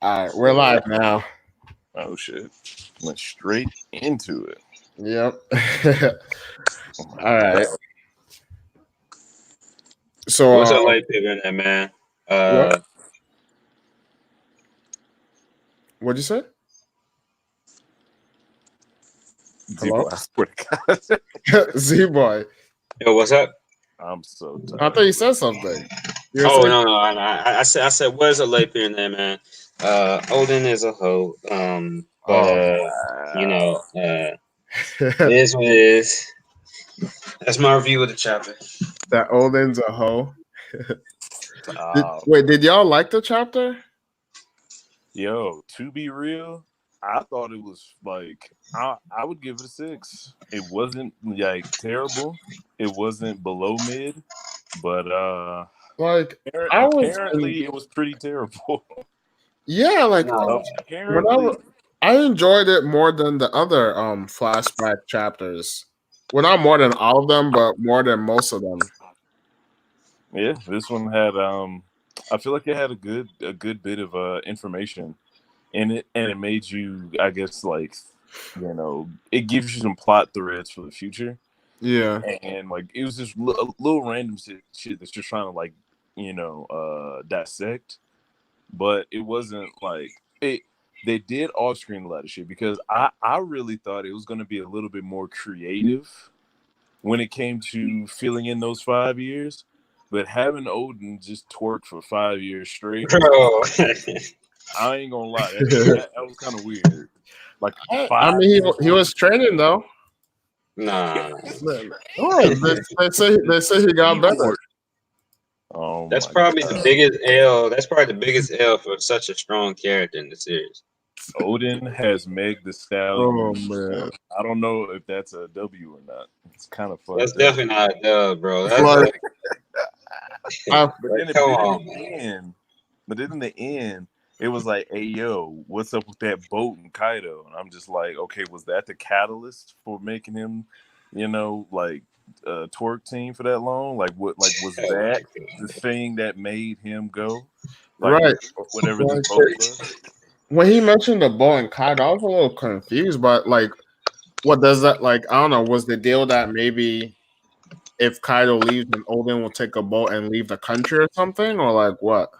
All right, we're live now. Oh shit! Went straight into it. Yep. All right. So, what's up, late people in there, man? What'd you say? Z-Boy, I swear to God. Z-Boy. Yo, what's up? I'm so tired. I thought you said something. No. I said, where's a late people in there, man? Odin is a hoe. You know, it is what it is. That's my review of the chapter. That Odin's a hoe. Wait, did y'all like the chapter? Yo, to be real, I thought it was like I would give it a 6. It wasn't like terrible. It wasn't below mid, but like apparently it was pretty terrible. Yeah, like I enjoyed it more than the other flashback chapters. Well, not more than all of them, but more than most of them. Yeah, this one had I feel like it had a good bit of information in it, and it made you, I guess, like, you know, it gives you some plot threads for the future. Yeah, and like it was just little random shit that's just trying to, like, you know, dissect, but it wasn't like it. They did off screen a lot of shit because I really thought it was going to be a little bit more creative when it came to filling in those 5 years. But having Odin just twerk for 5 years straight, bro. I ain't gonna lie, that was kind of weird. Like, I mean, he was training though. Nah. They say he got better. Oh, that's probably the biggest L. That's probably the biggest L for such a strong character in the series. Odin has Meg the Stallion. Oh man, I don't know if that's a W or not. It's kind of fun. That's definitely not a dub, bro. That's but then in the end, it was like, hey, yo, what's up with that boat and Kaido? And I'm just like, okay, was that the catalyst for making him, you know, like a twerk team for that long? Like, what? Like, was that the thing that made him go? Like, right. Whatever this boat was. When he mentioned the boat and Kaido, I was a little confused, but like, what does that, like? I don't know. Was the deal that maybe if Kaido leaves, then Odin will take a boat and leave the country or something, or like what?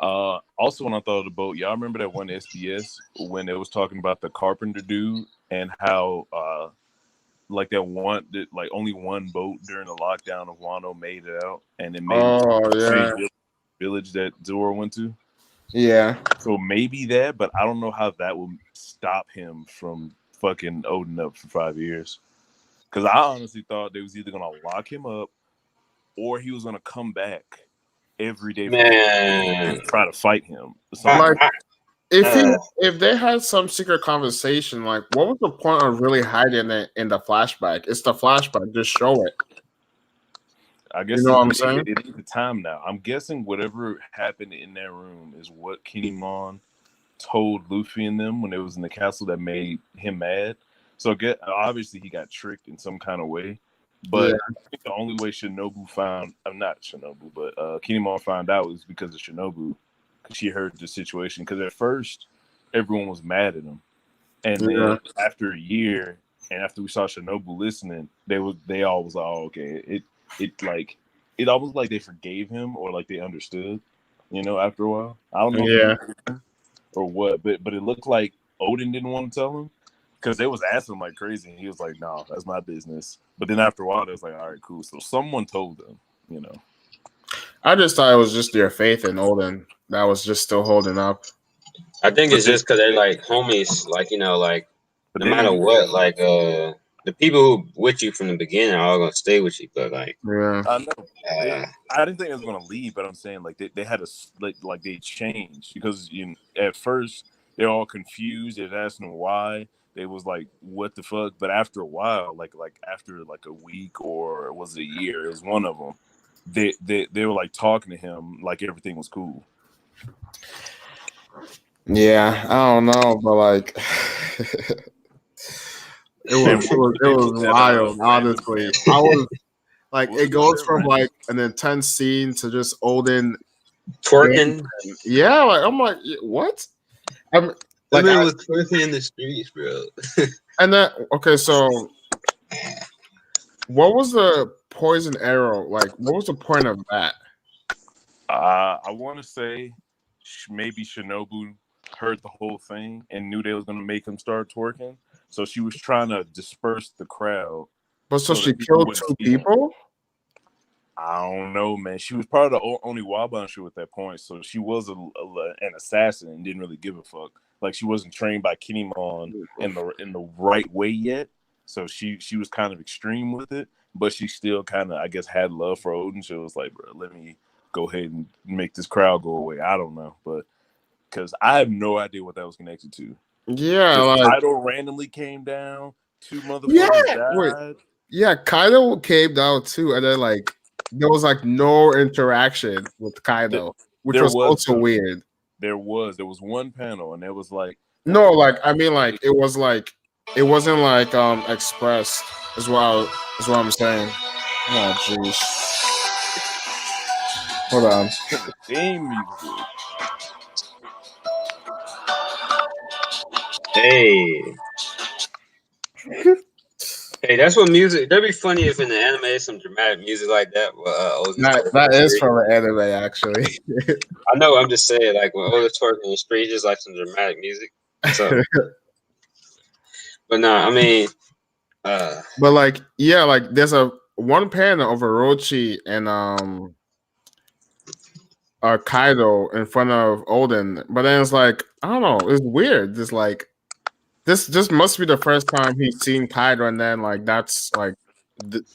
Also, when I thought of the boat, y'all remember that one SDS when it was talking about the carpenter dude and how like like only one boat during the lockdown of Wano made it out, and it made the village that Zoro went to. Yeah. So maybe that, but I don't know how that will stop him from fucking Odin up for 5 years. Because I honestly thought they was either gonna lock him up or he was gonna come back every day and try to fight him. Like, if they had some secret conversation, like, what was the point of really hiding it in the flashback? It's the flashback. Just show it. I guess you know what I'm saying. It is the time now. I'm guessing whatever happened in that room is what Kinemon told Luffy and them when it was in the castle that made him mad. So obviously he got tricked in some kind of way. But I think the only way Shinobu Kinemon found out was because of Shinobu, because she heard the situation. Because at first everyone was mad at him, and then after a year, and after we saw Shinobu listening, they all was like, oh, okay, it almost like they forgave him or like they understood, you know, after a while. I don't know or what, but it looked like Odin didn't want to tell him because they was asking him like crazy, and he was like, no, that's my business. But then after a while, they was like, all right, cool. So someone told them, you know. I just thought it was just their faith in Odin that was just still holding up. I think it's just because they're like homies, like, you know, like no matter what, like the people who with you from the beginning are all gonna stay with you. But like, I know. I didn't think it was gonna leave, but I'm saying like they had like they changed because at first they're all confused. They're asking why. They was like, what the fuck? But after a while, like after like a week or was it a year, it was one of them. They were like talking to him like everything was cool. Yeah, I don't know, but like it was wild. Honestly, I was like, it goes from like an intense scene to just Odin twerking. Yeah, like I'm like, what? I'm Like like, I was twerking in the streets, bro. and then okay, so what was the poison arrow? Like, what was the point of that? I want to say maybe Shinobu heard the whole thing and knew they was gonna make him start twerking, so she was trying to disperse the crowd. But so So she that people killed wouldn't two see him. people. I don't know, man. She was probably the only Wabanshu at that point, so she was an assassin and didn't really give a fuck. Like she wasn't trained by Kinemon in the right way yet, so she was kind of extreme with it, but she still kind of, I guess, had love for Odin. She was like, bro, let me go ahead and make this crowd go away. I don't know, but because I have no idea what that was connected to. Yeah, The like title randomly came down. Two yeah, motherfuckers wait, died. yeah. Kaido came down too, and then like there was like no interaction with Kaido, which There was also though. weird. There was one panel, and it was like No, like I mean, like it was like it wasn't like expressed as well. Is what I'm saying. Oh jeez. Hold on. theme music. Hey. Hey, that's what music. That'd be funny if in the anime some dramatic music like that. That is from an anime, actually. I know. I'm just saying, like when Oda twerking in the street, just like some dramatic music. So, but no, I mean, but like, yeah, like there's a one panel of Orochi and Kaido in front of Odin, but then it's like I don't know, it's weird. Just like this must be the first time he's seen Kaido, and then like that's like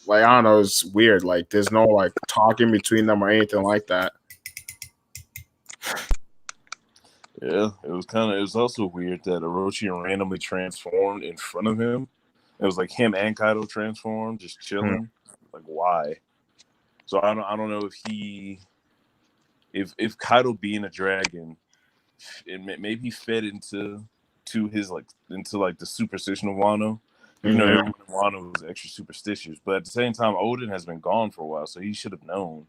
like I don't know, it's weird. Like there's no like talking between them or anything like that. Yeah, it was also weird that Orochi randomly transformed in front of him. It was like him and Kaido transformed, just chilling. Like why? So I don't know if Kaido being a dragon, maybe he fed into the superstition of Wano. You know, everyone in Wano was extra superstitious, but at the same time, Odin has been gone for a while, so he should have known.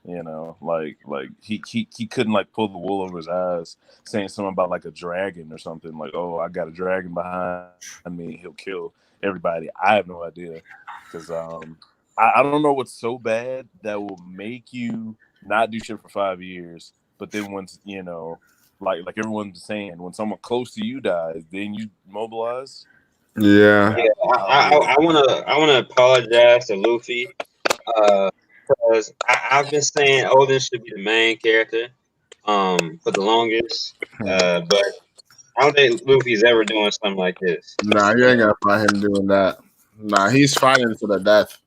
You know, like he couldn't like pull the wool over his eyes, saying something about like a dragon or something. Like, oh, I got a dragon behind me, he'll kill everybody. I have no idea because I don't know what's so bad that will make you not do shit for 5 years, but then once you know, like everyone's saying, when someone close to you dies, then you mobilize. Yeah. I wanna apologize to Luffy, because I've been saying Odin should be the main character, for the longest, but I don't think Luffy's ever doing something like this. Nah, you ain't gonna find him doing that. Nah, he's fighting to the death.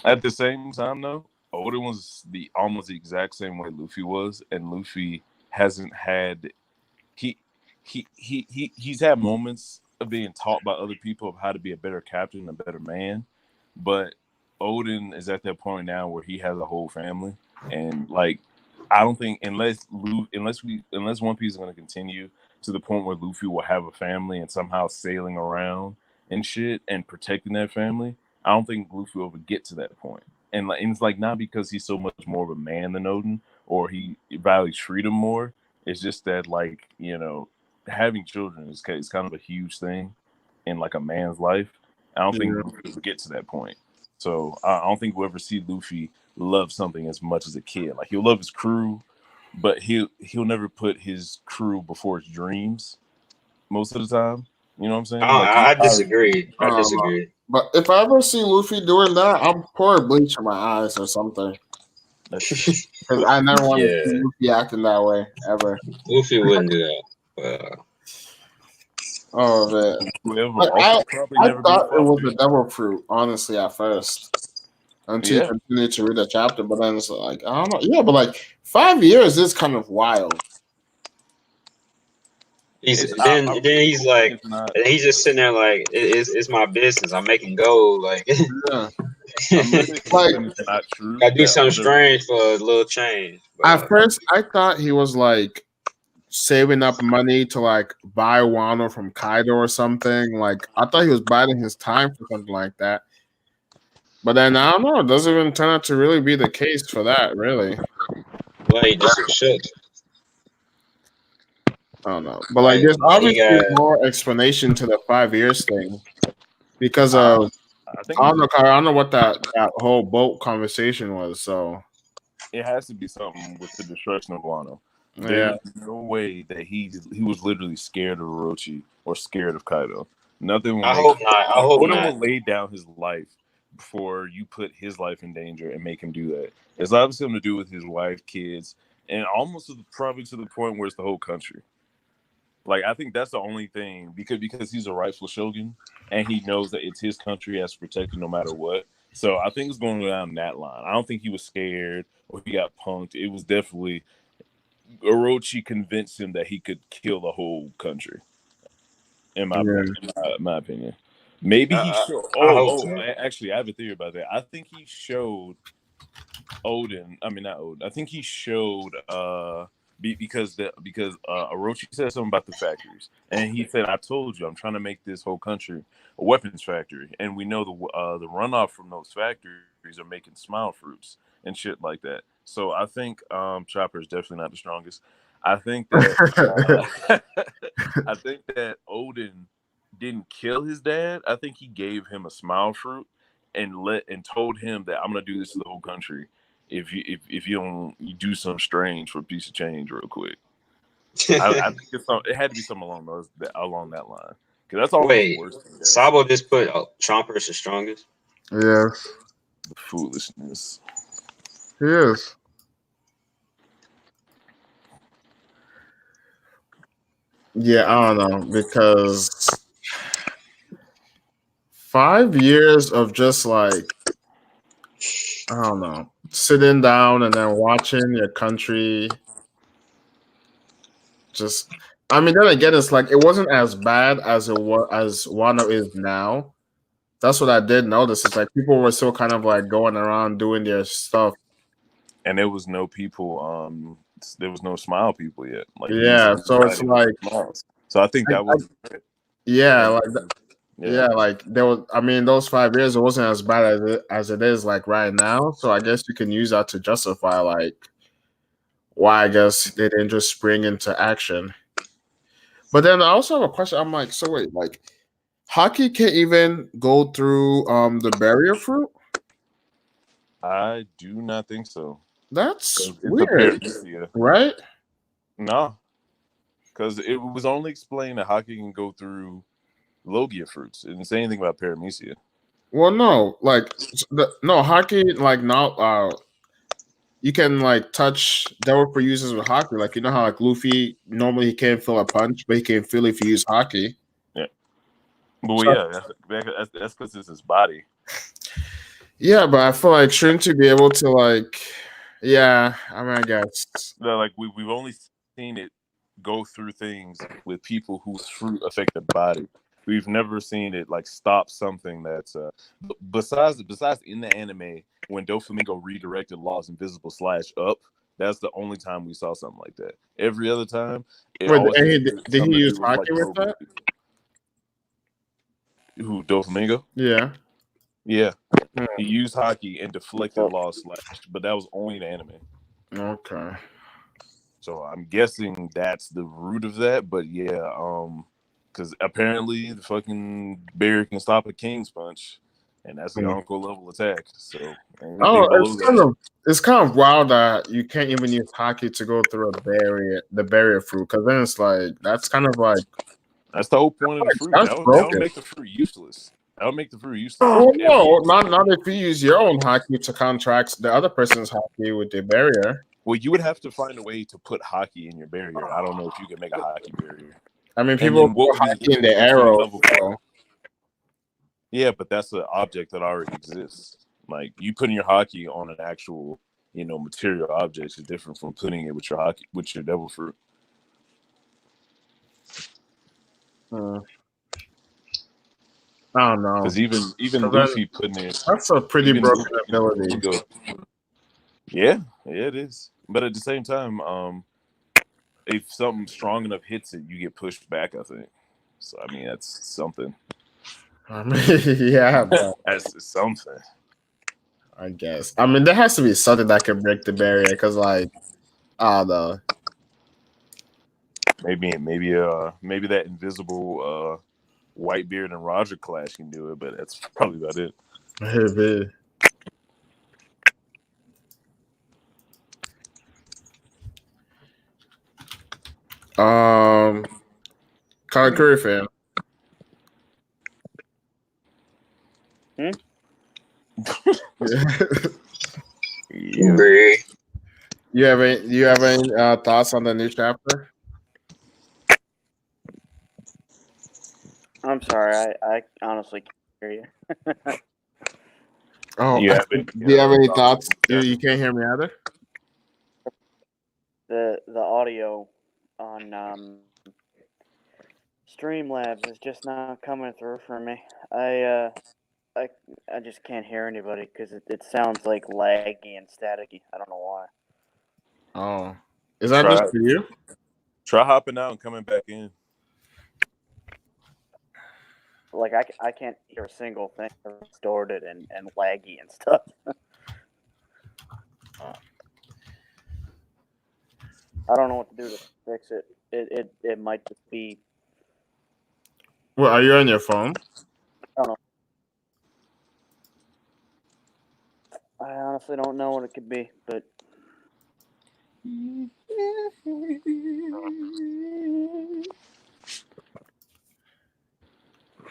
At the same time, though, Odin was almost the exact same way Luffy was, and Luffy hasn't had he's had moments of being taught by other people of how to be a better captain, a better man, but Odin is at that point now where he has a whole family, and like I don't think unless One Piece is going to continue to the point where Luffy will have a family and somehow sailing around and shit and protecting that family, I don't think Luffy will ever get to that point. And it's like not because he's so much more of a man than Odin or he values freedom more. It's just that like, you know, having children is kind of a huge thing in like a man's life. I don't think Luffy will get to that point. So I don't think we'll ever see Luffy love something as much as a kid. Like he'll love his crew, but he'll never put his crew before his dreams most of the time. You know what I'm saying? I disagree. I disagree. But if I ever see Luffy doing that, I'm pouring bleach in my eyes or something. Because I never want to see Luffy acting that way ever. Luffy wouldn't do that. Oh man, I thought it was the devil fruit, honestly, at first, until you continue to read the chapter. But then it's like I don't know. Yeah, but like 5 years is kind of wild. He's just sitting there like it's my business. I'm making gold. Like, yeah. like not true. I do something strange for a little change. But, at first, I thought he was like saving up money to like buy Wano from Kaido or something. Like I thought he was biding his time for something like that. But then I don't know. It doesn't even turn out to really be the case for that. Really. Well, he just shook. I don't know, but like there's He obviously got. more explanation to the 5 years thing because I, of I think I don't know, Kyle, I don't know what that whole boat conversation was. So it has to be something with the destruction of Wano. yeah, There's no way that he was literally scared of Orochi or scared of Kaido. Nothing will I make hope not. I hope Oda not. will lay down his life before you put his life in danger and make him do that. It's obviously something to do with his wife, kids, and almost probably to the point where it's the whole country. Like I think that's the only thing because he's a rightful shogun and he knows that it's his country has to protect it no matter what. So I think it's going down that line. I don't think he was scared or he got punked. It was definitely Orochi convinced him that he could kill the whole country. In my opinion, maybe he showed. I hope so. Actually, I have a theory about that. I think he showed Odin. I mean, not Odin. I think he showed because Orochi said something about the factories, and he said, "I told you, I'm trying to make this whole country a weapons factory, and we know the runoff from those factories are making smile fruits and shit like that." So I think Chopper is definitely not the strongest. I think that I think that Odin didn't kill his dad. I think he gave him a smile fruit and told him that I'm gonna do this to the whole country if you don't you do something strange for a piece of change real quick. I think it had to be something along that line because that's almost Wait, worse than death. Sabo just put Chomper as the strongest. yes, The foolishness. he is. Yeah, I don't know because 5 years of just like I don't know, sitting down and then watching your country just. I mean, then again, it's like it wasn't as bad as it was as Wano is now. That's what I did notice. It's like people were still kind of like going around doing their stuff. And there was no people. There was no smile people yet. Like Yeah, so it's like, smiles. So I think that was. yeah, like yeah, like there was. I mean, those 5 years, it wasn't as bad as it is like right now. So I guess you can use that to justify like why I guess they didn't just spring into action. But then I also have a question. I'm like, so wait, like Haki can't even go through the barrier fruit? I do not think so. That's It's weird, right? No, because it was only explained that Haki can go through Logia fruits. It didn't say anything about Paramecia. Well, no, like no Haki, like not you can like touch devil fruit uses with Haki. Like you know how like Luffy normally he can't feel a punch, but he can feel if you use Haki. Yeah, well, yeah, that's because it's his body. Yeah, but I feel like shouldn't you be able to like? Yeah, I mean, I guess. No, like we've only seen it go through things with people whose fruit affect the body. We've never seen it like stop something that's besides in the anime when Doflamingo redirected Law's invisible slash up. That's the only time we saw something like that. Every other time, did he use Haki with that? Who, Doflamingo? Yeah. Yeah. He used Haki and deflected Law's slash, but that was only in the anime. Okay. So I'm guessing that's the root of that, but yeah, because apparently the fucking bear can stop a king's punch, and that's the uncle level attack. So it's kind of wild that you can't even use Haki to go through the barrier fruit, because then it's like that's kind of like that's the whole point of the fruit. That would make the fruit useless. That would make the fruit useless. Oh no, not if you use your own Haki to contract the other person's Haki with the barrier. Well, you would have to find a way to put Haki in your barrier. I don't know if you can make a Haki barrier. I mean, people put Haki in the arrow. So. Yeah, but that's an object that already exists. Like you putting your Haki on an actual, material object is different from putting it with your Haki with your devil fruit. I don't know. Because even Luffy putting it. That's a pretty broken ability. Yeah, it is. But at the same time, if something strong enough hits it, you get pushed back, I think. So I mean that's something. I mean, yeah, but that's something. I guess. I mean, there has to be something that can break the barrier, because like, I don't know. Maybe that invisible Whitebeard and Roger Clash can do it, but that's probably about it. Hey, Kyler Curry fan. Yeah. Bruh. You have any thoughts on the new chapter? I'm sorry, I honestly can't hear you. Oh, You have do any, you have any thoughts? thoughts? You can't hear me either. The audio on Streamlabs is just not coming through for me. I just can't hear anybody because it sounds like laggy and staticky. I don't know why. Oh, is that just for you? Try hopping out and coming back in. Like I can't hear a single thing. It's distorted and laggy and stuff. I don't know what to do to fix it. It might just be. Well, are you on your phone? I don't know. I honestly don't know what it could be, but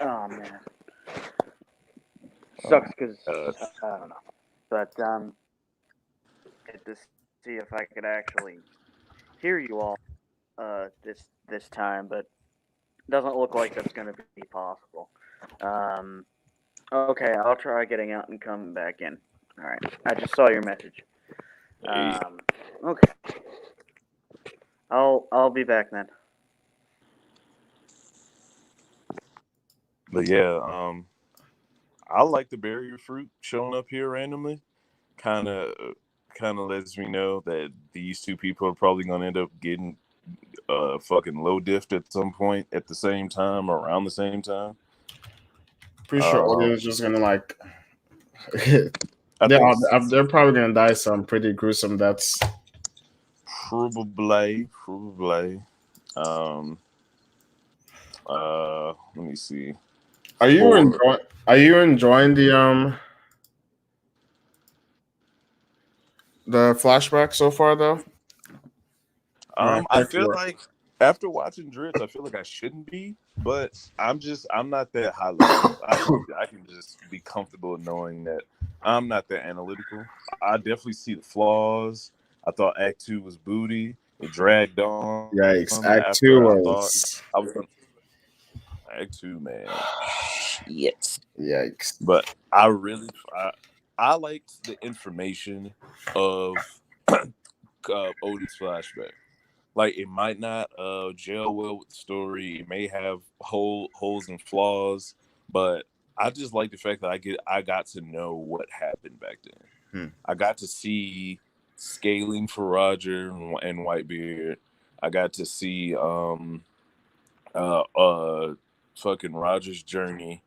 oh man, sucks because I don't know. But to see if I could actually hear you all this time, but doesn't look like that's going to be possible. Okay, I'll try getting out and coming back in. All right, I just saw your message. Okay, I'll be back then. But yeah, I like the barrier fruit showing up here randomly. Kind of lets me know that these two people are probably gonna end up getting fucking low diffed at some point at the same time or around the same time. Pretty sure audio is just gonna like. They're probably gonna die some pretty gruesome deaths. Probably. Let me see. Are you enjoying the flashback so far though? I feel like after watching Dritz, I feel like I shouldn't be, but I'm not that high level. I can just be comfortable knowing that I'm not that analytical. I definitely see the flaws. I thought Act 2 was booty. It dragged on. Yikes! Act 2 was. Act 2, man. Yes. Yikes! But I liked the information of Odin's flashback. Like, it might not gel well with the story. It may have holes and flaws, but I just like the fact that I got to know what happened back then. I got to see scaling for Roger and Whitebeard. I got to see fucking Roger's journey.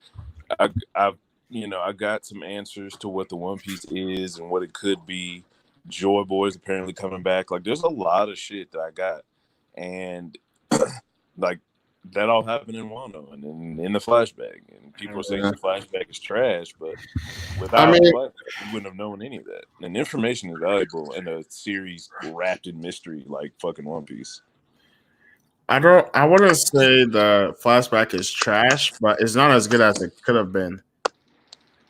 I got some answers to what the One Piece is and what it could be. Joy Boy's apparently coming back. Like, there's a lot of shit that I got, and like that all happened in Wano and in the flashback. And people are saying the flashback is trash, but without the flashback, we wouldn't have known any of that. And information is valuable in a series wrapped in mystery like fucking One Piece. I wouldn't say the flashback is trash, but it's not as good as it could have been.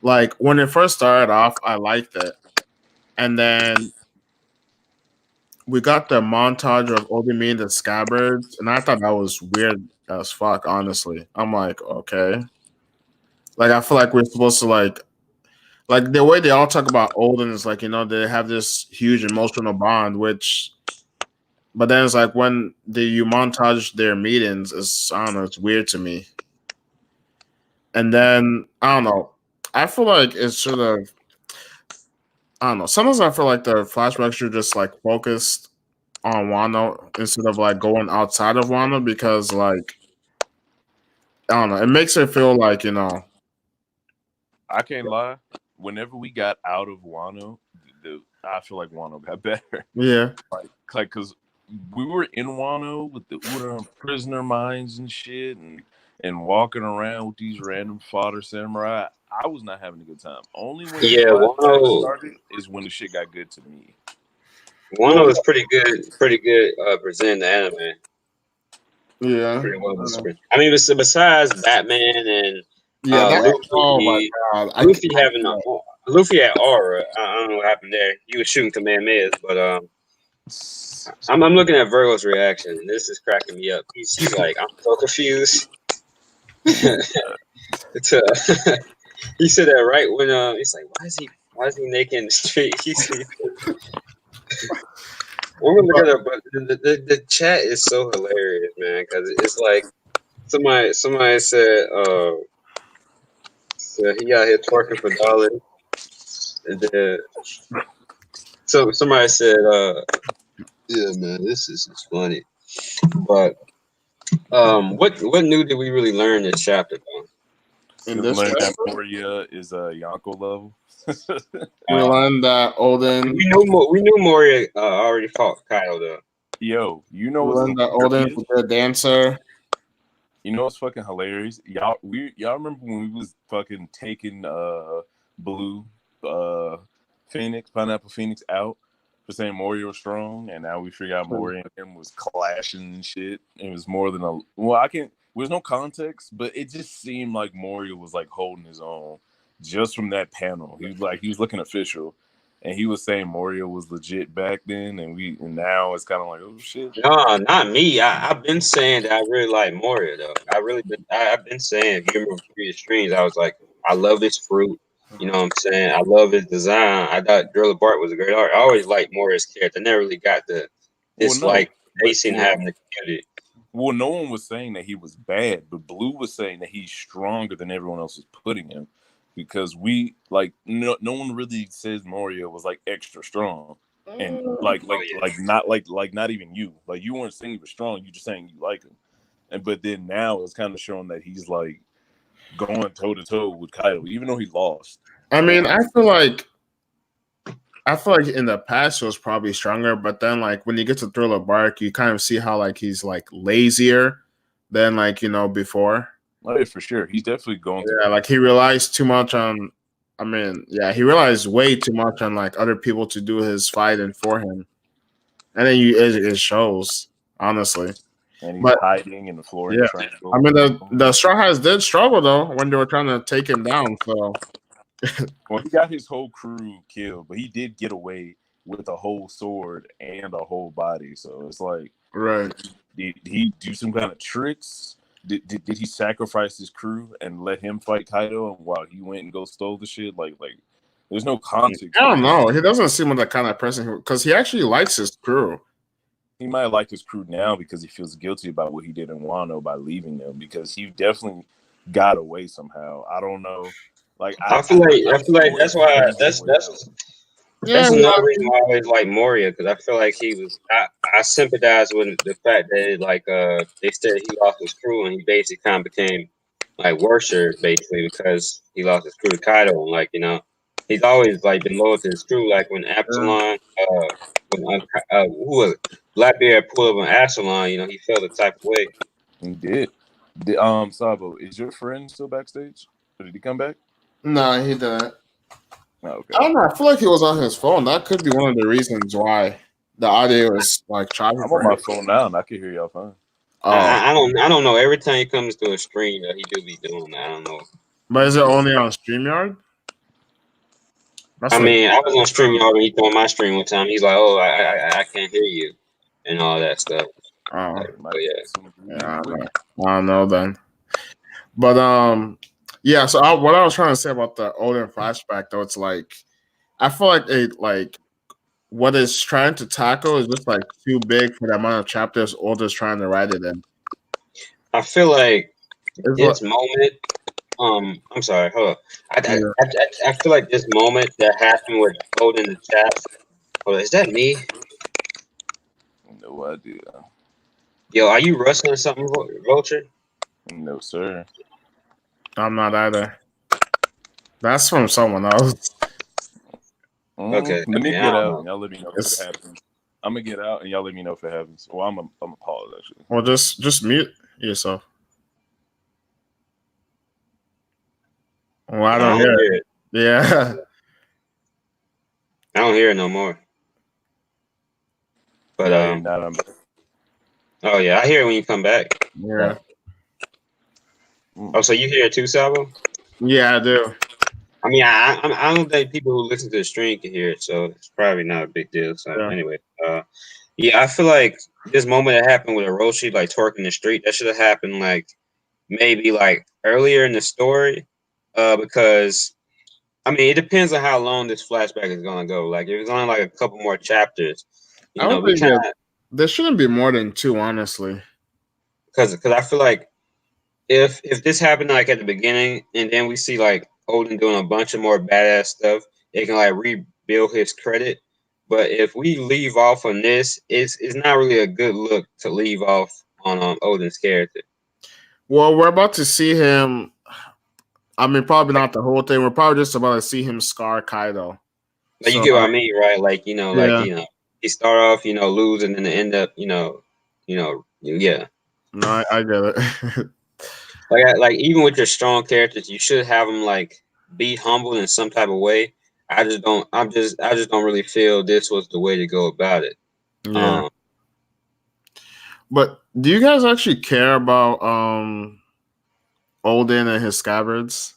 Like, when it first started off, I liked it. And then we got the montage of Oden meeting the Scabbards, and I thought that was weird as fuck, honestly. I'm like, okay. Like, I feel like we're supposed to, like the way they all talk about Oden is like, they have this huge emotional bond, but then it's like when you montage their meetings, I don't know, it's weird to me. And then, I don't know, I feel like it should have, I don't know. Sometimes I feel like the flashbacks should just like focused on Wano instead of like going outside of Wano because like I don't know, it makes it feel like I can't lie. Whenever we got out of Wano, I feel like Wano got better. Yeah, like because we were in Wano with the prisoner mines and shit, and walking around with these random fodder samurai. I was not having a good time. Only when the Yeah, flashback Wano started is when the shit got good to me. is pretty good. Presenting the anime. Yeah. Pretty well. I mean, besides Batman and Yeah, oh my Luffy, god. Luffy having Luffy had aura. I don't know what happened there. He was shooting Kamehamehas, but I'm looking at Virgo's reaction, and this is cracking me up. He's like, I'm so confused. It's, he said that right when he's like, why is he naked in the street? I'm gonna look it up, but the chat is so hilarious, man, because it's like somebody said so he out here twerking for dollars, and then so somebody said yeah, man, this is funny, but what new did we really learn this chapter though? In We this learned that chapter, Moria is a Yonko level. we learned that Odin. We knew Moria already fought Kyle though. Yo, you know We what's learned that Odin was a dancer. You know what's fucking hilarious? Y'all remember when we was fucking taking Blue Pineapple Phoenix out for saying Moria was strong, and now we figure out Moria and him was clashing and shit. It was more than there's no context, but it just seemed like Moria was like holding his own just from that panel. He was looking official. And he was saying Moria was legit back then, and now it's kind of like, oh shit. No, not me. I've been saying that I really like Moria though. I've been saying, if you remember previous streams, I was like, I love his fruit. You know what I'm saying? I love his design. I thought Driller Bart was a great art. I always liked Moria's character. I never really got the dislike they seem to have in the community. Well, no one was saying that he was bad, but Blue was saying that he's stronger than everyone else was putting him. Because no one really says Moria was like extra strong, and not even you. Like you weren't saying he was strong. You just saying you like him, but then now it's kind of showing that he's like going toe to toe with Kaido, even though he lost. I mean, I feel like in the past he was probably stronger, but then like when you get to Thriller Bark, you kind of see how like he's like lazier than like before. Oh, yeah, for sure. He's definitely going to. Yeah, like he relies too much on. I mean, yeah, he relies way too much on like other people to do his fighting for him, and then it shows honestly. And he's hiding in the floor. Yeah, I mean the Straw Hats did struggle though when they were trying to take him down. So, well, he got his whole crew killed, but he did get away with a whole sword and a whole body. So it's like, right? Did he do some kind of tricks? Did he sacrifice his crew and let him fight Kaido while he went and stole the shit? Like there's no context. I don't know. He doesn't seem like that kind of person because he actually likes his crew. He might like his crew now because he feels guilty about what he did in Wano by leaving them, because he definitely got away somehow. I don't know. Like I feel like that's why that's another reason why I always like Moria, because I feel like I sympathize with the fact that they said he lost his crew and he basically kind of became like worshipped basically because he lost his crew to Kaido, and he's always like been loyal to his crew. Like when Absalom, who was Blackbeard pulled up on Absalom, he felt the type of way. He did. Sabo, is your friend still backstage? Or did he come back? No, he didn't. Oh, okay. I don't know. I feel like he was on his phone. That could be one of the reasons why the audio is like choppy. I'm on my phone now, and I can hear y'all fine. I don't know. Every time he comes to a stream, he do be doing that. I don't know. But is it only on StreamYard? I mean, I was on StreamYard when he threw on my stream one time. He's like, "Oh, I can't hear you," and all that stuff. Oh, yeah. I don't know then. But yeah. So what I was trying to say about the Odin flashback, though, it's like I feel like what it's trying to tackle is just like too big for the amount of chapters Oda's trying to write it in. I feel like this moment. I'm sorry. Hold up. I feel like this moment that happened with Odin in the chat. Hold on, is that me? No idea. Yo, are you rustling something, Vulture? No, sir. I'm not either. That's from someone else. Okay. Let me get out. Y'all let me know what happens. I'm gonna get out and y'all let me know if it happens. Well, I'm gonna pause actually. Well, just mute yourself. Well, I don't hear it. Yeah. I don't hear it no more. But now I'm back. oh yeah, I hear it when you come back. Yeah. Oh, so you hear it too, Sabo? Yeah, I do. I mean, I don't think people who listen to the stream can hear it, so it's probably not a big deal. So Yeah. anyway, yeah, I feel like this moment that happened with Orochi like twerking the street, that should have happened like maybe like earlier in the story, because I mean it depends on how long this flashback is gonna go. Like if it's only like a couple more chapters, I you know, don't we think kind of there shouldn't be more than 2, honestly. because I feel like if this happened like at the beginning and then we see like Odin doing a bunch of more badass stuff, it can like rebuild his credit. But if we leave off on this, it's not really a good look to leave off on Odin's character. Well, we're about to see him. I mean, probably not the whole thing. We're probably just about to see him scar Kaido. Like you So, get what I mean, right? Like yeah. he start off lose and then end up yeah. No, I get it. Like even with your strong characters, you should have them like be humble in some type of way. I just don't. I just don't really feel this was the way to go about it. Yeah. But do you guys actually care about Odin and his scabbards?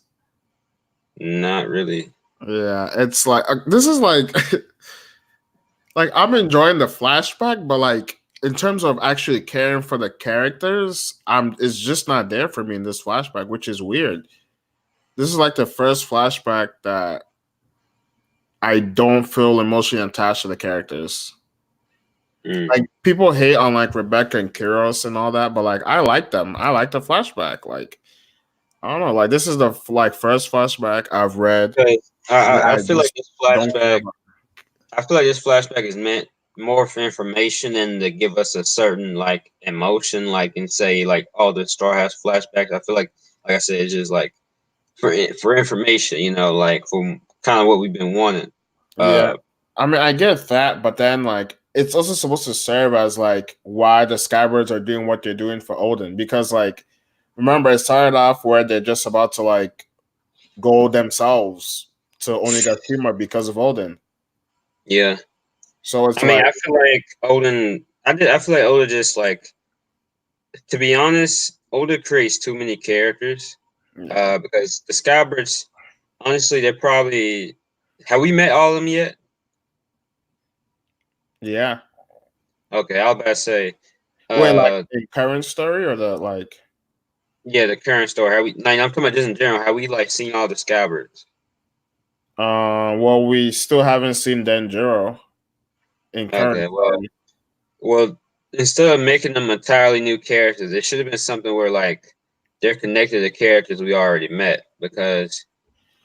Not really. Yeah, it's like this is like like I'm enjoying the flashback, but like in terms of actually caring for the characters, it's just not there for me in this flashback, which is weird. This is like the first flashback that I don't feel emotionally attached to the characters. Like people hate on like Rebecca and Kyros and all that, but like I like them. I like the flashback. Like I don't know. Like this is the first flashback I've read. I feel like this flashback. I feel like this flashback is meant more for information than to give us a certain like emotion, like and say like, oh, the Star has flashbacks. I feel like I said, it's just like for information, like from kind of what we've been wanting. Yeah, I mean, I get that, but then like it's also supposed to serve as like why the Skybirds are doing what they're doing for Odin, because like remember it started off where they're just about to like go themselves to Onigashima because of Odin. Yeah. So it's I mean, I feel like Odin. I feel like Oda just like, to be honest, Oda creates too many characters. Because the Skybirds, honestly, they're probably. Have we met all of them yet? Yeah. Okay, I was about to say. Wait, like the current story or the like? Yeah, the current story. Have we? Like, I'm talking about just in general. Have we like seen all the Skybirds? Well, we still haven't seen Denjiro in current story. Well, instead of making them entirely new characters, it should have been something where like they're connected to characters we already met, because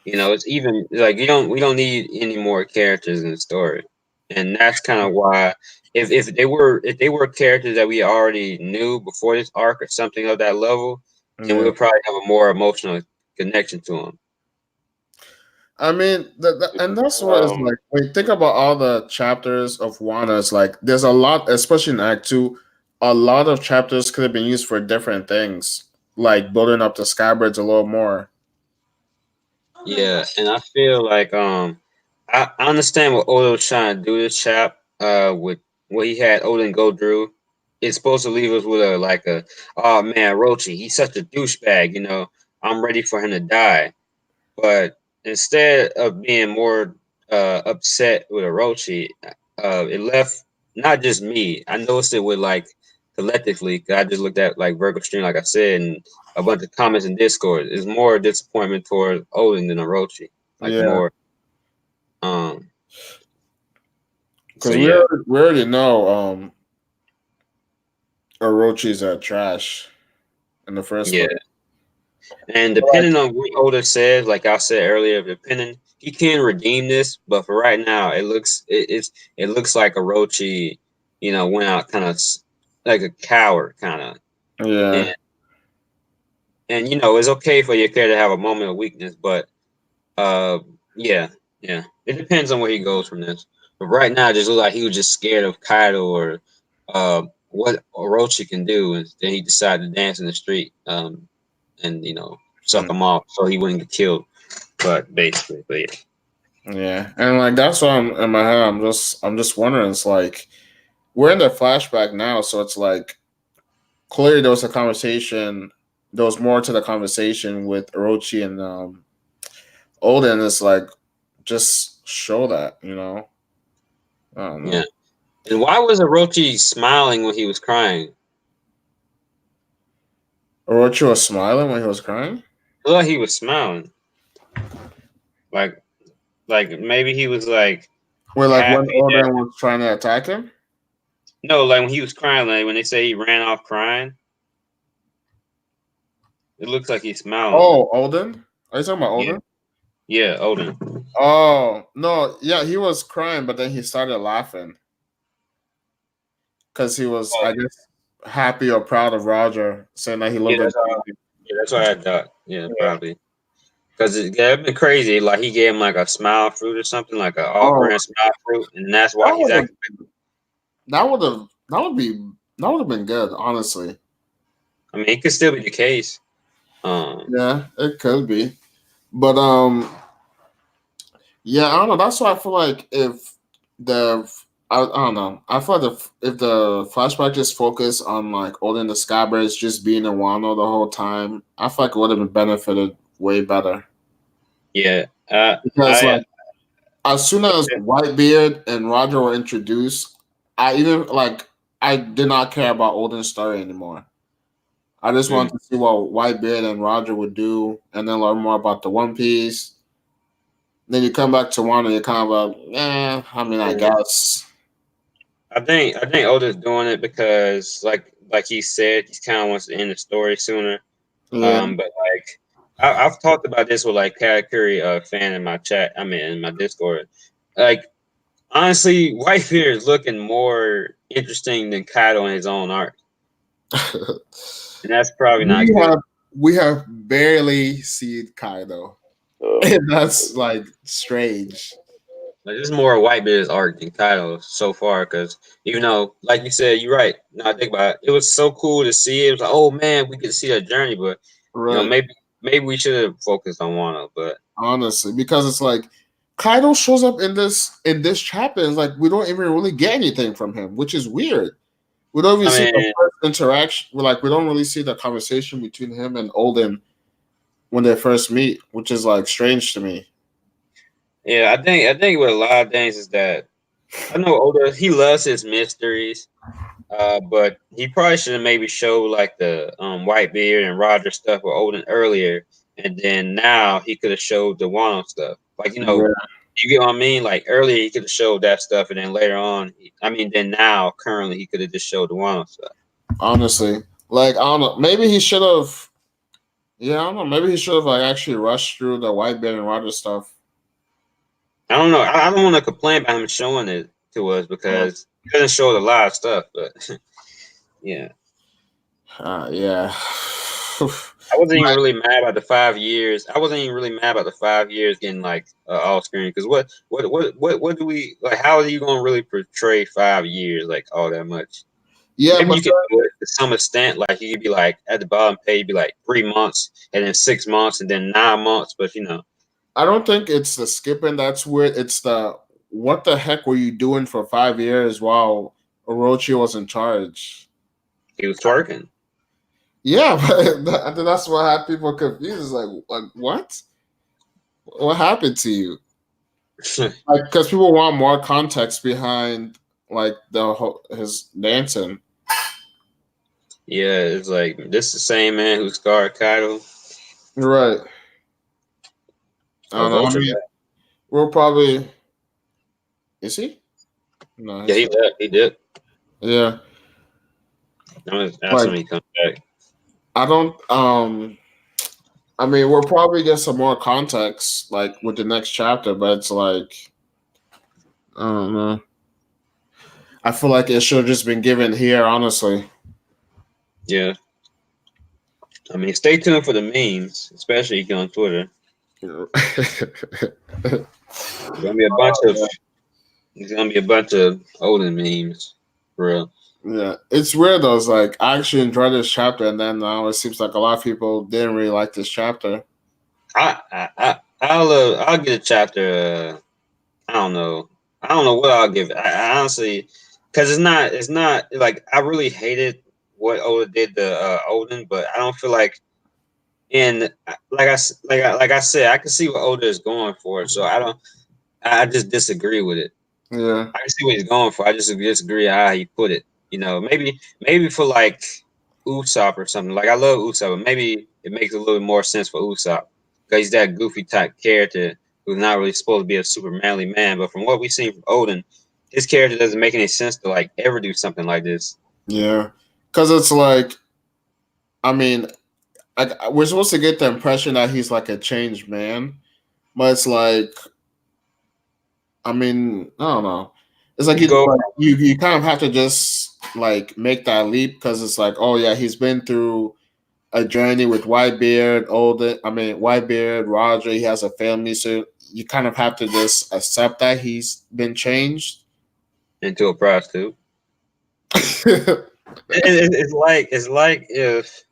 it's even like we don't need any more characters in the story, and that's kind of why if they were characters that we already knew before this arc or something of that level, then we would probably have a more emotional connection to them. I mean, and that's what it's like. When you think about all the chapters of Wano, it's like there's a lot, especially in Act 2, a lot of chapters could have been used for different things, like building up the Skybirds a little more. Yeah, and I feel like I understand what Oda was trying to do this chap with what he had Odin go through. It's supposed to leave us with oh man, Orochi, he's such a douchebag, I'm ready for him to die. But instead of being more upset with Orochi, it left not just me. I noticed it with like collectively, 'cause I just looked at like Virgo Stream, like I said, and a bunch of comments in Discord. It's more disappointment toward Odin than Orochi. Like more. Because we already know Orochi's trash in the first place. And depending on what Oda says, like I said earlier, depending, he can redeem this, but for right now, it looks like Orochi, went out kind of like a coward, kind of. Yeah. And it's okay for your character to have a moment of weakness, but yeah, it depends on where he goes from this. But right now, it just looked like he was just scared of Kaido or what Orochi can do, and then he decided to dance in the street, and suck him off so he wouldn't get killed. But basically, but yeah. Yeah, and like that's why I'm in my head. I'm just wondering. It's like we're in the flashback now, so it's like clearly there was a conversation. There was more to the conversation with Orochi and Oden. It's like just show that, I don't know. Yeah. And why was Orochi smiling when he was crying? Orochi was smiling when he was crying. I thought he was smiling. Like maybe he was like Well, like when happy Oden that, was trying to attack him. no, like when he was crying, like when they say he ran off crying, it looks like he's smiling. Oh, Oden. Are you talking about Oden? Yeah, Oden. Oh no, yeah, he was crying, but then he started laughing because he was, I guess, happy or proud of Roger, saying that he loved him. That's what I thought. Yeah, probably. Because it'd been crazy. Like he gave him like a smile fruit or something, like a all brand smile fruit, and that's why he's acting. That would have been good, honestly. I mean, it could still be the case. Yeah, it could be, but yeah, I don't know. That's why I feel like if I don't know. I feel like if the flashback just focused on like Oden the Skybears just being in Wano the whole time, I feel like it would have been benefited way better. Yeah, because like as soon as Whitebeard and Roger were introduced, I did not care about Oden's story anymore. I just wanted to see what Whitebeard and Roger would do, and then learn more about the One Piece. Then you come back to Wano, you're kind of like, I mean, I guess. I think Oda's doing it because, like he said, he kind of wants to end the story sooner. Yeah. But like I've talked about this with like Katakuri fan in my chat. I mean, in my Discord. Like honestly, Whitebeard is looking more interesting than Kaido in his own arc, and that's probably not good. We have barely seen Kaido, and that's like strange. Like, this is more Whitebeard's arc than Kaido so far, because even though, like you said, you're right. Now I think about it, it was so cool to see. It was like, oh man, we could see that journey, but maybe we should have focused on Wano. But honestly, because it's like Kaido shows up in this chapter, and it's like we don't even really get anything from him, which is weird. We don't even see the first interaction. We don't really see the conversation between him and Oden when they first meet, which is like strange to me. Yeah, I think with a lot of things is that I know Oda, he loves his mysteries, but he probably should have maybe showed like the Whitebeard and Roger stuff with Oden earlier, and then now he could have showed the Wano stuff. Like you get what I mean? Like earlier he could have showed that stuff, and then later on, then now currently he could have just showed the Wano stuff. Honestly, like I don't know, maybe he should have. Yeah, I don't know. Maybe he should have like actually rushed through the Whitebeard and Roger stuff. I don't know. I don't want to complain about him showing it to us because he doesn't show a lot of stuff. But yeah, yeah. I wasn't even really mad about the 5 years. I wasn't even really mad about the 5 years getting like off screen because what do we like? How are you going to really portray 5 years like all that much? Yeah, maybe you can do it to some extent. Like you could be like at the bottom page, be like 3 months, and then 6 months, and then 9 months. But I don't think it's the skipping that's weird. It's the what the heck were you doing for 5 years while Orochi was in charge? He was twerking. Yeah, but I think that's what had people confused. It's like what? What happened to you? Like, because people want more context behind like his dancing. Yeah, it's like this is the same man who scarred Kaido. Right. I don't know. I mean, we'll probably. Is he? No. Yeah, he left. He did. Yeah. I'm just asking when he comes back. I don't. I mean, we'll probably get some more context like with the next chapter, but it's like, I don't know. I feel like it should have just been given here, honestly. Yeah. I mean, stay tuned for the memes, especially on Twitter. There's gonna be a bunch of It's gonna be a bunch of Odin memes, for real. Yeah, it's weird though. It's like I actually enjoyed this chapter, and then now it seems like a lot of people didn't really like this chapter. I'll get a chapter. I don't know what I'll give it. I honestly, because it's not like I really hated what Oda did to Odin, but I don't feel like in like I said, I can see what Oda is going for, so I just disagree with it. Yeah, I can see what he's going for. I just disagree how he put it. You know, maybe for like Usopp or something. Like I love Usopp, but maybe it makes a little bit more sense for Usopp because he's that goofy type character who's not really supposed to be a super manly man. But from what we've seen from Odin, his character doesn't make any sense to like ever do something like this. yeah, because it's like, I mean, we're supposed to get the impression that he's like a changed man, but it's like, I mean, I don't know. It's like you kind of have to just like make that leap because it's like, oh yeah, he's been through a journey with Whitebeard, Whitebeard, Roger. He has a family, so you kind of have to just accept that he's been changed into a prostitute. It's like if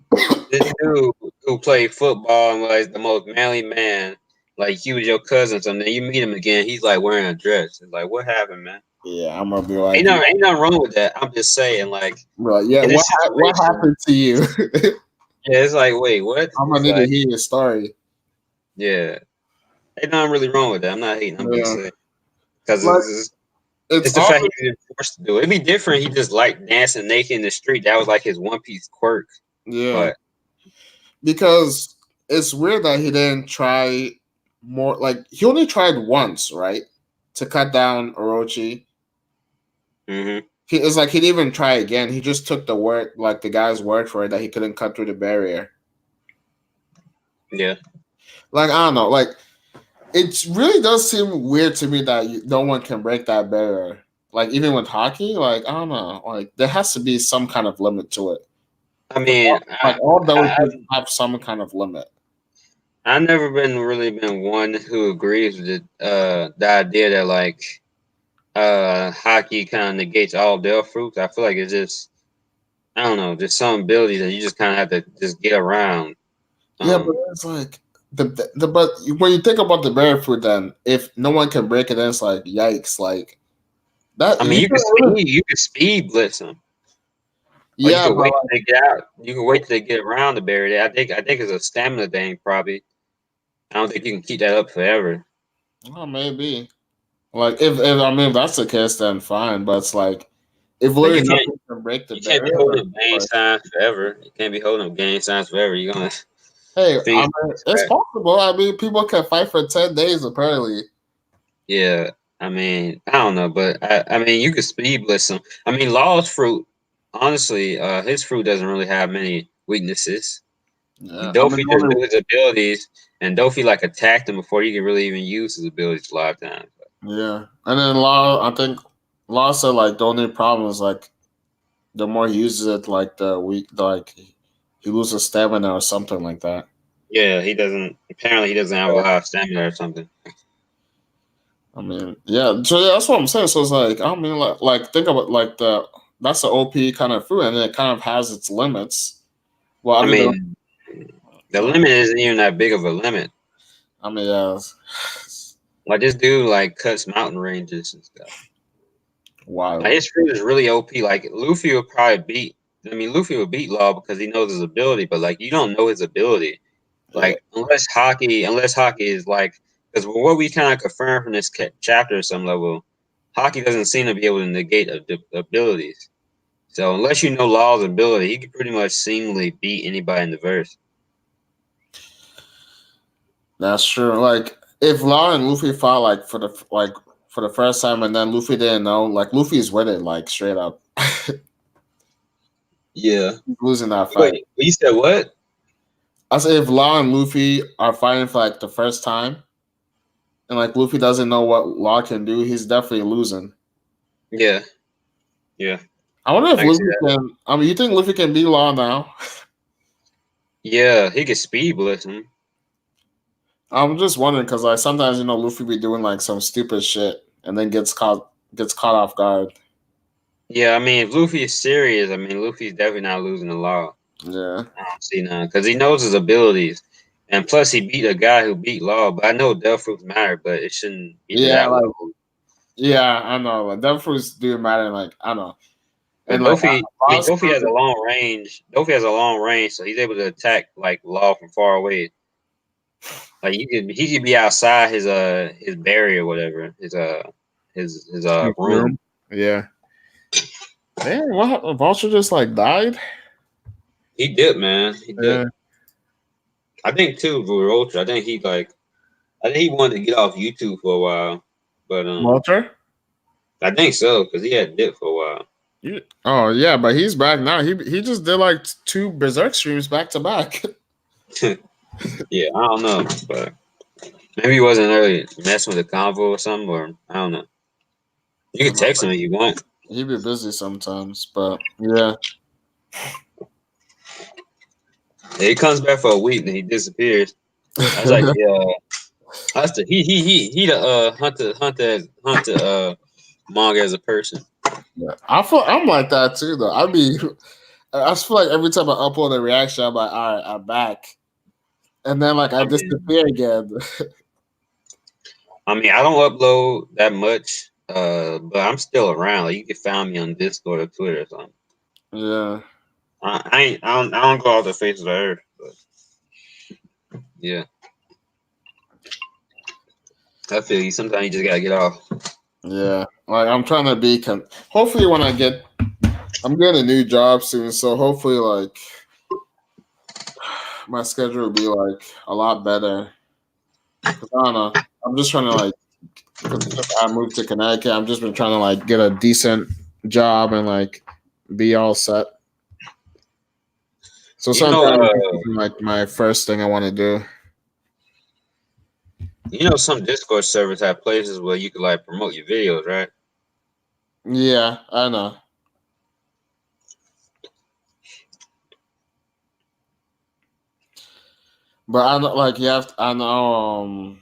this dude who played football and was the most manly man, like he was your cousin, so then you meet him again, he's like wearing a dress. It's like, what happened, man? Yeah, I'm gonna be like, ain't nothing wrong with that. I'm just saying, like, yeah, what happened to you? Yeah, it's like, wait, what? I'm gonna need to hear your story. Yeah, ain't nothing really wrong with that. I'm not hating. I'm just saying because like, it's the fact he's been forced to do it. It'd be different. He just like dancing naked in the street. That was like his One Piece quirk. Yeah, but because it's weird that he didn't try more. Like he only tried once, right, to cut down Orochi. Mm-hmm. It's like he didn't even try again. He just took the word, like the guy's word for it, that he couldn't cut through the barrier. Yeah. Like I don't know. Like it really does seem weird to me that no one can break that barrier. Like even with hockey, like I don't know. Like there has to be some kind of limit to it. I mean, all those have some kind of limit. I've never really been one who agrees with the idea that like hockey kind of negates all their fruits. I feel like it's just, I don't know, just some ability that you just kind of have to just get around. Yeah, but it's like but when you think about the barrier fruit, then if no one can break it, then it's like yikes, like that. I mean, you can speed blitz them. Yeah, you can wait till they get out. You can wait till they get around the barrier. I think it's a stamina thing, probably. I don't think you can keep that up forever. Oh, maybe. Like if that's the case, then fine. But it's like if literally nothing can break the barrier, you can't be holding game signs forever. You can't be holding game signs forever. You're gonna. Hey, it's possible. I mean, people can fight for 10 days apparently. Yeah, I mean, I don't know, but I mean, you could speed blitz him. I mean, Law's fruit, honestly, his fruit doesn't really have many weaknesses. Yeah, Dofi just knew his abilities, and Dofi like attacked him before he could really even use his abilities a lot of times. Yeah, and then Law, I think Law said like the only problem is like the more he uses it, like the weak, like he loses stamina or something like that. Yeah, he doesn't. Apparently, he doesn't have a lot of stamina or something. I mean, yeah. So yeah, that's what I'm saying. So it's like, I mean, like think about like that's the OP kind of fruit, and it kind of has its limits. Well, I mean, the limit isn't even that big of a limit. I mean, yeah. Like this dude, like cuts mountain ranges and stuff. Wow. Like, his fruit is really OP. Like Luffy would probably beat. I mean, Luffy would beat Law because he knows his ability, but like you don't know his ability. Like unless hockey is like, because what we kind of confirm from this chapter at some level, hockey doesn't seem to be able to negate abilities. So unless you know Law's ability, he could pretty much seemingly beat anybody in the verse. That's true. Like if Law and Luffy fought like for the first time, and then Luffy didn't know, like Luffy's with it, like straight up. Yeah, he's losing that fight. Wait, you said what? I said if Law and Luffy are fighting for like the first time, and like Luffy doesn't know what Law can do, he's definitely losing. Yeah. I wonder if Luffy can. I mean, you think Luffy can beat Law now? Yeah, he can speed blitz him. I'm just wondering because like sometimes Luffy be doing like some stupid shit and then gets caught gets caught off guard. Yeah, I mean, if Luffy is serious, I mean, Luffy's definitely not losing the law. Yeah. I don't see none because he knows his abilities, and plus he beat a guy who beat Law. But I know Death Fruits matter, but it shouldn't be to Yeah, that like level. yeah, I know. Like them fruits do matter. Like I know, But and like Dofi has a long range. Dofi has a long range, so he's able to attack like Law from far away. Like he could be outside his barrier, or whatever his room. Yeah. Man, what Vulture just like died? He did, man. He did. Yeah. I think too, Vulture. I think he wanted to get off YouTube for a while, but Vulture? I think so because he had dipped for a while. Oh yeah, but he's back now. He just did like 2 Berserk streams back to back. Yeah, I don't know, but maybe he wasn't really messing with the convo or something, or I don't know. You can text him if you want. He'd be busy sometimes, but yeah. Yeah, he comes back for a week and he disappears. I was like, yeah, that's the he the hunter manga as a person. Yeah. I'm like that too though. I just feel like every time I upload a reaction, I'm like, all right, I'm back. And then like I disappear again. I mean, I don't upload that much, but I'm still around. Like you can find me on Discord or Twitter or something. Yeah. I don't go off the face of the earth, but yeah. I feel you. Sometimes you just gotta get off. Yeah. Like I'm trying to be hopefully when I'm getting a new job soon, so hopefully like my schedule will be like a lot better. 'Cause I don't know. I'm just trying to like I moved to Connecticut. I've just been trying to like get a decent job and like be all set. So sometimes like my first thing I want to do. You know, some Discord servers have places where you can like promote your videos, right? Yeah, I know. But I know, like you have. I know.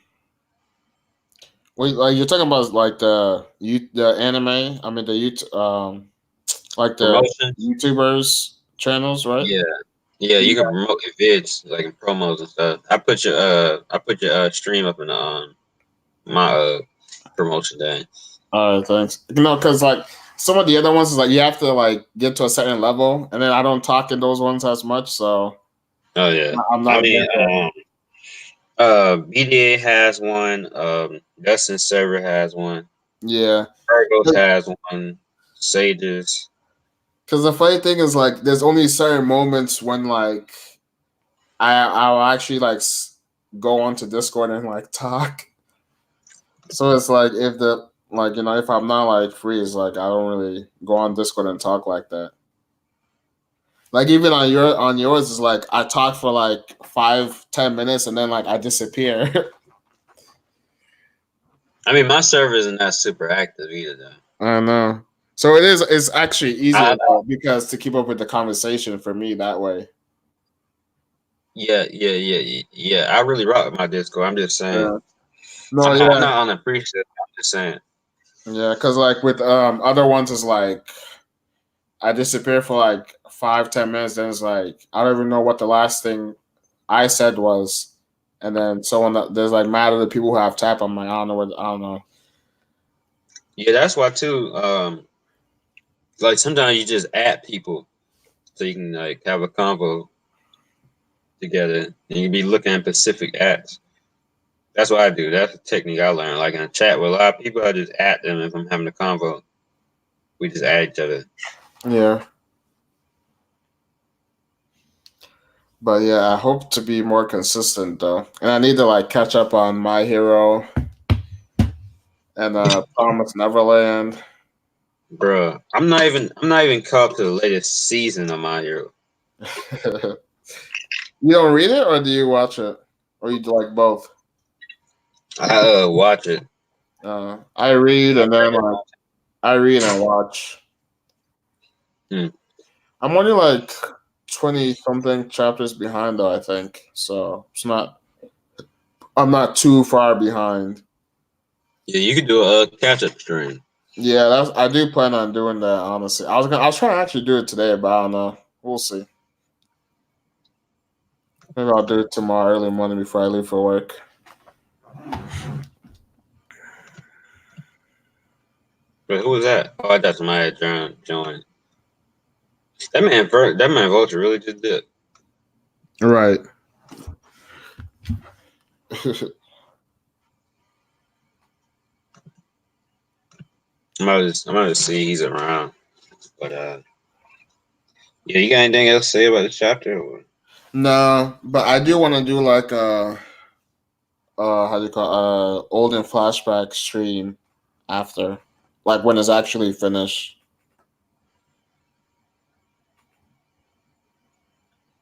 Wait, like you're talking about like the anime. I mean like the Promotion? YouTubers channels, right? Yeah, you can promote your vids like in promos and stuff. I put your stream up in my promotion day. All right, thanks. No, because like some of the other ones is like you have to like get to a certain level, and then I don't talk in those ones as much, so. Oh yeah, I'm not. I mean, BDA has one. Dustin server has one. Yeah. Virgos has one. Sages. Because the funny thing is, like, there's only certain moments when, like, I'll actually like go onto Discord and like talk. So it's like if if I'm not like free, it's like I don't really go on Discord and talk like that. Like even on yours is like I talk for like 5-10 minutes and then like I disappear. I mean, my server isn't that super active either, though. I know. So it's actually easier because to keep up with the conversation for me that way. Yeah. I really rock with my Discord. I'm just saying. Yeah. No, I'm not unappreciative. I'm just saying. Yeah, because like with other ones is like I disappear for like 5-10 minutes, then it's like I don't even know what the last thing I said was, and then there's like mad other people who have tapped. I'm like I don't know. Yeah, that's why too. Like sometimes you just add people so you can like have a convo together, and you be looking at specific ads. That's what I do. That's a technique I learned. Like in a chat with a lot of people, I just add them if I'm having a convo. We just add each other. Yeah. But yeah, I hope to be more consistent though, and I need to like catch up on My Hero and Promised Neverland. Bruh, I'm not even caught up to the latest season of My Hero. You don't read it, or do you watch it, or you do like both? I watch it. I read and then like I read and watch. I'm only like 20 something chapters behind though, I think. So I'm not too far behind. Yeah, you could do a catch up stream. Yeah, I do plan on doing that. Honestly, I was trying to actually do it today, but I don't know. We'll see. Maybe I'll do it tomorrow early morning before I leave for work. But who was that? Oh, I thought somebody had joined. That man Vulture really just did. Right. I'm about to see he's around. But yeah, you got anything else to say about the chapter? Or? No, but I do want to do like a how do you call olden flashback stream after, like when it's actually finished.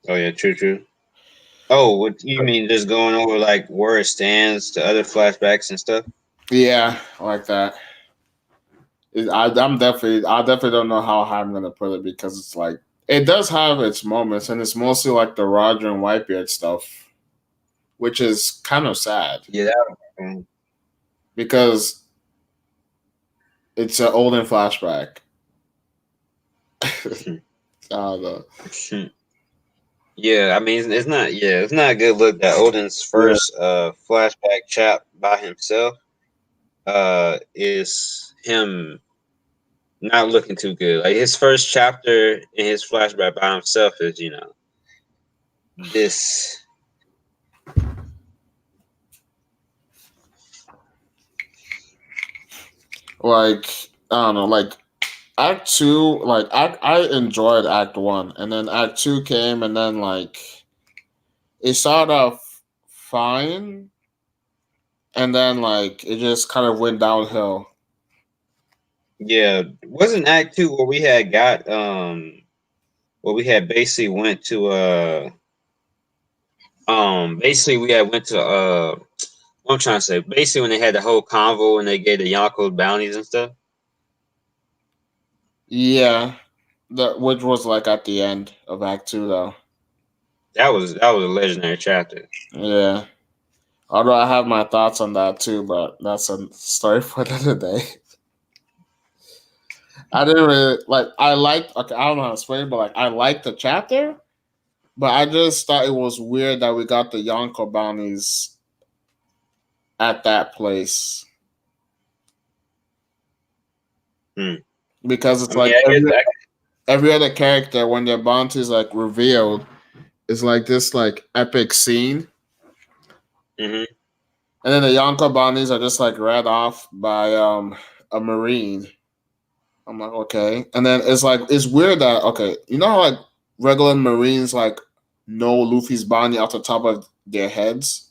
Oh yeah, true. Oh, what you mean? Just going over like where it stands to other flashbacks and stuff. Yeah, like that. I definitely don't know how high I'm gonna put it because it's like it does have its moments, and it's mostly like the Roger and Whitebeard stuff, which is kind of sad Yeah, that because it's an olden flashback. I don't know. Yeah, I mean it's not. Yeah, it's not a good look that Odin's first flashback chap by himself is him not looking too good. Like his first chapter in his flashback by himself is this. Like I don't know, like Act Two, like I enjoyed Act One, and then Act Two came, and then like it started off fine, and then like it just kind of went downhill. Yeah, wasn't Act Two where we had got where we had basically went to basically we had went to what I'm trying to say, basically when they had the whole convo and they gave the Yonko bounties and stuff. Yeah, that which was like at the end of Act Two, though. That was a legendary chapter. Yeah, although I have my thoughts on that too, but that's a story for another day. I didn't really like. I liked. Okay, I don't know how to explain it, but like I liked the chapter, but I just thought it was weird that we got the Yonko bounties at that place. Because it's I mean, like I guess every other character when their bounty is like revealed, it's like this like epic scene, mm-hmm. and then the Yonko bounties are just like read off by a marine. I'm like, okay, and then it's like it's weird that okay, you know how like regular marines like know Luffy's bounty off the top of their heads.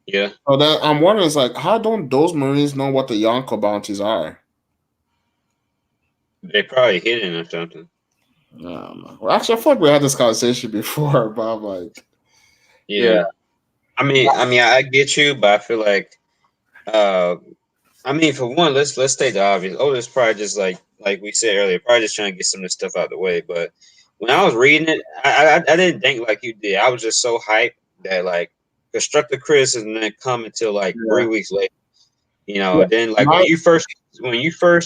Yeah, So then I'm wondering, it's like, how don't those marines know what the Yonko bounties are? they probably hidden or something. Well, actually, I feel like we had this conversation before, but I'm like, Yeah. I get you, but I feel like, I mean, for one, let's state the obvious. Oh, it's probably just like we said earlier, probably just trying to get some of this stuff out of the way. But when I was reading it, I didn't think like you did. I was just so hyped that like constructive criticism didn't come until like 3 weeks later. Yeah. Then like when you first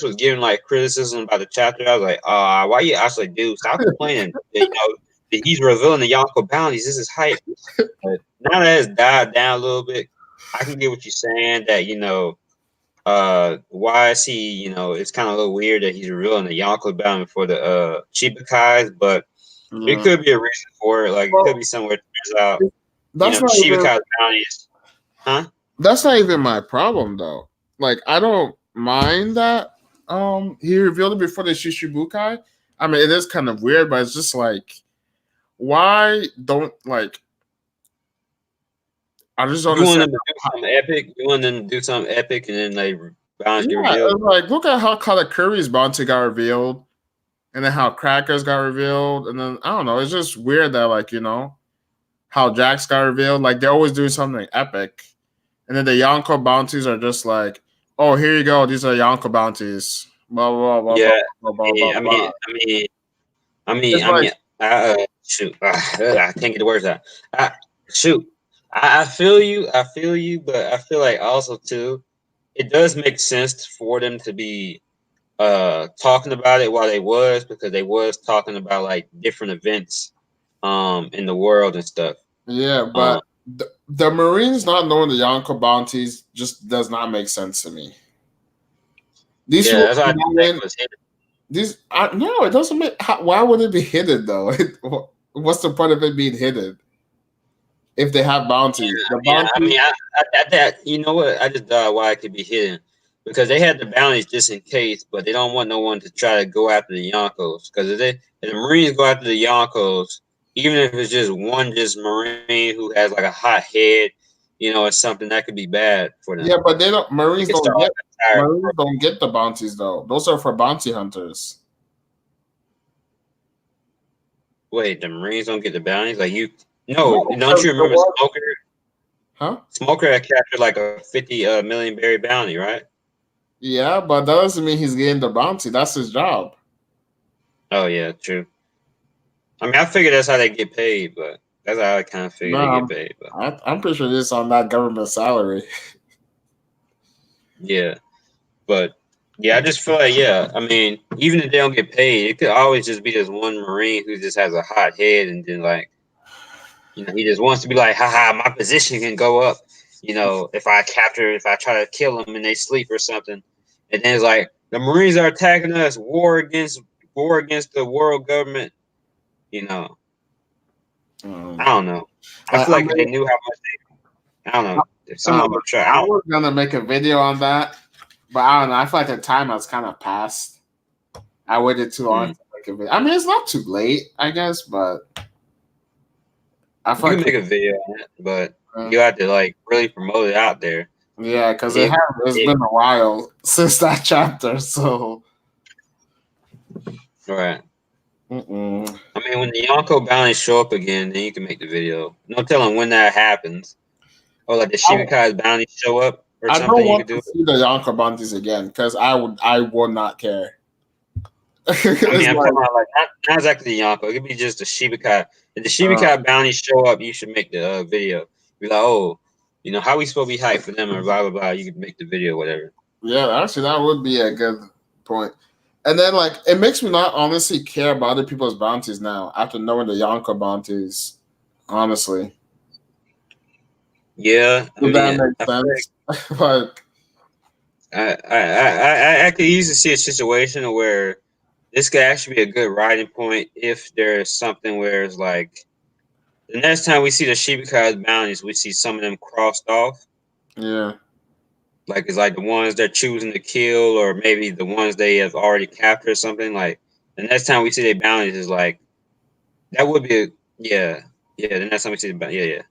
was giving like criticism about the chapter, I was like, why you? I was like, dude, stop complaining. That he's revealing the Yonko bounties. This is hype. But now that it's died down a little bit, I can get what you're saying. That why is he? It's kind of a little weird that he's revealing the Yonko bounty for the Chibukais, but it could be a reason for it. Like it could be somewhere it turns out. That's not Chibukais bounties, huh? That's not even my problem though. Like I don't mind that he revealed it before the Shishibukai. I mean it is kind of weird, but it's just like why don't like I just don't You want understand. them to do something epic? You want them to do something epic and then like bounty Yeah, revealed? like look at how Katakuri's bounty got revealed and then how Crackers got revealed, and then I don't know, it's just weird that like, how Jax got revealed. Like they're always doing something epic. And then the Yonko bounties are just like, oh, here you go. These are Yonko bounties. Blah blah blah Yeah, blah blah blah I blah. It's mean, like, shoot, I can't get the words out. Shoot, I feel you, but I feel like also too, it does make sense for them to be talking about it while they was, because they was talking about like different events in the world and stuff. Yeah, Um, but the Marines not knowing the Yonko bounties just does not make sense to me. These yeah, people that's why I not think in- it was hidden. these no, it doesn't make. Why would it be hidden though? What's the point of it being hidden if they have bounties? The I bounties. mean, that you know what? I just thought why it could be hidden, because they had the bounties just in case, but they don't want no one to try to go after the Yonkos. Because if the Marines go after the Yonkos, even if it's just one just Marine who has like a hot head, it's something that could be bad for them. Yeah, but they don't. They Marines could don't start get. like a tire. Marines don't get the bounties though. Those are for bounty hunters. Wait, the Marines don't get the bounties? Like you? No, No, don't you remember Smoker? huh? Smoker had captured like a 50 million berry bounty, right? Yeah, but that doesn't mean he's getting the bounty. That's his job. Oh yeah, true. I mean, I figured that's how they get paid, but that's how I kind of figured they No, get paid. But I'm pretty sure this on that government salary. yeah, but yeah, I just feel like I mean, even if they don't get paid, it could always just be this one Marine who just has a hot head, and then like he just wants to be like, haha, my position can go up. If I try to kill them and they sleep or something, and then it's like the Marines are attacking us, war against the world government. You know, I don't know. I feel I like if they mean, knew how much I don't know. If someone um, would try, I was gonna make a video on that, but I don't know. I feel like the time has kind of passed. I waited too long to make a video. I mean, it's not too late, I guess, but I you feel can like make a video on it, but you have to like really promote it out there. yeah, because It- it's it- been a while since that chapter. So, Right. mm-mm. I mean, when the Yonko bounties show up again, then you can make the video. No telling when that happens. Or like the Shibikai's bounties show up or I something, don't you want could do to it. see the Yonko bounties again because I would not care. I mean, It's I'm like, talking about like not exactly the Yonko. It could be just the Shibikai. If the Shibikai bounties show up, you should make the video. Be like, oh, how we supposed to be hyped for them or blah blah blah. You could make the video, whatever. yeah, actually, that would be a good point. And then, like, it makes me not honestly care about other people's bounties now after knowing the Yonko bounties. Honestly, Yeah, I if that mean, makes I feel like sense. Like, I could easily see a situation where this could actually be a good riding point if there's something where it's like the next time we see the Shibikai's bounties, we see some of them crossed off. yeah, Like it's like the ones they're choosing to kill, or maybe the ones they have already captured or something. Like the next time we see their bounties is like that would be yeah. The next time we see the bounties, yeah.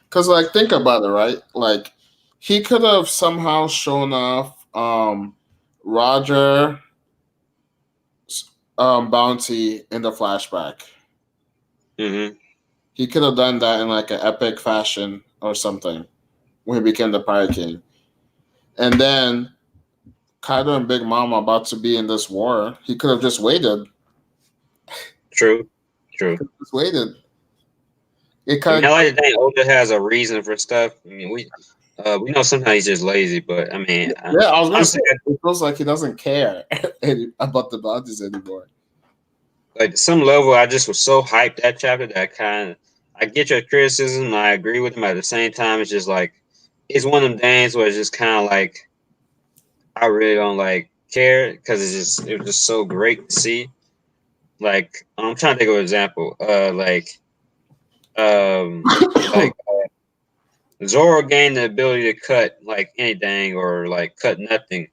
because like think about it, right? Like, he could have somehow shown off Roger bounty in the flashback. Mm-hmm. He could have done that in like an epic fashion or something when he became the Pirate King. And then Kaido and Big Mama about to be in this war. He could have just waited. True. Just waited. It I mean, kind I of, like to think Oda has a reason for stuff. I mean, we know sometimes he's just lazy, but I mean, yeah, I was gonna say honestly, it feels like he doesn't care about the bounties anymore. like to some level, I just was so hyped that chapter that I get your criticism, I agree with him. At the same time, it's just like it's one of them things where it's just kind of like I really don't like care because it was just so great to see. Like I'm trying to think of an example. Like Zoro gained the ability to cut like anything or like cut nothing.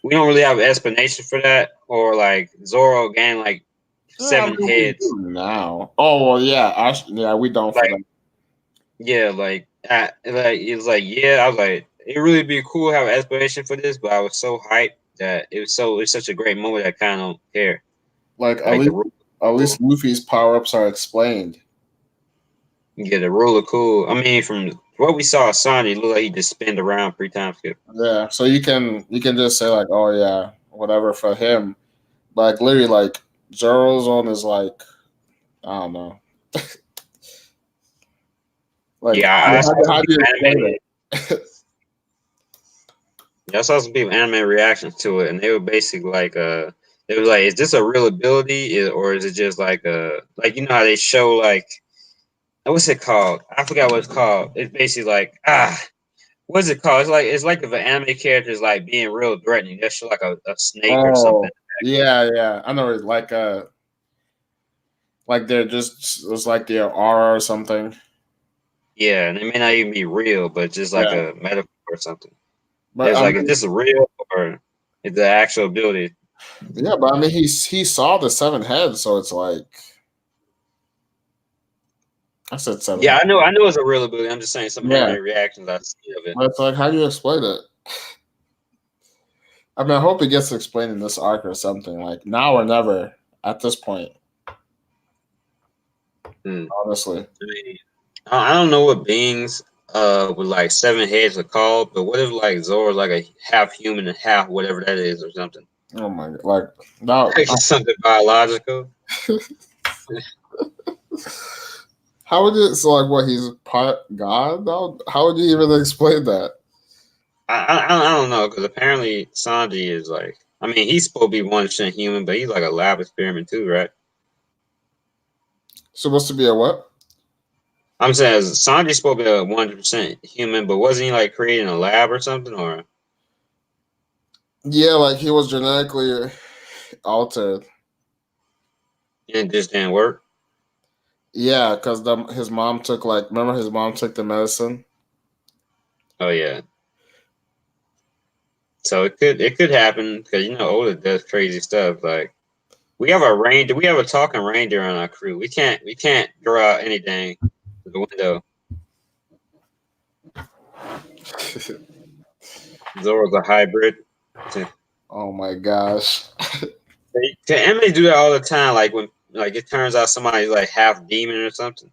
We don't really have an explanation for that, or like Zoro gained like Yeah, I 7 mean, we heads. do now. Oh well, yeah, yeah, we don't for Like them. yeah, it's like I was like it really be cool to have an explanation for this, but I was so hyped that it's such a great moment that I kind of don't care. Like Like at least Luffy's power ups are explained. the ruler cool. I mean, from what we saw, Sonny looked like he just spinned around 3 times. Yeah, so you can just say like, oh yeah, whatever for him. Like literally, like Zoro's on is like, I don't know. Like, Yeah, how do you explain it? Yeah, I saw some people anime reactions to it, and they were basically like, they was like, "Is this a real ability, or is it just like like you know how they show like, what's it called? I forgot what it's called. It's basically like what's it called? It's like if an anime character is like being real threatening. They show like a snake or Oh, something. yeah. I know it's like they're just it's like their aura or something. Yeah, and it may not even be real, but just like Yeah, a metaphor or something. but It's I like, is mean, this real or is the actual ability? yeah, but I mean, he saw the 7 heads, so it's like I said 7 heads. Yeah, I know it's a real ability. I'm just saying some Yeah, anime reactions I see of it. but it's like, how do you explain it? I mean, I hope it gets explained in this arc or something. Like now or never at this point. Honestly, I mean, I don't know what beings with like 7 heads are called, but what if like Zora's like a half human and half whatever that is or something? oh my god, like now, Like it's something biological. how would you? So like, what he's part god? How would you even explain that? I don't know because apparently Sanji is like, I mean, he's supposed to be 100% human, but he's like a lab experiment too, right? Supposed to be a what? I'm saying Sanji's supposed to be a 100% human, but wasn't he like creating a lab or something, or Yeah, like he was genetically altered. it just didn't work? Yeah, because his mom took like remember his mom took the medicine. Oh yeah. So it could happen because you know Oda does crazy stuff. Like we have a reindeer, we have a talking reindeer on our crew. We can't throw out anything to the window. Zora's a hybrid. Oh my gosh. The anime do that all the time. Like when like it turns out somebody's like half demon or something.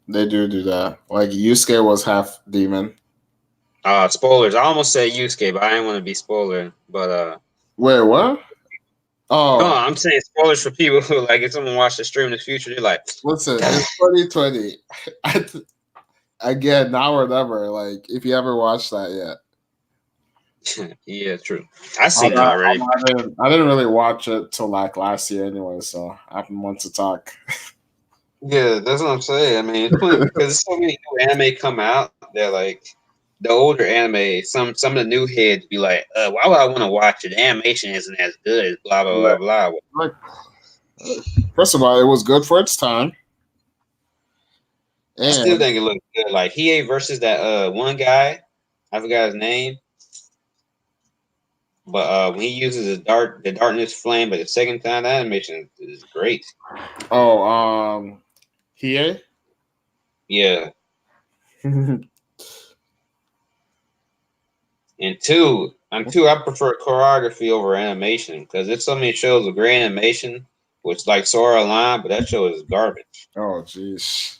They do that. Like Yusuke was half demon. Spoilers. I almost said Yusuke, but I didn't want to be spoiler. But Wait, what? no, Oh, I'm saying spoilers for people who like if someone watch the stream in the future, they're like, listen, it's 2020. Again, now or never. Like, if you ever watched that yet, yeah, true. I seen it already. I didn't really watch it till like last year anyway, so I didn't want to talk. Yeah, that's what I'm saying. I mean, it's funny because so many new anime come out that like the older anime, some of the new heads be like, why would I want to watch it? The animation isn't as good as blah blah blah blah. Like, first of all, it was good for its time. I still And think it looks good. Like Hiei versus that one guy, I forgot his name. But when he uses the darkness flame, but the second time, the animation is great. oh, Hiei? Yeah. And two, I prefer choreography over animation because there's so many shows with great animation, which like Sora Line, but that show is garbage. Oh, jeez.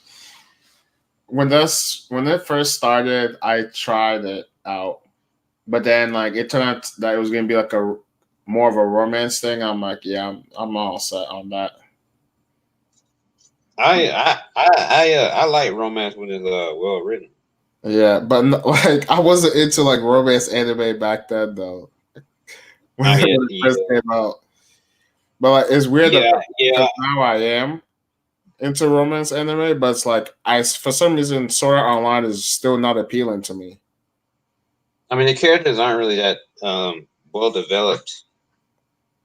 When it first started, I tried it out, but then like it turned out that it was gonna be like a more of a romance thing. I'm like, yeah, I'm all set on that. I like romance when it's well written. Yeah, but like I wasn't into like romance anime back then though. When it first came out, but like it's weird that now I am into romance anime, but it's like for some reason Sword Art Online is still not appealing to me. I mean, the characters aren't really that well developed.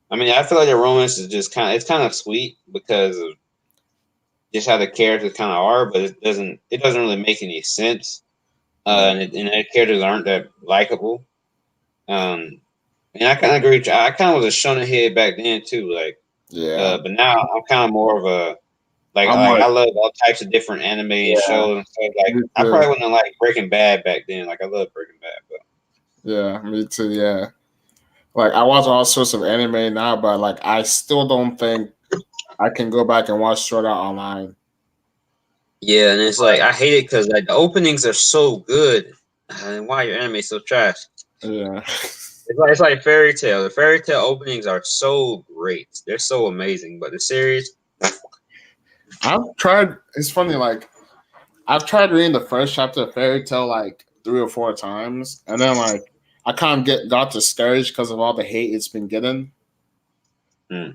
I mean, I feel like the romance is just kind of sweet because of just how the characters kind of are, but it doesn't really make any sense. And the characters aren't that likable. And I kind of agree. I kind of was a shonen head back then too. Like, yeah. But now I'm kind of more of a like I love all types of different anime and shows and stuff. Like I probably wouldn't like Breaking Bad back then. Like I love Breaking Bad, but yeah, me too. Yeah, like I watch all sorts of anime now, but like I still don't think I can go back and watch Sword Art Online. Yeah, and it's like I hate it because like the openings are so good, and why your anime so trash? Yeah, it's like Fairy Tail. The Fairy Tail openings are so great; they're so amazing. But the series, I've tried. It's funny, like I've tried reading the first chapter of Fairy Tail like 3 or 4 times, and then like I kind of got discouraged because of all the hate it's been getting. Hmm.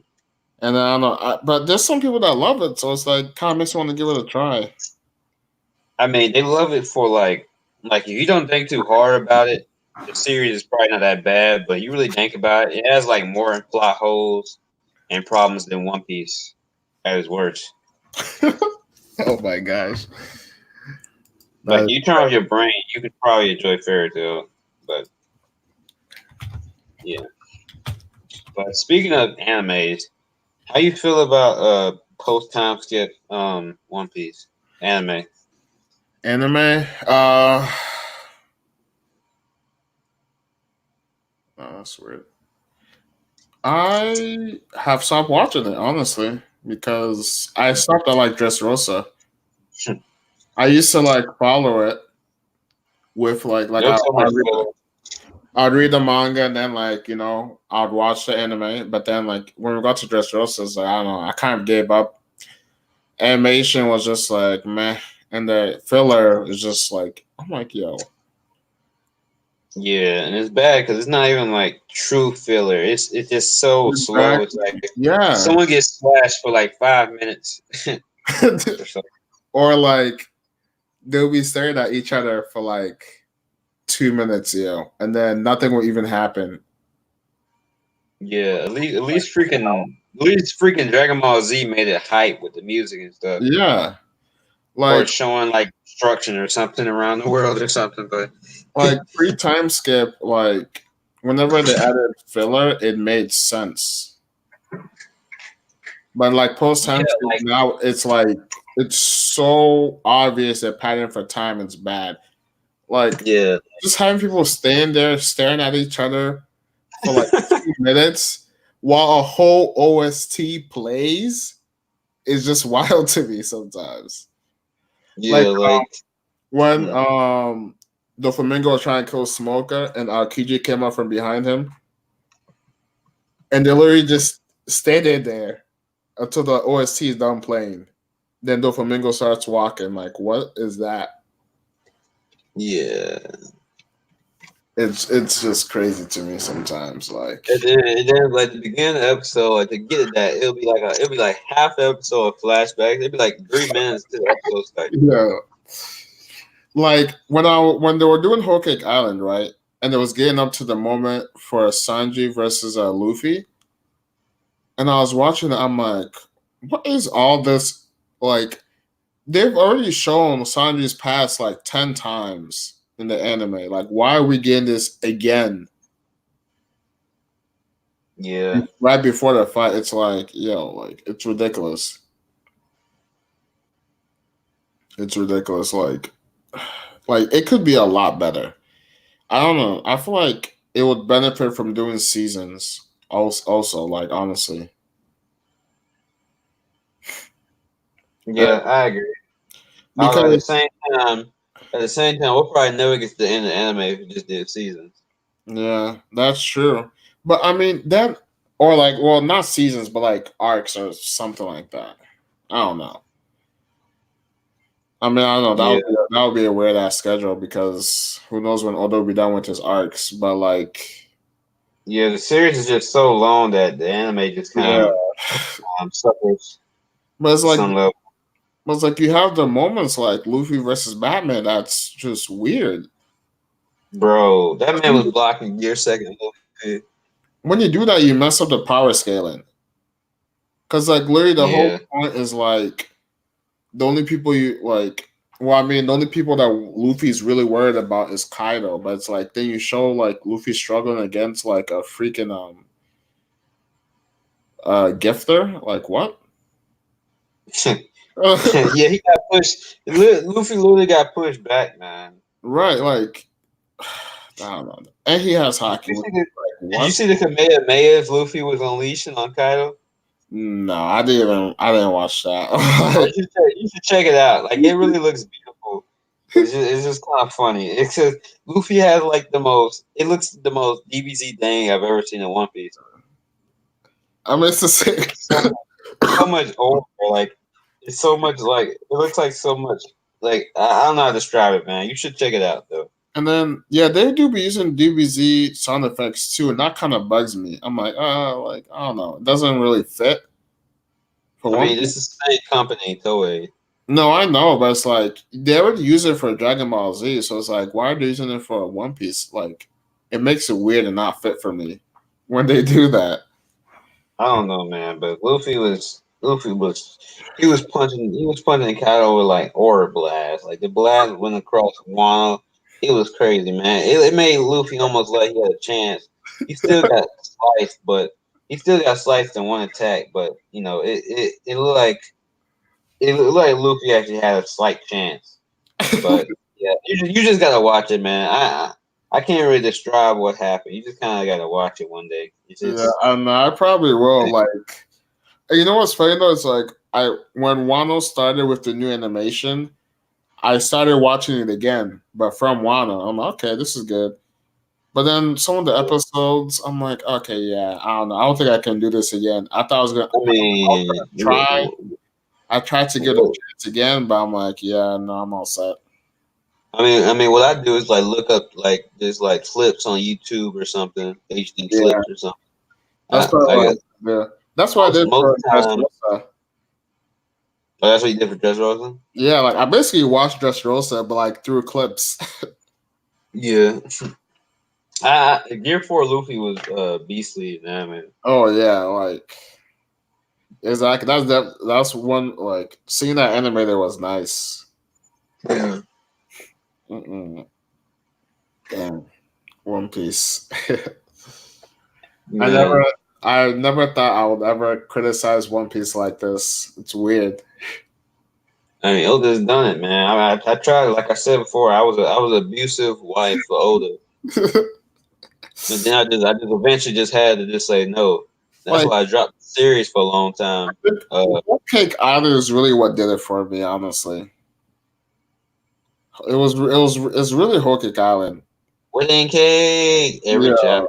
And then I don't know, but there's some people that love it, so it's like kind of makes me want to give it a try. I mean, they love it for like if you don't think too hard about it, the series is probably not that bad. But you really think about it, it has like more plot holes and problems than One Piece at its worst. Oh my gosh! Like you turn off your brain, you could probably enjoy Fairy Tail. But yeah. But speaking of animes, how you feel about post time skip One Piece anime? Anime, oh, that's weird. I have stopped watching it honestly because I stopped at like Dressrosa. I used to like follow it with like There's so much filler. I'd read the manga and then like I'd watch the anime, but then like when we got to Dressrosa, it's like I don't know, I kind of gave up. Animation was just like meh, and the filler is just like I'm like yo. Yeah, and it's bad because it's not even like true filler. It's just so slow. It's like Yeah. someone gets splashed for like 5 minutes. Or so. Or like they'll be staring at each other for like 2 minutes, and then nothing will even happen. Yeah, at least freaking Dragon Ball Z made it hype with the music and stuff. Yeah. Or Like showing like destruction or something around the world or something, but like pre-time skip, like whenever they added filler, it made sense. But like post-time skip like, now, it's like it's so obvious that pattern for time is bad. Like yeah, just having people stand there staring at each other for like 2 minutes while a whole OST plays is just wild to me sometimes. yeah, When the Flamingo was trying to kill Smoker and Kiji came up from behind him, and they literally just stayed there until the OST is done playing. Then the Flamingo starts walking. Like, what is that? yeah. It's just crazy to me sometimes. Like, And then like the beginning of the episode, like to get that, it'll be like half the episode of flashback. It'll be like 3 minutes to the episode start. yeah. Like when they were doing Whole Cake Island, right? And it was getting up to the moment for Sanji versus Luffy. And I was watching it, I'm like, what is all this? Like, they've already shown Sanji's past like 10 times in the anime. Like, why are we getting this again? Yeah. Right before the fight, it's like, like, it's ridiculous. It's ridiculous. Like it could be a lot better. I don't know. I feel like it would benefit from doing seasons also like, honestly. Yeah, I agree. Because at the same time, we'll probably never get to the end of the anime if we just did seasons. yeah, that's true. But I mean that, or like, well, not seasons, but like arcs or something like that. I don't know. I mean, I don't know. That would be a weird ass schedule because who knows when Oda will be done with his arcs. But like, yeah, the series is just so long that the anime just kind of suffers. But it's like, some level. but it's like you have the moments like Luffy versus Batman. That's just weird. Bro, that man was blocking Gear Second. When you do that, you mess up the power scaling. Because like literally the whole point is like the only people you like. Well, I mean, the only people that Luffy's really worried about is Kaido. But it's like then you show like Luffy struggling against like a freaking gifter. Like what? Yeah, he got pushed. Luffy literally got pushed back, man. Right, like I don't know. And he has hockey. Did you see the Kamehameha Luffy was unleashing on Kaido? No, I didn't watch that. You should check it out. Like it really looks beautiful. It's just kind of funny. It's just Luffy has like the most. It looks the most DBZ thing I've ever seen in One Piece. I mean, it's the same. So much older. Like it's so much like it looks like so much. Like I don't know how to describe it, man. You should check it out though. And then they do be using DBZ sound effects too, and that kind of bugs me. I'm like, like I don't know, it doesn't really fit for I One mean, Piece. this is the same company, Toei. No, I know, but it's like they already use it for Dragon Ball Z, so it's like, why are they using it for One Piece? Like, it makes it weird and not fit for me when they do that. I don't know, man, but Luffy was he was punching Kaido with like aura blast. Like the blast went across Wano. It was crazy, man. It made Luffy almost like he had a chance. He still got sliced, but he still got sliced in one attack. But you know, it looked like Luffy actually had a slight chance. But yeah, you just gotta watch it, man. I can't really describe what happened. You just kind of gotta watch it one day. It's Yeah, and I probably will. Like, you know what's funny though? It's like when Wano started with the new animation, I started watching it again, but from Wano. I'm like, okay, this is good. But then some of the episodes, I'm like, okay, yeah, I don't know. I don't think I can do this again. I thought I was I mean, gonna try. I tried to get a chance again, but I'm like, yeah, no, I'm all set. I mean, what I do is like look up like there's like clips on YouTube or something, HD Yeah, clips or something. that's yeah. That's what I did most for of the time. Dressrosa. Oh, that's what you did for Dressrosa? Yeah, like I basically watched Dressrosa, but like through clips. Yeah. Gear 4 Luffy was beastly, man. Oh yeah, like exactly. That's one like seeing that animator was nice. Yeah. Mm-mm. Damn, One Piece. Man. I never thought I would ever criticize One Piece like this. It's weird. I mean, Oda's done it, man. I tried, like I said before, I was an abusive wife for Oda, but then I just eventually just had to just say no. That's Like, why I dropped the series for a long time. Whole Cake Island is really what did it for me, honestly. It's really Whole Cake Island. Wedding cake every Yeah. chapter.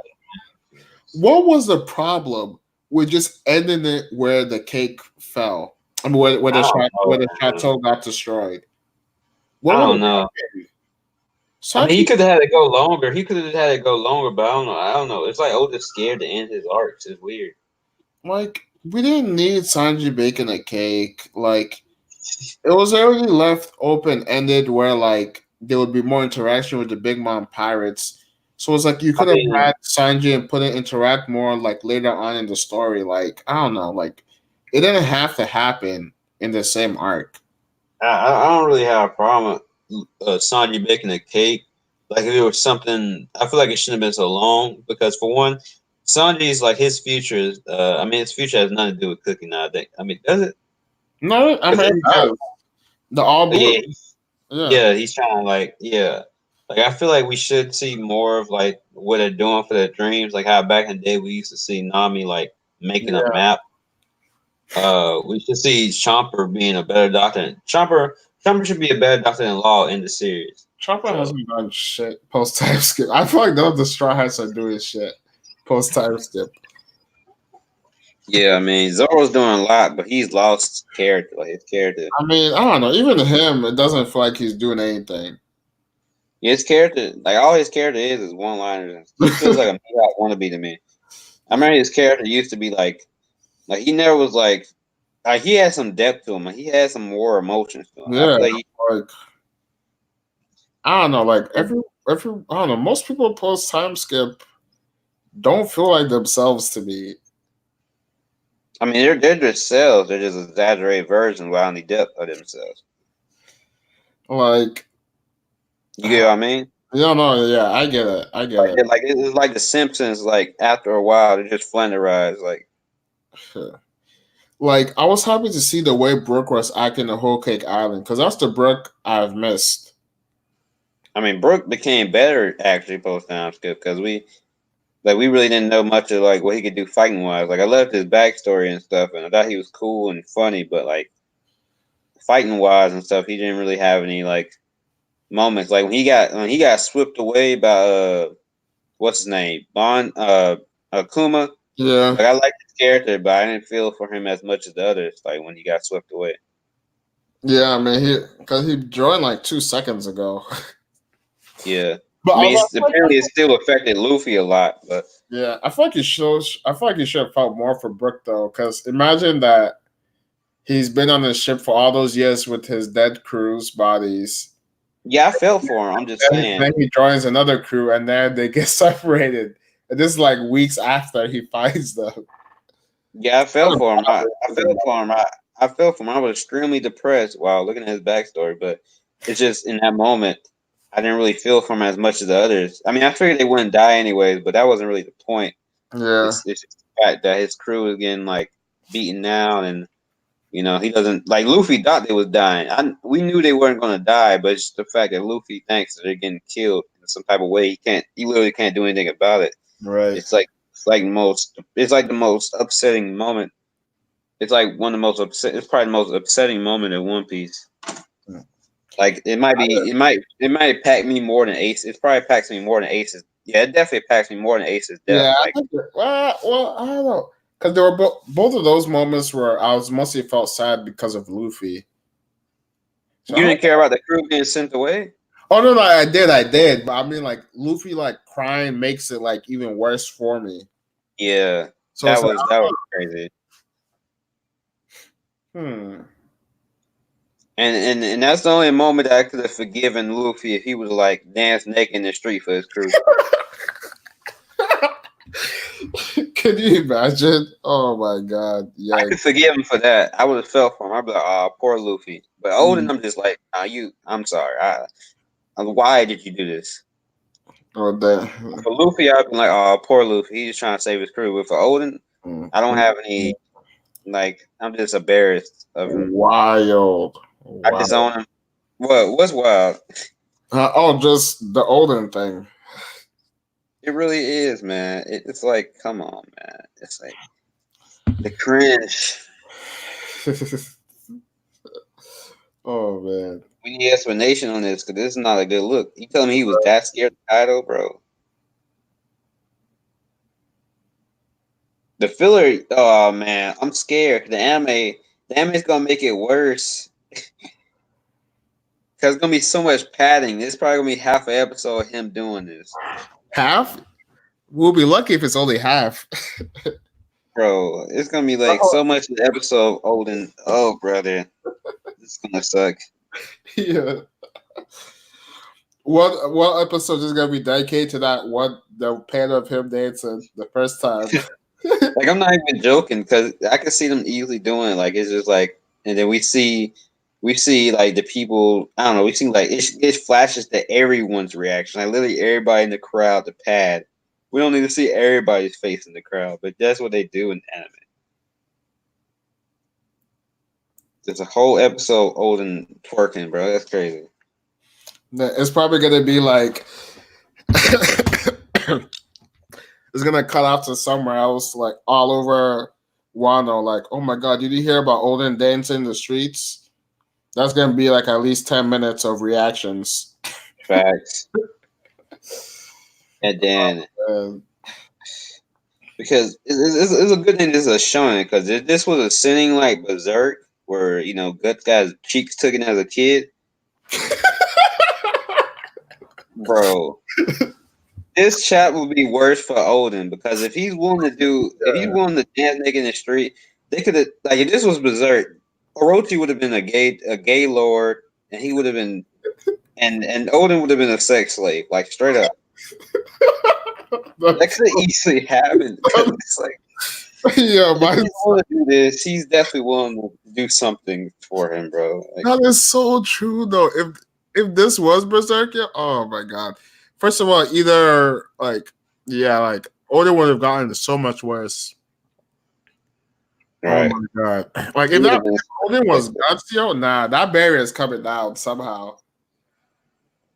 What was the problem with just ending it where the cake fell? I mean, where the chateau got destroyed. What I was don't know. So I mean, he could have had it go longer. He could have had it go longer, but I don't know. I don't know. It's like Oda's scared to end his arcs. It's weird. like we didn't need Sanji baking a cake. Like it was already left open ended where like there would be more interaction with the Big Mom pirates. So it's like you could have had Sanji and put it interact more like later on in the story. Like I don't know, like it didn't have to happen in the same arc. I don't really have a problem with Sanji baking a cake. Like if it was something, I feel like it shouldn't have been so long because for one, Sanji's like his future is. I mean, his future has nothing to do with cooking. Now, I think. I mean, does it? No, I mean it does. The all blue. Yeah, he's trying to like Like I feel like we should see more of like what they're doing for their dreams. Like how back in the day we used to see Nami like making a map. We should see Chomper being a better doctor. Chomper should be a better doctor in law in the series. Chopper hasn't done shit post time skip. I feel like none of the Straw Hats are doing shit post time skip. Yeah, I mean Zoro's doing a lot, but he's lost character, like his character. I mean, I don't know. Even him, it doesn't feel like he's doing anything. Yeah, his character, like all his character is one liners. He feels like a made-out wannabe to me. I remember his character used to be like he never was like he had some depth to him. Like, he had some more emotions to him. Yeah, like I don't know. Like every I don't know. Most people post time skip don't feel like themselves to me. I mean, they're just selves. They're just exaggerated versions without any depth of themselves. Like, you get what I mean? Yeah, I get it. It. Like it's like the Simpsons. Like after a while, they just flanderize. Like I was happy to see the way Brooke was acting in Whole Cake Island because that's the Brooke I've missed. I mean, Brooke became better actually post time skip because we really didn't know much of like what he could do fighting wise. Like I loved his backstory and stuff, and I thought he was cool and funny, but like fighting wise and stuff, he didn't really have any like moments. Like when he got swept away by what's his name, Akuma. Yeah, like I liked his character, but I didn't feel for him as much as the others. Like when he got swept away. Yeah, I mean he joined like 2 seconds ago. Yeah. But I mean, although, apparently it still affected Luffy a lot, but yeah, I feel like he shows. I feel like he should have felt more for Brook though, because imagine that he's been on the ship for all those years with his dead crew's bodies. yeah, I felt for him. I'm just saying. Then he joins another crew, and then they get separated. And this is like weeks after he finds them. Yeah, I felt for him. I felt for him. I felt for him. I was extremely depressed while looking at his backstory, but it's just in that moment, I didn't really feel for him as much as the others. I mean, I figured they wouldn't die anyways, but that wasn't really the point. Yeah, It's just the fact that his crew is getting like beaten down, and he doesn't like Luffy thought they was dying. We knew they weren't going to die, but it's the fact that Luffy thinks that they're getting killed in some type of way. He literally can't do anything about it. right. It's like the most upsetting moment. It's like one of the most upset. It's probably the most upsetting moment in One Piece. Like it might pack me more than Ace. It probably packs me more than Ace's. Yeah, it definitely packs me more than Ace's death. Yeah, Like, well, I don't know, because there were both of those moments where I was mostly felt sad because of Luffy. So you didn't care about the crew being sent away. Oh no, I did, but I mean, like Luffy, like crying makes it like even worse for me. Yeah, So that was crazy. And that's the only moment that I could have forgiven Luffy if he was like dance naked in the street for his crew. Can you imagine? Oh my god! Yeah, I could forgive him for that. I would have felt for him. I'd be like, "Oh, poor Luffy." But Odin, I'm just like, I'm sorry. Why did you do this? Oh, damn. For Luffy, I'd be like, "Oh, poor Luffy. He's just trying to save his crew." But for Odin, I don't have any. Like, I'm just embarrassed of him. Wild. I disown him. What's wild? Just the Odin thing. It really is, man. It's like, come on, man. It's like the cringe. Oh man. We need explanation on this because this is not a good look. You telling me he was that scared of Kaido, bro? The filler, oh man, I'm scared. The anime's gonna make it worse. Cause it's gonna be so much padding. It's probably gonna be half an episode of him doing this. Half? We'll be lucky if it's only half. Bro, it's gonna be like so much of the episode of Odin. Oh brother. It's gonna suck. Yeah. What episode is gonna be dedicated to that one, the panel of him dancing the first time? Like, I'm not even joking because I can see them easily doing it. Like, it's just like, and then we see like the people. I don't know. We see like it flashes to everyone's reaction. Like literally everybody in the crowd. The pad. We don't need to see everybody's face in the crowd, but that's what they do in anime. There's a whole episode of Odin twerking, bro. That's crazy. It's probably gonna be like it's gonna cut out to somewhere else, like all over Wano. Like, oh my god, did you hear about Odin dancing in the streets? That's gonna be like at least 10 minutes of reactions. Facts. And then because it's a good thing this is a shonen because if this was a sinning like Berserk where Guts got his cheeks taken as a kid, bro. This chat would be worse for Odin because if he's willing to dance naked in the street, they could have like if this was Berserk, Orochi would have been a gay lord, and he would have been, and Odin would have been a sex slave, like straight up. That could have easily happened. It's like, yeah, if he's willing to do this, he's definitely willing to do something for him, bro. Like, that is so true, though. If this was Berserk, oh my god. First of all, either like Odin would have gotten so much worse. right. Oh my god! Like if Odin was Guts, nah, that barrier is coming down somehow.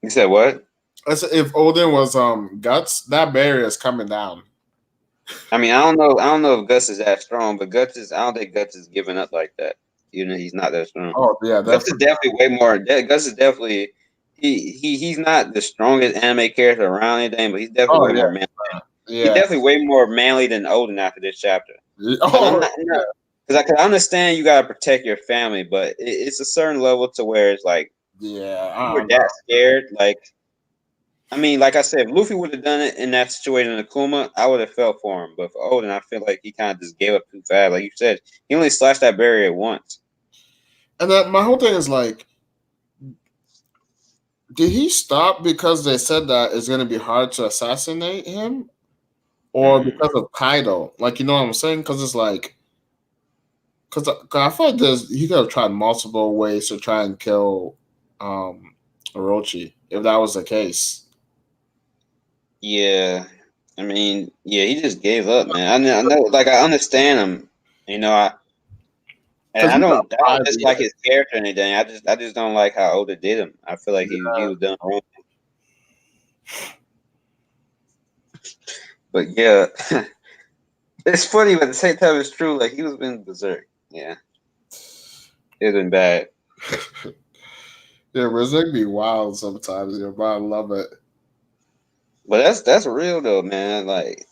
You said what? I said if Odin was Guts, that barrier is coming down. I mean, I don't know if Guts is that strong, but I don't think Guts is giving up like that. Even though he's not that strong. Oh yeah, Guts is definitely way more. Guts is definitely he's not the strongest anime character around anything, but he's definitely way more manly. Yeah. He's definitely way more manly than Odin after this chapter. Because I understand you gotta protect your family, but it's a certain level to where it's like, yeah, you're that scared. Like, I mean, like I said, if Luffy would have done it in that situation in Akuma, I would have felt for him. But for Oden, I feel like he kind of just gave up too fast. Like you said, he only slashed that barrier once. And then my whole thing is like, did he stop because they said that it's going to be hard to assassinate him, or because of Kaido? Like, you know what I'm saying? Because it's like, because I feel like he could have tried multiple ways to try and kill Orochi if that was the case. Yeah, I mean, yeah, he just gave up, man. I know, like I understand him. You know, I don't dislike his character or anything. I just don't like how Oda did him. I feel like he was done wrong. But yeah, it's funny, but at the same time, it's true. Like he was been berserk. Yeah, it's been bad. Yeah, berserk be wild sometimes. Yeah, but I love it. But that's real though, man. Like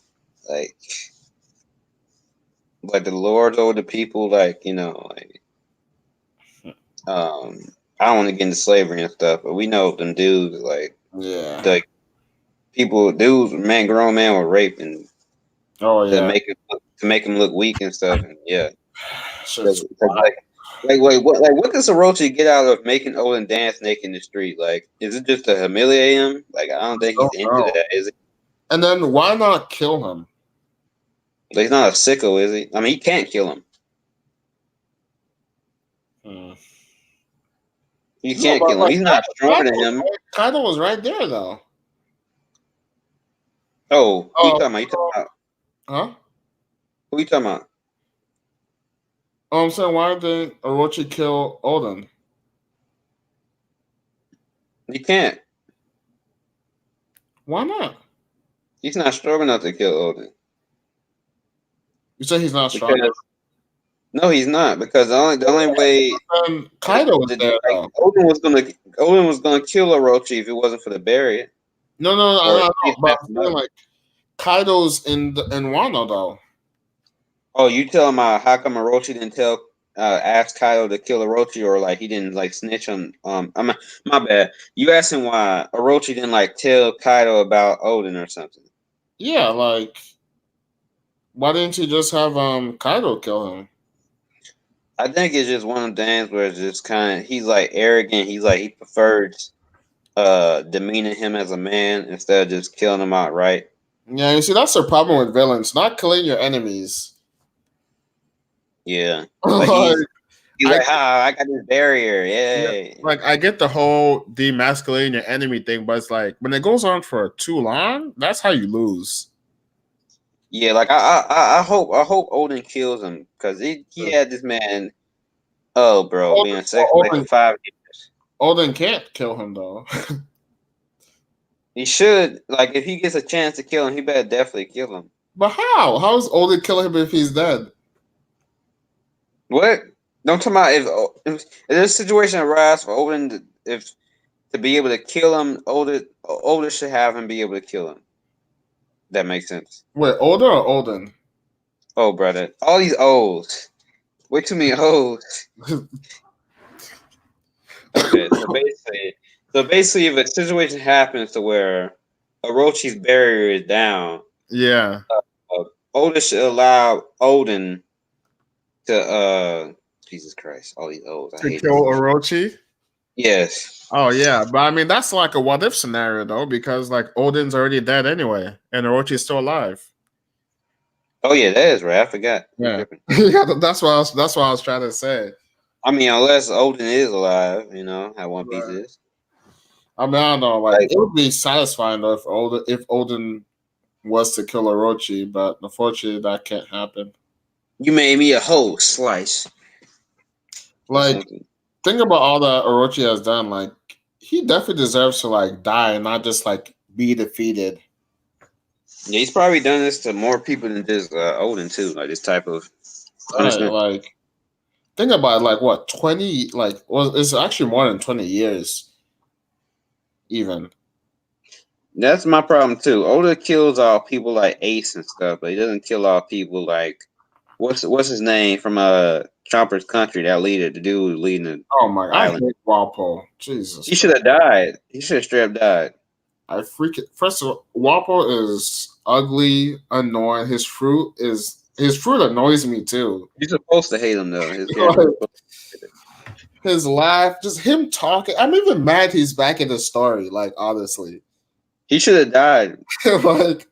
the lords over the people. Like you know, like I don't want to get into slavery and stuff, but we know them dudes like people, dudes, grown man were raped and to make him look weak and stuff, and yeah. What does Orochi get out of making Oden dance naked in the street? Like, is it just to humiliate him? Like, I don't think he's into that, is it? And then why not kill him? Like, he's not a sicko, is he? I mean, he can't kill him. You can't kill him. He's not stronger than him. Kaido was right there, though. Oh, who you talking about? Huh? Who you talking about? Oh, I'm saying, why did Orochi kill Oden? He can't. Why not? He's not strong enough to kill Oden. You say he's not strong enough? No, he's not, because the only way Kaido was there, though. Oden was gonna kill Orochi if it wasn't for the barrier. No, but I'm saying, like, Kaido's in Wano, though. Oh, you tell him how come Orochi didn't ask Kaido to kill Orochi, or like he didn't like snitch on my bad. You asking why Orochi didn't like tell Kaido about Oden or something? Yeah, like, why didn't you just have Kaido kill him? I think it's just one of the things where it's just kind of, he's like arrogant. He's like, he prefers demeaning him as a man instead of just killing him outright. Yeah, you see, that's the problem with villains, not killing your enemies. Yeah. Like he's like, I got this barrier. Yay. Yeah, like, I get the whole demasculating your enemy thing, but it's like, when it goes on for too long, that's how you lose. Yeah, like I hope Oden kills him, because he had this man. Oh, bro, being sick for like 5 years. Oden can't kill him though. He should, like, if he gets a chance to kill him, he better definitely kill him. But how? How is Oden killing him if he's dead? What? Don't talk about if this situation arises for Oden to be able to kill him. Oden should have him be able to kill him. That makes sense. Wait, Oda or Oden? Oh, brother, all these O's. Way too many O's. Okay, so basically, if a situation happens to where Orochi's barrier is down, yeah, Oda should allow Oden to Jesus Christ, all these O's. To kill Orochi? Yes. Oh yeah, but I mean, that's like a what if scenario though, because like Oden's already dead anyway, and Orochi's still alive. Oh yeah, that is right. I forgot. Yeah, yeah, that's what I was trying to say. I mean, unless Oden is alive, you know how One Piece is. I mean, I don't know. Like, it would be satisfying though if Oden was to kill Orochi, but unfortunately, that can't happen. You made me a whole slice. Like, think about all that Orochi has done. Like, he definitely deserves to like die and not just like be defeated. Yeah, he's probably done this to more people than just Oden too. Like this type of punishment. Right, like, think about it, like what 20? Like, well, it's actually more than 20 years. Even. That's my problem too. Oda kills all people like Ace and stuff, but he doesn't kill all people like what's his name from Chopper's Country, that leader, the dude leading the Oh my god, I hate Walpole. Jesus. He should have died. He should have straight up died. I freaking first of all, Wapo is ugly, annoying. His fruit annoys me too. You're supposed to hate him though. His character. His laugh, just him talking. I'm even mad he's back in the story. Like honestly, He should have died. like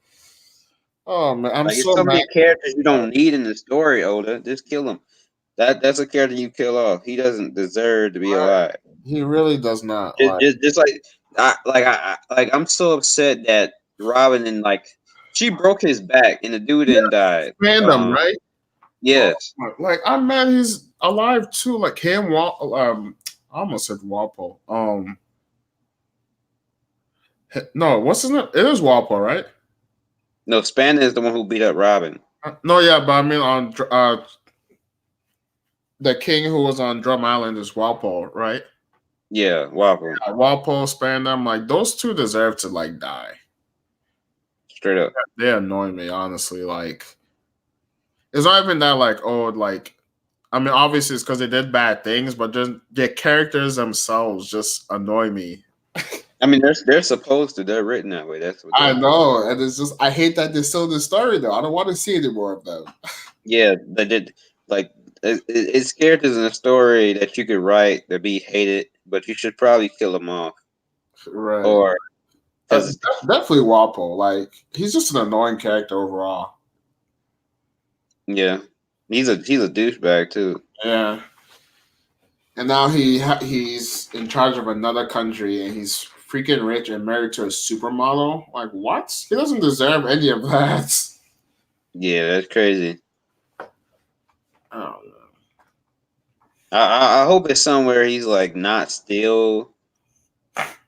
oh man, I'm Like, so there's so mad. many characters you don't need in the story, Oda. Just kill him. That's a character you kill off. He doesn't deserve to be alive. He really does not. Just like I'm so upset that Robin and like she broke his back and the dude didn't die. Fandom, right? Yes. Like I'm mad he's alive too. Like him, I almost said Walpole. No, what's his name? It is Walpole, right? No, Spanner is the one who beat up Robin. No, yeah, but I mean on the king who was on Drum Island is Walpole, right? Yeah, Waffle. Yeah, Walpole, Spandam, like those two deserve to like die. Straight up. They annoy me, honestly. Like it's not even that like like I mean obviously it's because they did bad things, but just their characters themselves just annoy me. I mean, they're supposed to. They're written that way. That's what I know, and it's just I hate that they're still in the story though. I don't want to see any more of them. Yeah, they did. Like it's characters in a story that you could write that be hated, but you should probably kill them off. Right. Or definitely Walpole. Like he's just an annoying character overall. Yeah, he's a douchebag too. Yeah. And now he's in charge of another country, and he's freaking rich and married to a supermodel. Like what? He doesn't deserve any of that. Yeah, that's crazy. Oh. I hope it's somewhere he's like not still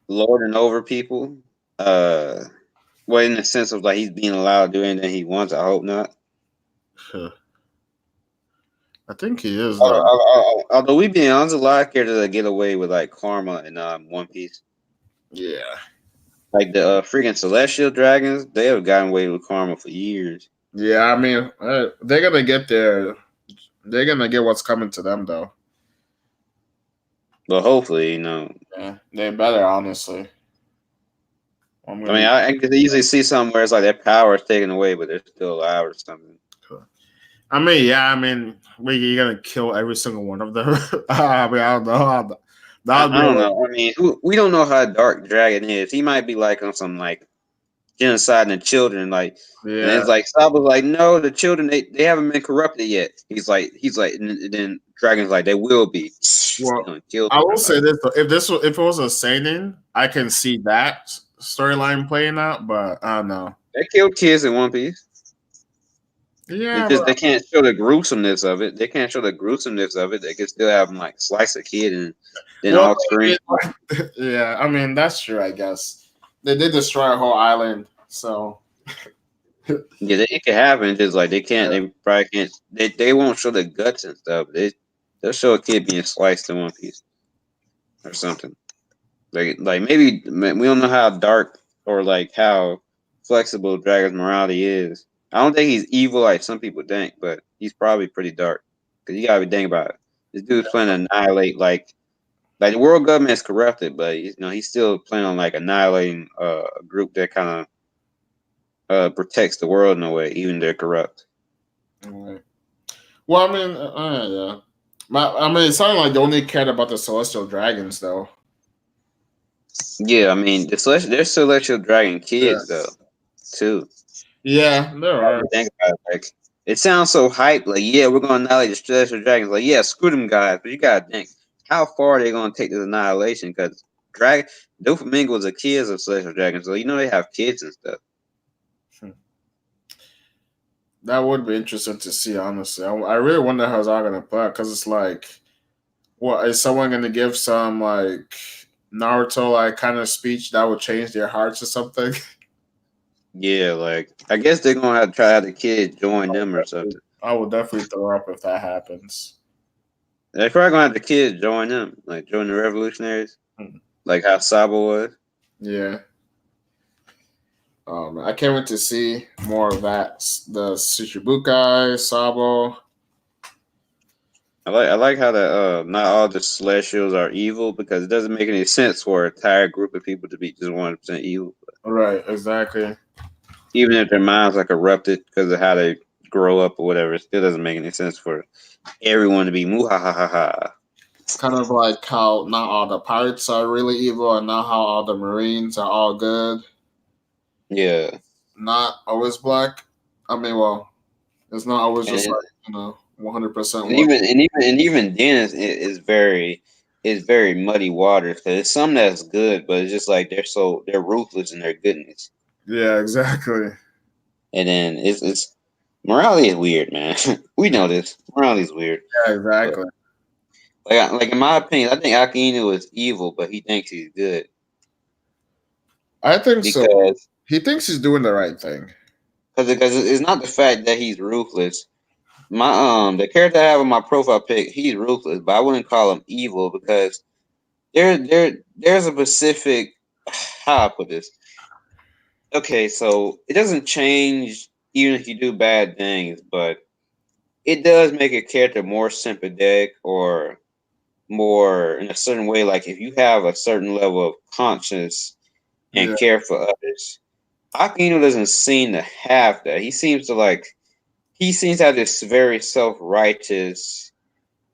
lording over people. Well, in the sense of like he's being allowed to do anything he wants. I hope not. I think he is. Although we being honest, a lot of characters that get away with like karma in One Piece. Yeah. Like the freaking celestial dragons, they have gotten away with karma for years. Yeah, I mean, they're gonna get there. They're gonna get what's coming to them, though. But hopefully, you know. Yeah, they better, honestly. I mean, I could easily see something where it's like their power is taken away, but they're still alive or something. I mean, yeah, you're gonna kill every single one of them. I mean, I don't know. I don't know. I mean, we don't know how Dark Dragon is. He might be like on some like genocide and children, like. Yeah. And it's like Saba's like, no, the children they haven't been corrupted yet. He's like, and then Dragon's like, they will be. Well, I will say this though: if it was a seinen, I can see that storyline playing out, but I don't know. They killed kids in One Piece. Yeah, they can't show the gruesomeness of it. They can't show the gruesomeness of it. They can still have them like slice a kid and then off screen. Yeah, I mean that's true. I guess they did destroy a whole island, so. Yeah, it can happen. Just like they can't, they probably can't. They won't show the guts and stuff. They'll show a kid being sliced in One Piece or something. Like maybe we don't know how dark or like how flexible Dragon's morality is. I don't think he's evil like some people think, but he's probably pretty dark. Because you gotta be thinking about it. This dude's planning to annihilate like the world government is corrupted, but he's still planning on like annihilating a group that kind of protects the world in a way, even they're corrupt. Right. Well, I mean, yeah. I mean, it sounded like they only cared about the celestial dragons, though. Yeah, I mean, there's celestial dragon kids though, too. Yeah, there are. Think about it, like, it sounds so hype. Like, yeah, we're gonna annihilate the celestial dragons. Like, yeah, screw them guys. But you gotta think, how far are they gonna take this annihilation? Because Doflamingo is a kids of celestial dragons, so they have kids and stuff. That would be interesting to see, honestly. I really wonder how it's all gonna play out, because it's like, what is someone gonna give some like Naruto like kind of speech that would change their hearts or something? Yeah, like I guess they're gonna have to try the kid join them or something. I will definitely throw up if that happens. They're probably gonna have the kids join them, like join the revolutionaries, like how Sabo was. Yeah. I can't wait to see more of that. The Shichibukai, Sabo. I like how that not all the Celestials are evil, because it doesn't make any sense for an entire group of people to be just 100% evil. Right, exactly. Even if their minds like erupted because of how they grow up or whatever, it still doesn't make any sense for everyone to be muhahaha. Kind of like how not all the pirates are really evil, and not how all the Marines are all good. Yeah. Not always black. I mean, well, it's not always And, just like 100% and white. even then is very muddy waters because it's some that's good, but it's just like they're ruthless in their goodness. Yeah, exactly. And then it's morality is weird, man. We know this. Morality is weird. Yeah, exactly. But, like in my opinion, I think Akinu is evil, but he thinks he's good I think so. because He thinks he's doing the right thing. because it's not the fact that he's ruthless. My the character I have on my profile pic, he's ruthless, but I wouldn't call him evil because there's a specific how I put this. Okay, so it doesn't change even if you do bad things, but it does make a character more sympathetic or more in a certain way. Like if you have a certain level of conscience and Yeah, care for others, Aquino doesn't seem to have that. He seems to have this very self-righteous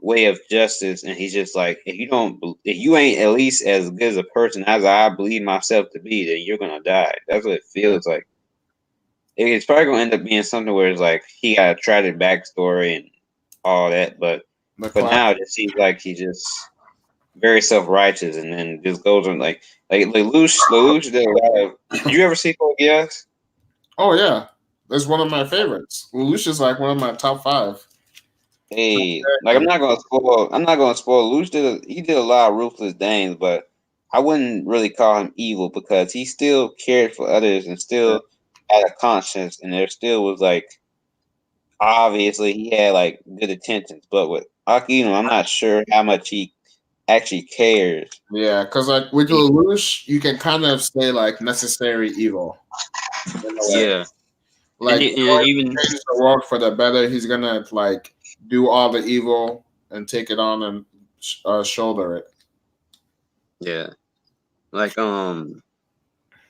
way of justice, and he's just like, if you ain't at least as good as a person as I believe myself to be, then you're gonna die. That's what it feels like. It's probably gonna end up being something where it's like he got a tragic backstory and all that, but the for class. now it just seems like he's just very self-righteous, and then just goes on like Lelouch did a lot of. Did you ever see Code Geass? Oh yeah, that's one of my favorites. Lelouch is like one of my top 5. Hey, like I'm not gonna spoil. I'm not gonna spoil. He did a lot of ruthless things, but I wouldn't really call him evil because he still cared for others and still had a conscience, and there still was like obviously he had like good intentions. But with Akino, I'm not sure how much he actually cares. Yeah, because like with Lelouch, you can kind of say like necessary evil. In a way. Yeah, Like and even change the world for the better. He's gonna like do all the evil and take it on and shoulder it. yeah, like Code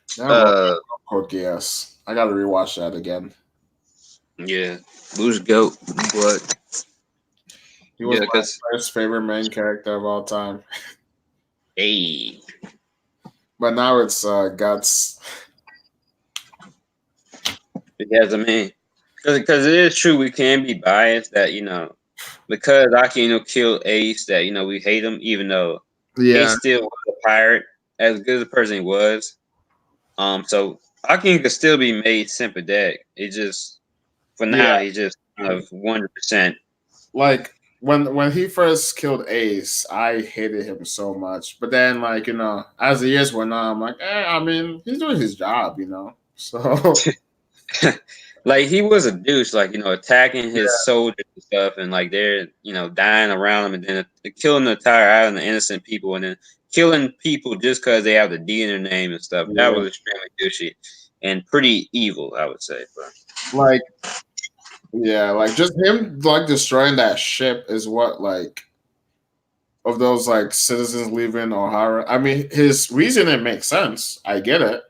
Geass. I gotta rewatch that again. yeah, Lu's goat, but He was yeah, my because first favorite main character of all time. hey, But now it's Guts. because I mean, because it is true we can be biased that because Akino killed Ace that we hate him even though Yeah, Ace still was a pirate as good as a person he was. So Akino could still be made sympathetic. It just for now yeah. he just kind of 100%. Like when he first killed Ace, I hated him so much. But then, like as the years went on, I'm like, I mean, he's doing his job, So Like he was a douche, like attacking his soldiers and stuff, and like they're dying around him, and then killing the entire island of innocent people, and then killing people just because they have the D in their name and stuff. Yeah. That was extremely douchey and pretty evil, I would say. But like, yeah, like just him like destroying that ship is what like of those like citizens leaving O'Hara. I mean, his reasoning makes sense. I get it.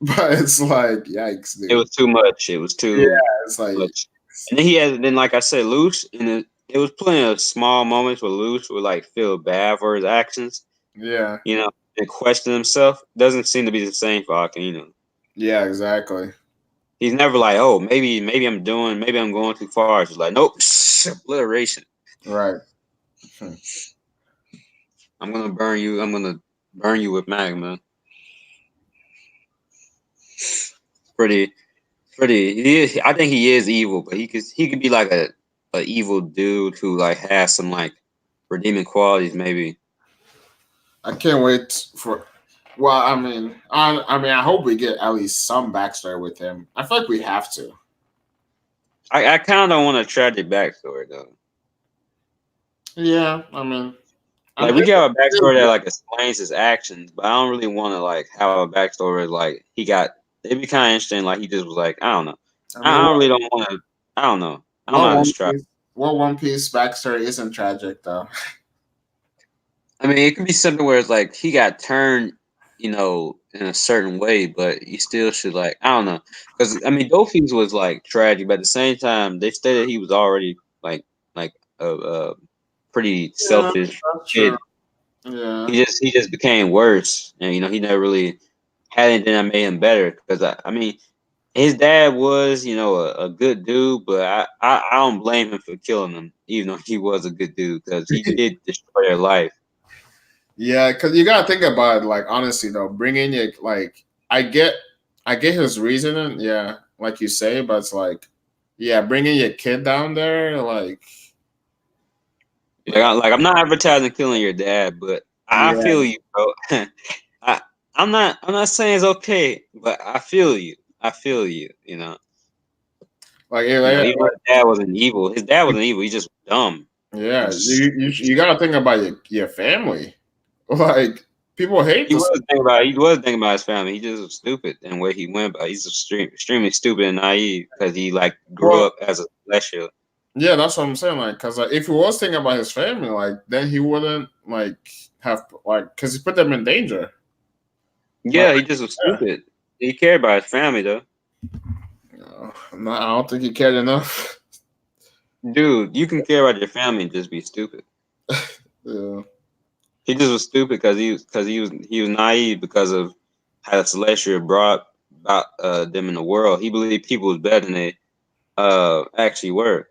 But it's like, yikes, dude. it was too much. It was too It's like much. And then like I said, Luce, and it was plenty of small moments where Luce would like feel bad for his actions, yeah. And question himself. Doesn't seem to be the same for Akino. Yeah, exactly. He's never like, oh, maybe I'm going too far. It's just like, nope, obliteration. Right. I'm gonna burn you. I'm gonna burn you with magma. Pretty. I think he is evil, but he could be like a evil dude who like has some like redeeming qualities, maybe. I can't wait for. Well, I hope we get at least some backstory with him. I feel like we have to. I kind of don't want a tragic backstory though. Yeah, I mean, Like we got a backstory that like explains his actions, but I don't really want to like have a backstory like he got. It'd be kind of interesting. Like he just was like, I don't know. I really don't want to. I don't know. I'm not distracted. One Piece backstory isn't tragic though. I mean, it could be something where it's like he got turned. in a certain way, but you still should I don't know, because I mean, Dolphins was tragic, but at the same time, they stated he was already like a pretty Yeah, selfish that's true. kid. Yeah. He just became worse, and he never really had anything that made him better. Because I mean, his dad was a good dude, but I don't blame him for killing him, even though he was a good dude, because he did destroy their life. Yeah, because you gotta think about it, honestly though, bringing it I get his reasoning, yeah, like you say, but it's yeah, bringing your kid down there, I'm not advertising killing your dad, but I yeah, feel you, bro. I I'm not saying it's okay, but I feel you. I feel you. Even though his dad wasn't evil. He's just dumb. yeah, He's you gotta think about your family, people hate He this. was thinking about his family. He just was stupid and where he went, but he's extremely stupid and naive because he grew Well, up as a celestial. yeah, that's what I'm saying. Because if he was thinking about his family, then he wouldn't have because he put them in danger. Yeah, he just was stupid. He cared about his family though. No, I don't think he cared enough. Dude, you can care about your family and just be stupid. Yeah. He just was stupid because he was naive because of how the celestial brought about them in the world. He believed people was better than they actually were.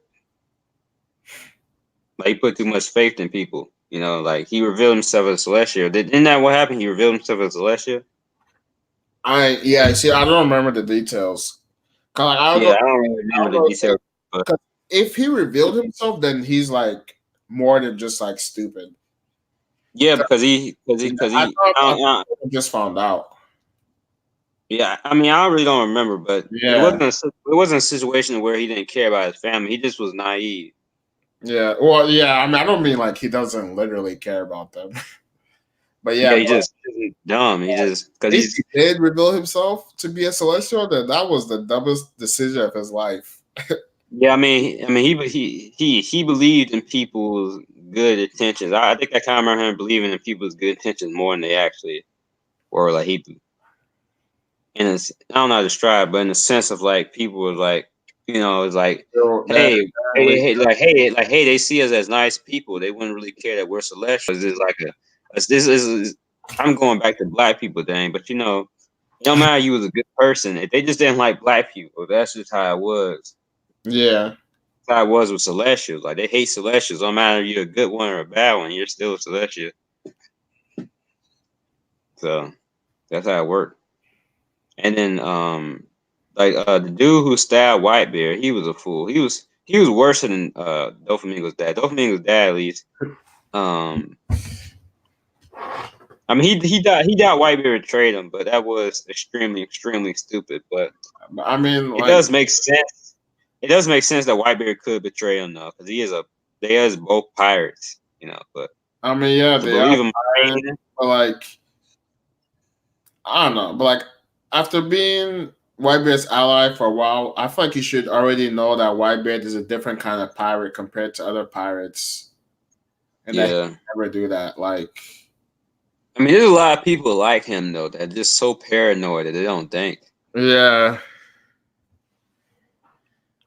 He put too much faith in people. He revealed himself as celestial. Isn't that what happened? He revealed himself as celestial. See, I don't remember the details. I I don't really remember the details. But if he revealed himself, then he's more than just stupid. yeah, because he I just found out. yeah, I mean, I really don't remember, but Yeah, it wasn't a situation where he didn't care about his family. He just was naive. yeah. Well, yeah. I mean, I don't mean he doesn't literally care about them, but yeah, Yeah, he just he's dumb. He just because if he did reveal himself to be a celestial, then that was the dumbest decision of his life. yeah. I mean, he believed in people's good intentions. I think I kind of remember him believing in people's good intentions more than they actually were. I don't know how to describe, but in the sense of people were it's So hey, they see us as nice people. They wouldn't really care that we're celestial. This is I'm going back to black people thing, but it don't matter you was a good person. If they just didn't like black people, that's just how it was. yeah, That's how it was with celestials. They hate celestials. No matter if you're a good one or a bad one, you're still a celestial. So that's how it worked. And then the dude who stabbed Whitebeard, he was a fool. He was worse than Doflamingo's dad. Doflamingo's dad, at least. I mean, he died. Whitebeard betrayed him, but that was extremely, extremely stupid. But I mean, it does make sense. It does make sense that Whitebeard could betray him though, because they is both pirates, But I mean, yeah, to they believe are him, pirates, but I don't know, but after being Whitebeard's ally for a while, I feel like you should already know that Whitebeard is a different kind of pirate compared to other pirates, and that he never do that. I mean, there's a lot of people like him though that are just so paranoid that they don't think. Yeah.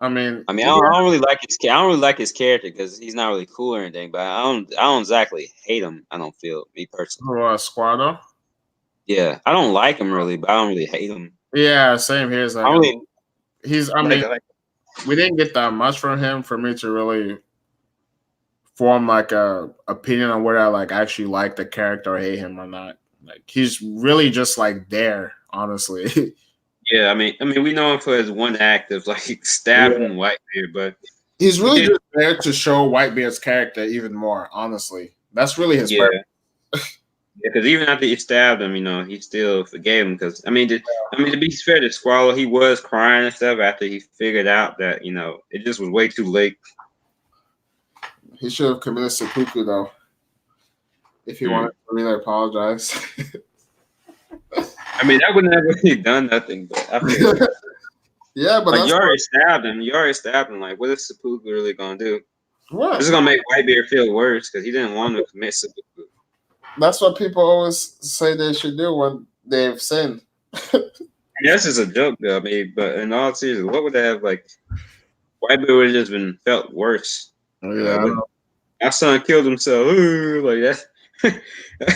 I mean, I don't really like his. I don't really like his character because he's not really cool or anything. But I don't exactly hate him. I don't feel me personally. Squardo. Yeah, I don't like him really, but I don't really hate him. Yeah, same here. We didn't get that much from him for me to really form a opinion on whether I actually like the character or hate him or not. He's really just there, honestly. Yeah, I mean, we know him for his one act of stabbing Whitebeard, but he's really just there to show Whitebeard's character even more. Honestly, that's really his purpose. Because even after he stabbed him, he still forgave him. Because to be fair to Squalo, he was crying and stuff after he figured out that it just was way too late. He should have committed seppuku though, if he wanted to really apologize. I mean, that would never really done nothing. But I feel yeah, but you already stabbed him. What is seppuku really gonna do? What? This is gonna make Whitebeard feel worse because he didn't want to commit seppuku. That's what people always say they should do when they've sinned. That's just a joke, though. I mean, but in all seriousness, what would they have like? Whitebeard would have just been felt worse. Yeah, Like, my son killed himself. Ooh, like that.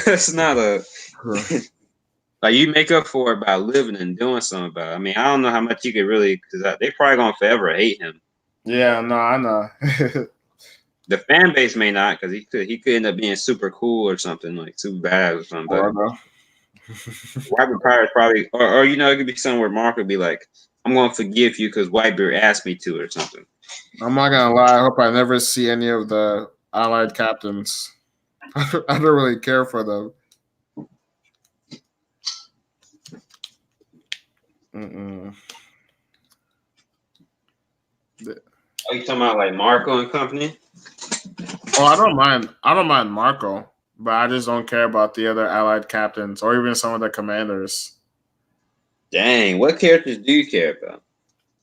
That's not a like you make up for it by living and doing something about it. I mean, I don't know how much you could really because they probably gonna forever hate him. yeah, no, I know. The fan base may not because he could end up being super cool or something like super bad or something. But Whitebeard Pirates probably or it could be somewhere where Mark would be like, I'm gonna forgive you because Whitebeard asked me to or something. I'm not gonna lie. I hope I never see any of the allied captains. I don't really care for them. Mm-mm. Are you talking about like Marco and company? Oh, I don't mind. I don't mind Marco, but I just don't care about the other allied captains or even some of the commanders. Dang, what characters do you care about?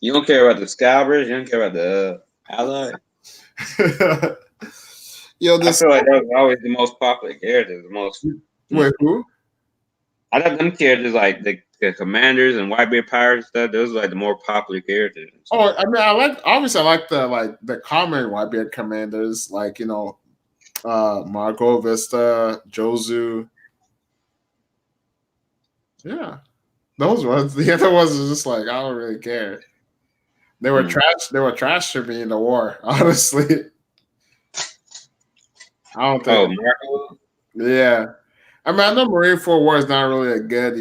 You don't care about the Scourge? You don't care about the Allied? Yo, I feel like that was always the most popular characters. The most. Wait, who? I thought them characters like the commanders and Whitebeard Pirates stuff. Those are like the more popular characters. Oh, I mean, I like the common Whitebeard commanders, like Marco, Vista, Jozu. Yeah, those ones. The other ones are just like I don't really care. They were trash. They were trash to me in the war. Honestly, I don't think. Oh, Marco. Yeah, I mean, I know Marineford War is not really a good,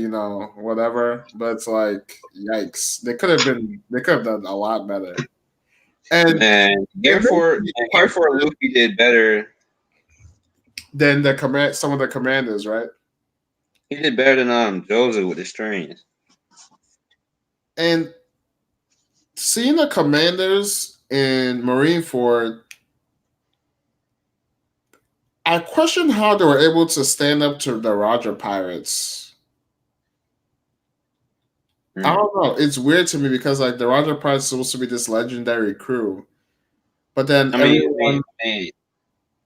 whatever, but it's like, yikes! They could have done a lot better. And Therefore, Luffy did better than some of the commanders, right? He did better than Jozu with the strings. And seeing the commanders in Marineford, I question how they were able to stand up to the Roger Pirates. I don't know. It's weird to me because like the Roger Pirates is supposed to be this legendary crew, but then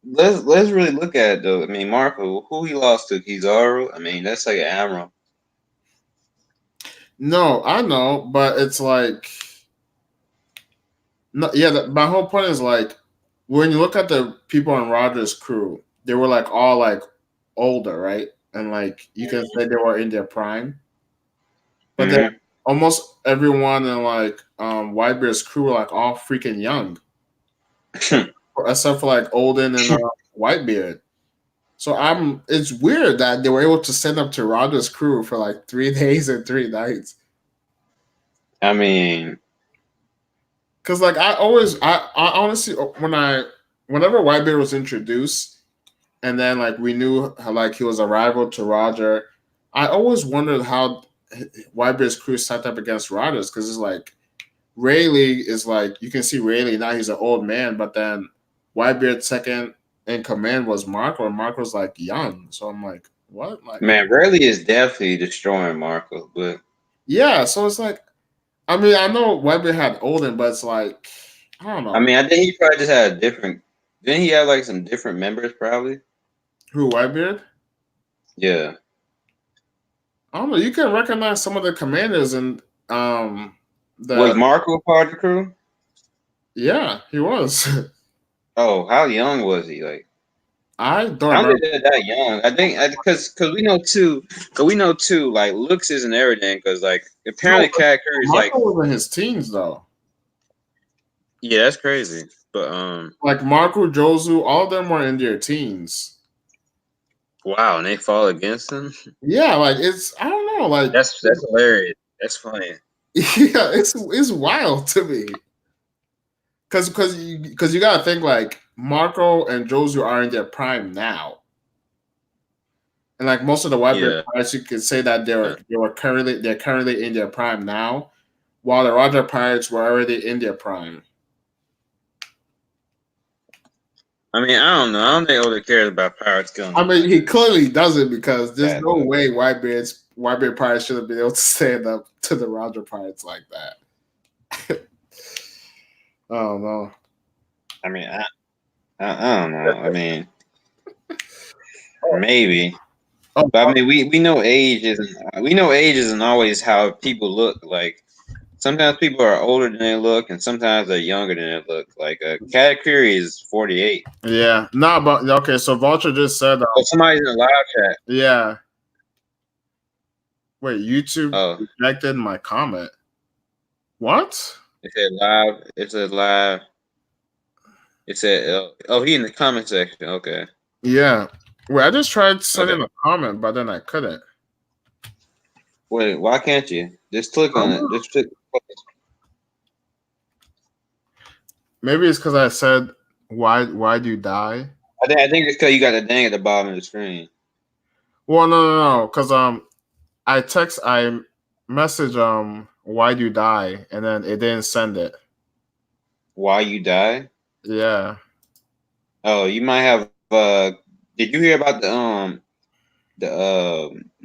let's really look at it though. I mean, Marco, who he lost to Kizaru. I mean, that's like an admiral. No, I know, but it's like, no, yeah. My whole point is like, when you look at the people on Roger's crew, they were like all like older, right? And like you can say they were in their prime, but then almost everyone in like Whitebeard's crew were like all freaking young, except for like Olden and Whitebeard. So it's weird that they were able to send up to Roger's crew for like 3 days and 3 nights. I mean, because like I honestly whenever Whitebeard was introduced, and then like we knew how like he was a rival to Roger, I always wondered how Whitebeard's crew set up against Roger's because it's like Rayleigh is like you can see Rayleigh now he's an old man, but then Whitebeard's second in command was Marco, and Marco's like young. So I'm like, what? Like, man, Rayleigh is definitely destroying Marco, but yeah. So it's like, I mean, I know Whitebeard had Olden, but it's like, I don't know. I mean, I think he probably just had a different. Didn't he have like some different members probably? Who, Whitebeard? Yeah. I don't know. You can recognize some of the commanders and was Marco part of the crew? Yeah, he was. Oh, how young was he? Like, I don't remember that young. I think because we know too. Like, looks isn't everything. Because like apparently, Cat Curry's like was in his teens though. Yeah, that's crazy. But like Marco, Jozu, all of them were in their teens. Wow, and they fall against him. Yeah, like I don't know, like that's hilarious. That's funny. Yeah, it's wild to me. Because you gotta think like Marco and Jozu are in their prime now, and like most of the Whitebeard Pirates, you could say that they're currently in their prime now, while the Roger Pirates were already in their prime. I mean, I don't know. I don't think Oda cares about Pirates killing. I mean, he clearly doesn't because there's no way Whitebeard Pirates should have been able to stand up to the Roger Pirates like that. I don't know. I mean, I don't know. I mean, maybe. Oh, But I mean, we know age isn't always how people look. Like sometimes people are older than they look, and sometimes they're younger than they look. Like Cat Curry is 48. yeah. Nah, but okay. So Vulture just said, But somebody's in the live chat. yeah. Wait, YouTube Oh, rejected my comment. What? it said live. It said live. It said, oh, he in the comment section. Okay. Yeah. Wait, I just tried sending Okay. a comment, but then I couldn't. Wait, why can't you? Just click on it. Just click. Maybe it's because I said, why do you die? I think it's because you got the dang at the bottom of the screen. Well, no. Because I message why do you die, and then it didn't send it. Why you die? Yeah. Oh, you might have. Did you hear about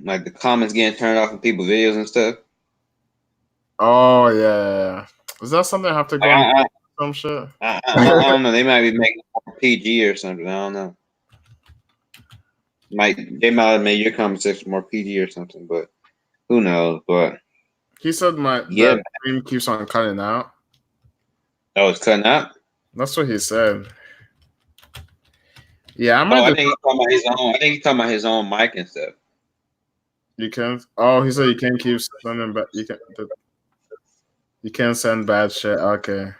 like the comments getting turned off of people's videos and stuff? Oh yeah. Is that something I have to go on some shit? I don't know. They might be making it more PG or something. I don't know. They might have made your comment section more PG or something, but who knows? But He said the stream keeps on cutting out. oh, it's cutting out. That's what he said. Yeah, I think he's talking about his own. I think he's talking about his own mic and stuff. You can. Oh, he said you can't keep sending, but you can't send bad shit. Okay.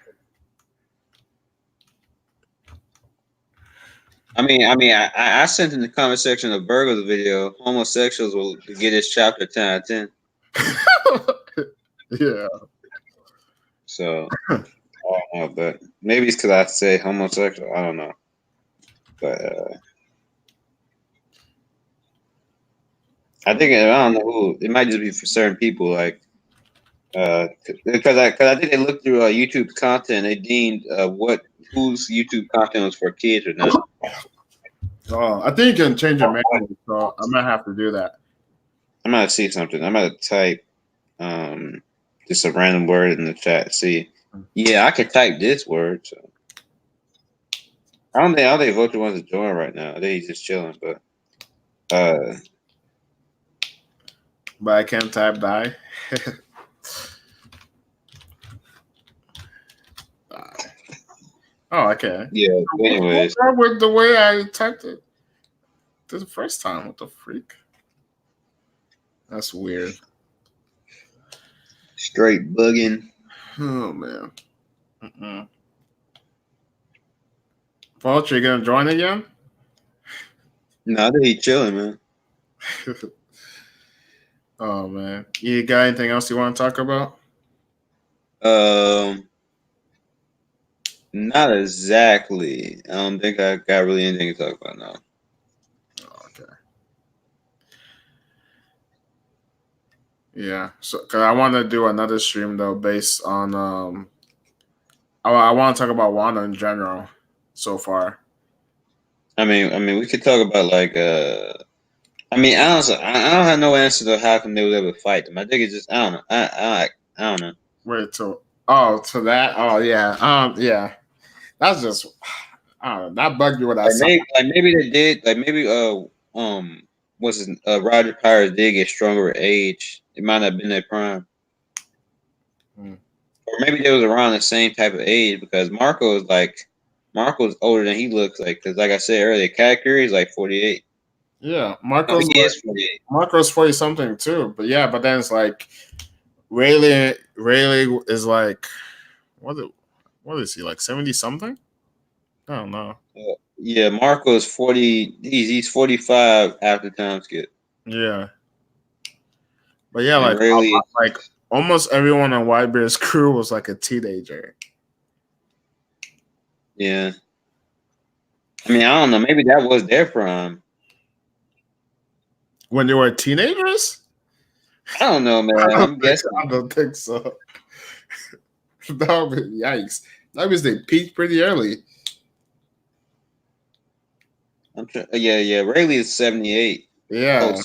I sent in the comment section of Virgo's video, homosexuals will get his chapter 10 out of 10. Yeah. So, I don't know, but maybe it's because I say homosexual. I don't know. But I don't know who. It might just be for certain people, like because I think they looked through YouTube's content. They deemed whose YouTube content was for kids or not. Oh, I think you can change your manually, so I might have to do that. I'm gonna see something. I'm gonna type just a random word in the chat. See, yeah, I could type this word. So I don't think Vulture wants to join right now. I think he's just chilling, but I can't type die. Oh, okay. Yeah. Anyways, with the way I typed it the first time, what the freak? That's weird. Straight bugging. Oh man. Vulture, you gonna join again? No, I think he's chilling, man. Oh man, you got anything else you want to talk about? Not exactly. I don't think I got really anything to talk about now. Okay. Yeah, so because I want to do another stream though, based on I want to talk about Wanda in general so far. I mean, we could talk about like I don't have no answer to how come they was able to fight them. I think it's just I don't know. I don't know. Wait to that? Oh yeah. Yeah. That's just I don't know. That bugged me when I saw. Maybe they did. Like maybe what's his Roger Pirates did get stronger with age. It might not have been their prime. Or maybe they was around the same type of age because Marco's older than he looks like. Because like I said earlier, Cat Curry is like 48. Yeah, Marco's is 48. Marco's 40 something too. But yeah, but then it's like Rayleigh is like what is he like 70 something? I don't know. Yeah, Marco's 40. He's 45 after time skip. Yeah, but yeah, and like Rayleigh, like almost everyone on Whitebeard's crew was like a teenager. Yeah. I mean, I don't know. Maybe that was their prime. When they were teenagers? I don't know, man. I'm guessing. I don't think so. That would be yikes. That means they peaked pretty early. Yeah. Rayleigh is 78. Yeah.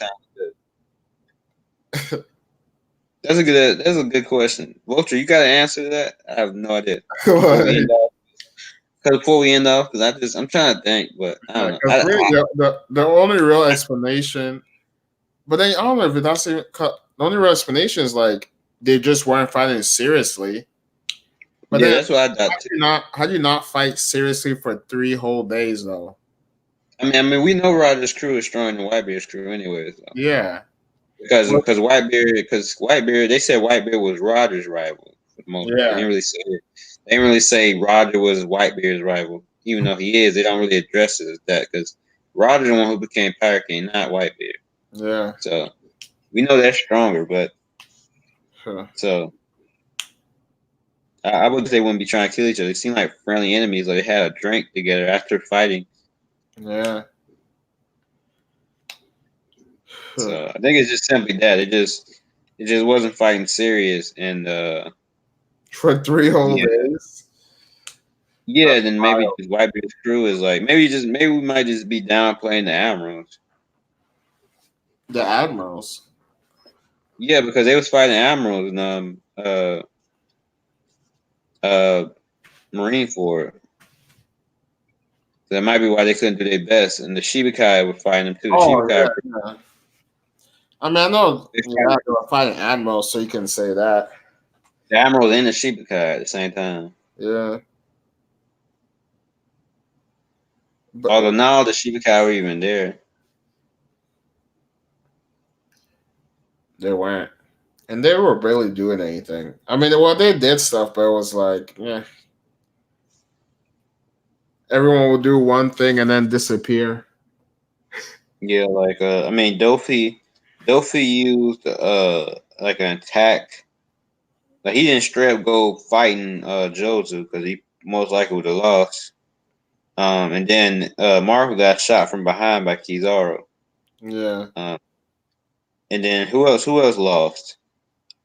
That's a good question. Vulture, you got an answer to that? I have no idea. Before we end off, because I'm trying to think, but I don't know. The only real explanation But then I don't know if that's the only real explanation is like they just weren't fighting seriously. But Yeah, then that's what I thought too. how do you not fight seriously for 3 whole days though? I mean, we know Rogers' crew is stronger than Whitebeard's crew, anyways. Though. Yeah. Because Whitebeard, they said Whitebeard was Rogers' rival for the most part. Yeah. They didn't really say Roger was Whitebeard's rival, even though he is. They don't really address it as that because Roger's the one who became Pirate King, not Whitebeard. Yeah. So we know they're stronger, but so I would say they wouldn't be trying to kill each other. They seem like friendly enemies. Like they had a drink together after fighting. Yeah. So I think it's just simply that it just wasn't fighting serious, and for 3 whole days. Yeah, then maybe just Whitebeard's crew is like maybe we might just be downplaying the Admirals. The Admirals. Yeah, because they was fighting Admirals in Marineford. So that might be why they couldn't do their best. And the Shichibukai were fighting them too. Yeah. I mean, I know they were fighting Admirals, so you can say that. The Admirals and the Shichibukai at the same time. Yeah. But, although now the Shichibukai were even there. They weren't. And they were barely doing anything. I mean, they did stuff, but it was like, yeah. Everyone will do one thing and then disappear. Yeah, like I mean, Dofi used like an attack. Like he didn't straight up go fighting Jozu because he most likely would have lost. And then Marvel got shot from behind by Kizaru. Yeah. And then who else lost?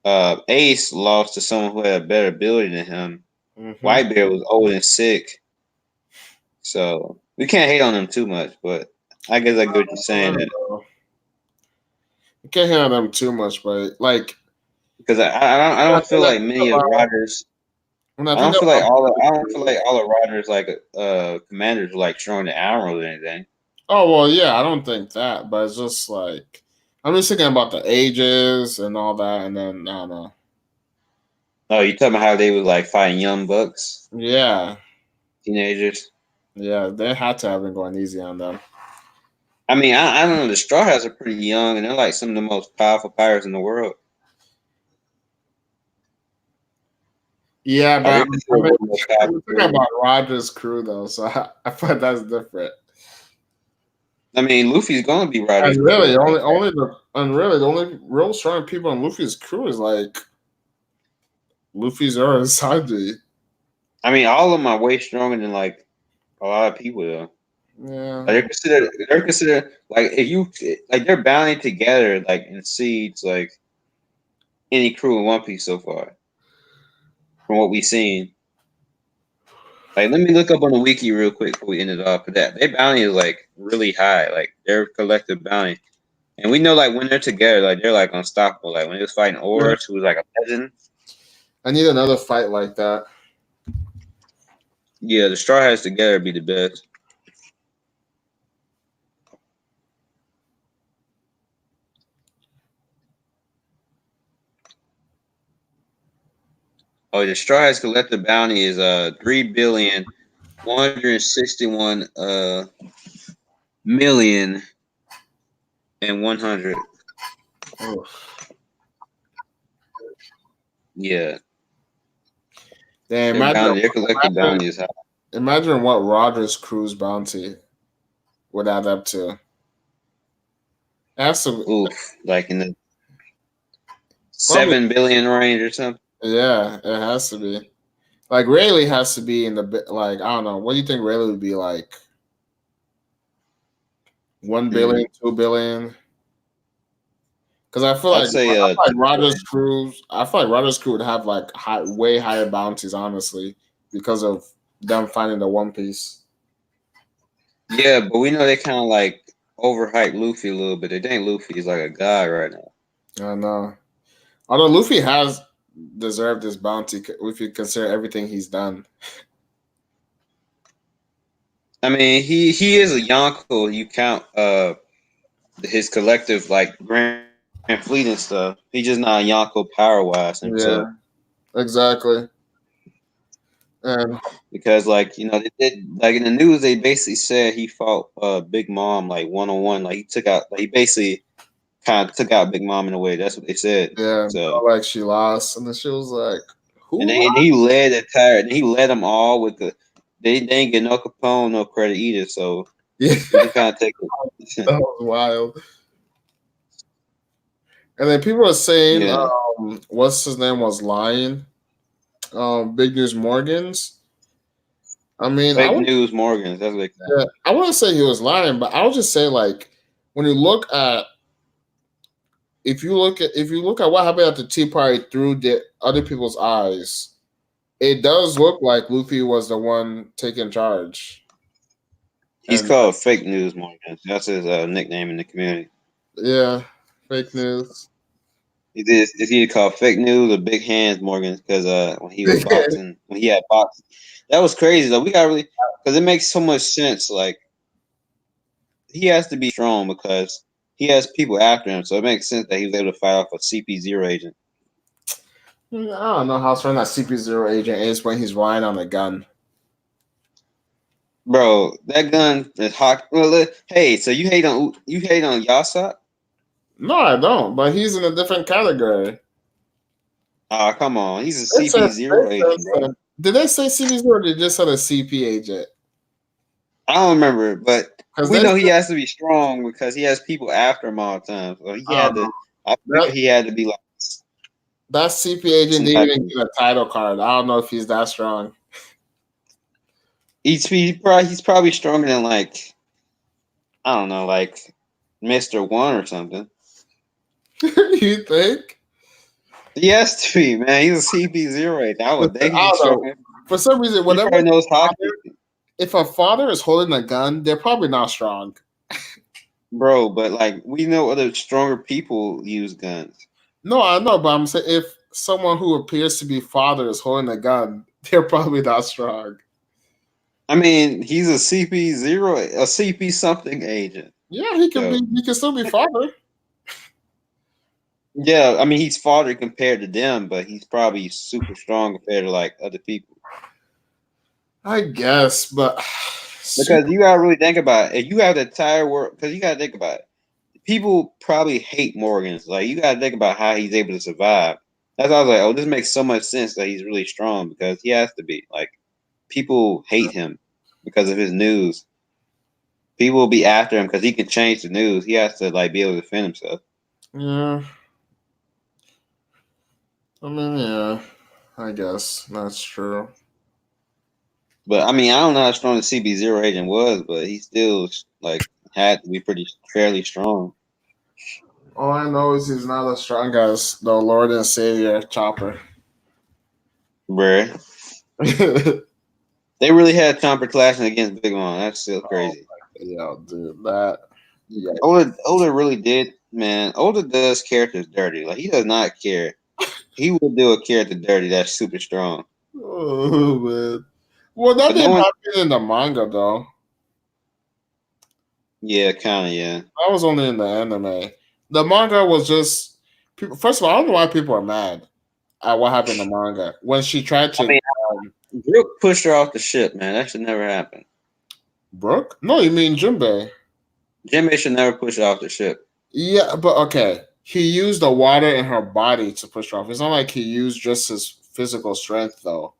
Ace lost to someone who had a better ability than him. Mm-hmm. Whitebeard was old and sick. So we can't hate on them too much, but I guess I get what you're saying. You can't hate on them too much, but like because I don't feel like many of Rogers. I don't feel like all of Rogers like commanders like throwing the arrows or anything. Oh well, yeah, I don't think that, but it's just like I'm just thinking about the ages and all that, and then I don't know. Oh, you talking about how they was like fighting young bucks? Yeah, teenagers. Yeah, they had to have been going easy on them. I mean, I don't know. The Straw Hats are pretty young, and they're like some of the most powerful pirates in the world. Yeah, but I'm thinking about Roger's crew though, so I thought that's different. I mean, Luffy's gonna be Roger's and really, crew. The only real strong people on Luffy's crew is like Luffy's or Sanji. I mean, all of them are way stronger than like a lot of people though. Yeah, like, they're considered like if you like they're bounding together like in seeds like any crew in One Piece so far. From what we've seen. Like, let me look up on the wiki real quick before we end it off with that. Their bounty is like really high, like their collective bounty. And we know like when they're together, like they're like unstoppable. Like when he was fighting Oris, who was like a legend. I need another fight like that. Yeah, the Straw Hats together be the best. Oh, the Straw Hats collective bounty is 3,161,100,000. Yeah. Damn, their collective bounty is high. Imagine what Roger's crew's bounty would add up to. Like in the 7 billion range or something. Yeah, it has to be. Like Rayleigh has to be in the like I don't know. What do you think Rayleigh would be like? 1 billion, 2 billion. Because I feel like Roger's crew. I feel like Roger's crew would have like way higher bounties, honestly, because of them finding the One Piece. Yeah, but we know they kind of like overhype Luffy a little bit. They think Luffy is like a god right now. I know. Although Luffy has deserved this bounty if you consider everything he's done. I mean, he is a Yonko. You count his collective like Grand Fleet and stuff. He's just not Yonko power wise himself. Yeah, exactly. And Because like they did like in the news they basically said he fought Big Mom like 1-on-1. Like he took out like he basically kind of took out Big Mom in a way. That's what they said. yeah, So like she lost, and then she was like, "Who?" and he led the entire. And he led them all with the. They didn't get no Capone, no credit either. So Yeah, you can kind of take it. that was wild. And then people are saying, Yeah. what's his name was lying. Big News Morgans. I mean, Fake news Morgans. That's what yeah, I wouldn't say he was lying, but I would just say like when you look at if you look at what happened at the Tea Party through the other people's eyes, it does look like Luffy was the one taking charge. he's And- called Fake News Morgans. That's his nickname in the community. Yeah, fake news. It's either called Fake News or Big Hands Morgans because when he was boxing, when he had boxing, that was crazy though. We got really because it makes so much sense. Like he has to be strong because he has people after him, so it makes sense that he was able to fight off a CP0 agent. I don't know how strong that CP0 agent is when he's riding on a gun. Bro, that gun is hot. Well, hey, so you hate on Yasak? No, I don't, but he's in a different category. Oh, come on, he's a CP0 agent, bro. Did they say CP0 or did they just said a CP agent? I don't remember, but 'Cause we they know he said- has to be strong because he has people after him all the time. So he had to. I think he had to be like. That CP agent didn't even get a title card. I don't know if he's that strong. He's probably stronger than like I don't know, like Mr. One or something. You think? He has to be, man. He's a CP0 agent. I would think I he's don't know. stronger. For some reason, He whatever. probably knows hockey. If a father is holding a gun, they're probably not strong. Bro, but like we know other stronger people use guns. No, I know, but I'm saying if someone who appears to be father is holding a gun, they're probably not strong. I mean, he's a CP0, a CP something agent. Yeah, he can So- be. He can still be father. Yeah, I mean he's father compared to them, but he's probably super strong compared to like other people. I guess, but Because you gotta really think about it. If you have the entire world, because you gotta think about it. People probably hate Morgans. Like you gotta think about how he's able to survive. That's why I was like, oh, this makes so much sense that he's really strong because he has to be. Like people hate him because of his news. People will be after him because he can change the news. He has to like be able to defend himself. yeah. I mean, yeah, I guess that's true. But I mean, I don't know how strong the CB0 agent was, but he still like had to be pretty fairly strong. All I know is he's not as strong as the Lord and Savior Chopper. Bruh. They really had Chomper clashing against Big Mom. That's still crazy. Yeah, dude, that. Yeah, Oda really did, man. Oda does characters dirty. Like he does not care. He will do a character dirty that's super strong. oh man. Well, that But didn't no one- happen in the manga though. Yeah, kind of. Yeah. That was only in the anime. The manga was just people. First of all, I don't know why people are mad at what happened in the manga when she tried to. I mean, Brooke pushed her off the ship, man. That should never happen. Brooke? No, you mean Jinbei? Jimmy should never push her off the ship. Yeah, but okay. He used the water in her body to push her off. It's not like he used just his physical strength, though.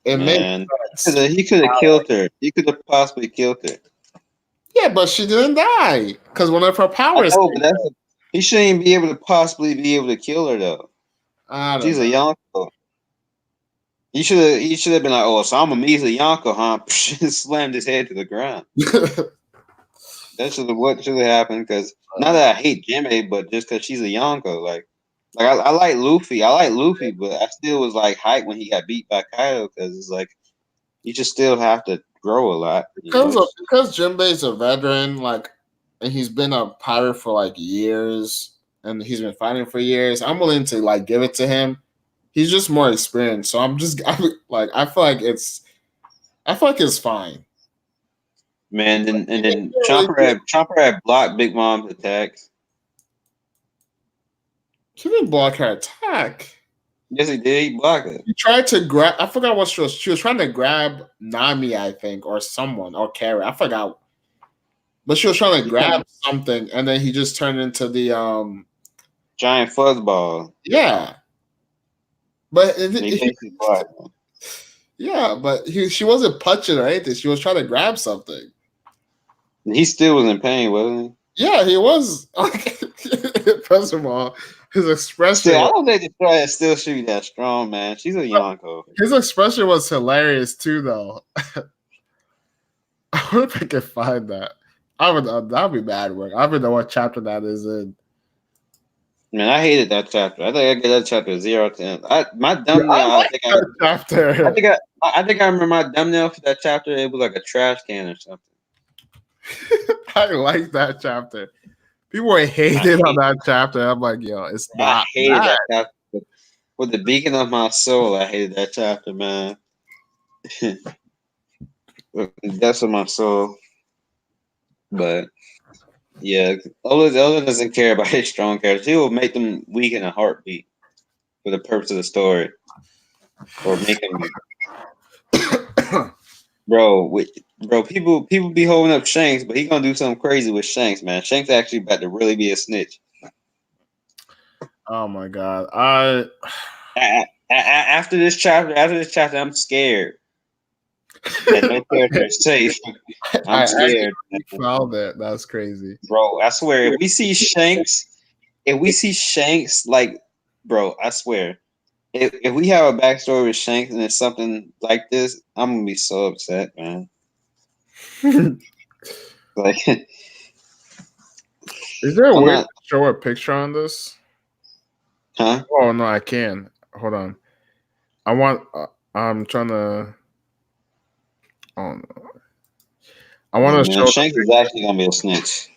It Man, made sense. he could have killed her. He could have possibly killed her. Yeah, but she didn't die because one of her I powers. know, but he shouldn't be able to possibly be able to kill her though. I don't She's know. a Yonko. He should have been like, oh, so I'm a measly Yonko, huh? Slammed his head to the ground. That should have happened because not that I hate Jimmy, but just because she's a Yonko. Like I like Luffy. I like Luffy, but I still was like hyped when he got beat by Kaido because it's like you just still have to grow a lot. because Jinbei's a veteran, like, and he's been a pirate for like years, and he's been fighting for years. I'm willing to like give it to him. He's just more experienced, so I feel like it's fine. Man, and then Chopper had blocked Big Mom's attacks. He didn't block her attack. Yes, he did. He blocked it. He tried to grab. I forgot what she was. She was trying to grab Nami, I think, or someone, or Carrie. I forgot. But she was trying to grab something, and then he just turned into the giant fuzzball. Yeah, but she wasn't punching or anything. She was trying to grab something. He still was in pain, wasn't he? Yeah, he was. First of all, his expression. I don't think Destroyer still should be that strong, man. She's a Yonko. His expression was hilarious too, though. I wonder if I can find that. That'd be bad work. I don't even know what chapter that is in. Man, I hated that chapter. I think I get that chapter 0 to 10. My thumbnail. I think I remember my thumbnail for that chapter. It was like a trash can or something. I like that chapter. People were hating on that chapter. I'm like, yo, it's not. I hated that chapter. With the beacon of my soul, I hated that chapter, man. That's of my soul. But yeah, Oda doesn't care about his strong characters. He will make them weak in a heartbeat for the purpose of the story, or make them. Bro, people be holding up Shanks, but he gonna do something crazy with Shanks, man. Shanks actually about to really be a snitch. Oh my god! After this chapter, I'm scared. That no character is safe. I'm scared. Found that. That's crazy, bro. I swear, if we see Shanks, like, bro, I swear, if we have a backstory with Shanks and it's something like this, I'm gonna be so upset, man. Like, is there a way to show a picture on this? Huh? Oh no, I can. Hold on. I'm trying to. Oh no. I want to show. Shanks is actually gonna be a snitch.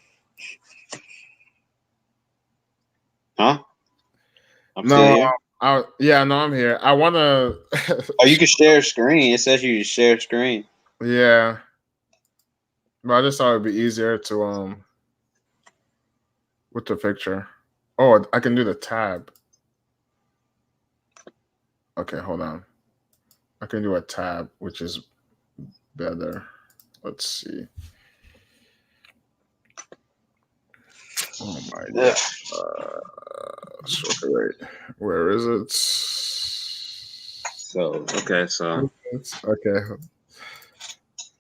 Huh? No. I'm here. I want to. Oh, you can share screen. It says you can share screen. Yeah. But I just thought it'd be easier to with the picture. Oh, I can do the tab. Okay, hold on. I can do a tab, which is better. Let's see. Oh my god. Wait, where is it? Okay.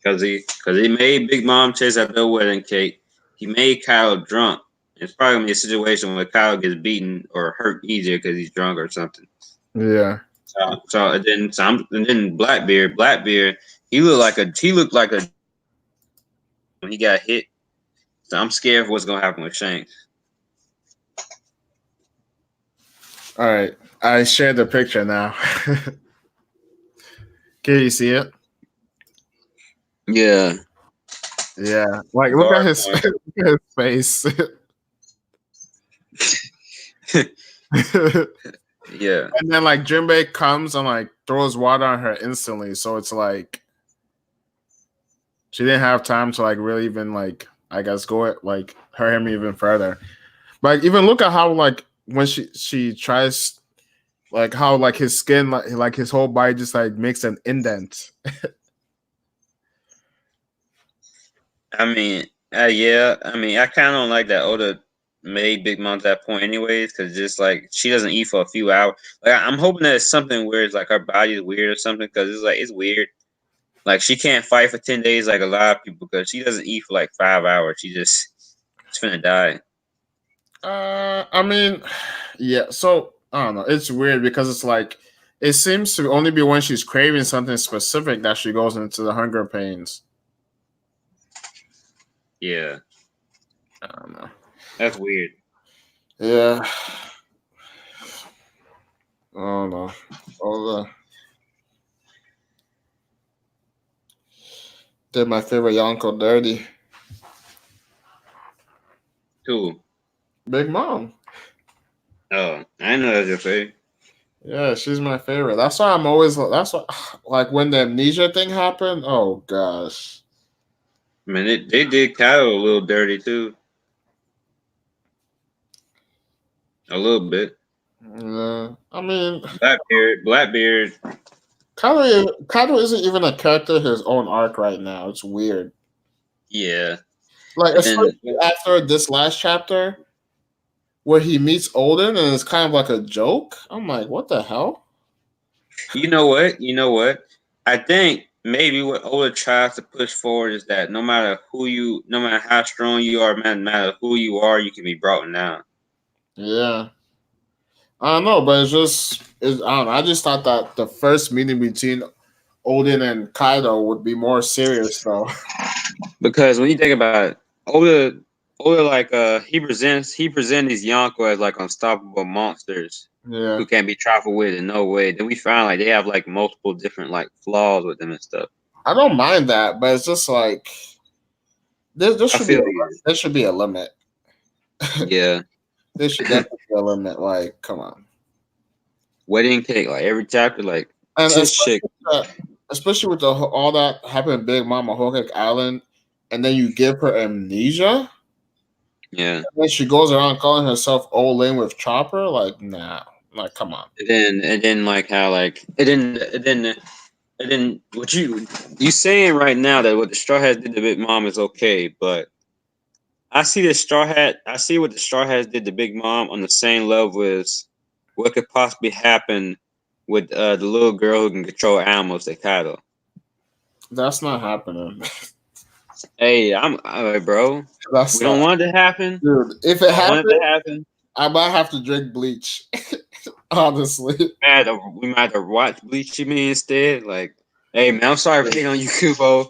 Because he made Big Mom chase at their wedding cake. He made Kyle drunk. It's probably gonna be a situation where Kyle gets beaten or hurt easier because he's drunk or something. Yeah. And then Blackbeard, he looked like a when he got hit. So I'm scared of what's gonna happen with Shanks. All right, I shared the picture now. Can you see it? Yeah. Yeah. Like, look at his face. Yeah. And then like Jinbei comes and like throws water on her instantly. So it's like she didn't have time to like really even like I guess go it like hurt him even further. But even look at how like when she tries like how like his skin like his whole body just like makes an indent. I mean, yeah. I mean, I kind of don't like that Oda made Big Mom at that point, anyways, because just like she doesn't eat for a few hours. Like I'm hoping that it's something weird, like her body is weird or something, because it's weird. Like she can't fight for 10 days like a lot of people because she doesn't eat for like 5 hours. She's gonna die. I mean, yeah. So I don't know. It's weird because it's like it seems to only be when she's craving something specific that she goes into the hunger pains. Yeah. I don't know. That's weird. Yeah. I don't know. Did my favorite Yonko dirty. Who? Big Mom. Oh, I know that's your favorite. Yeah, she's my favorite. That's why I'm always. That's why, like when the amnesia thing happened. Oh gosh. I mean, they did Kyle a little dirty too. A little bit. Yeah, I mean, Blackbeard. Kaido isn't even a character his own arc right now. It's weird. Yeah. Like, And then especially after this last chapter where he meets Odin and it's kind of like a joke. I'm like, what the hell? you know what? You know what? I think maybe what Oda tries to push forward is that no matter how strong you are, no matter who you are, you can be brought down. Yeah. I don't know, but I don't know. I just thought that the first meeting between Odin and Kaido would be more serious, though. Because when you think about it, Oda like he presents these Yonko as like unstoppable monsters Yeah. who can't be trifled with in no way. Then we find like they have like multiple different like flaws with them and stuff. I don't mind that, but it's just like there should be feel you. there should be a limit. Yeah. There should definitely be a limit. Like, come on. Wedding cake, like every chapter, like And just shit. especially with all that happened in Big Mama Whole Cake Island, and then you give her amnesia. Yeah. And then she goes around calling herself Olin with Chopper. Like, nah. Like, come on. And then like how like and then what you saying right now that what the Straw Hats did to Big Mom is okay, but I see what the Straw Hats did to Big Mom on the same level as what could possibly happen with the little girl who can control animals, like Kaido. That's not happening. Hey, I'm all right, bro. That's We don't want it to happen. dude. If it happens, happens, I might have to drink bleach. Honestly. We might have to watch Bleach me instead. Like, hey man, I'm sorry for hating on you, Kubo.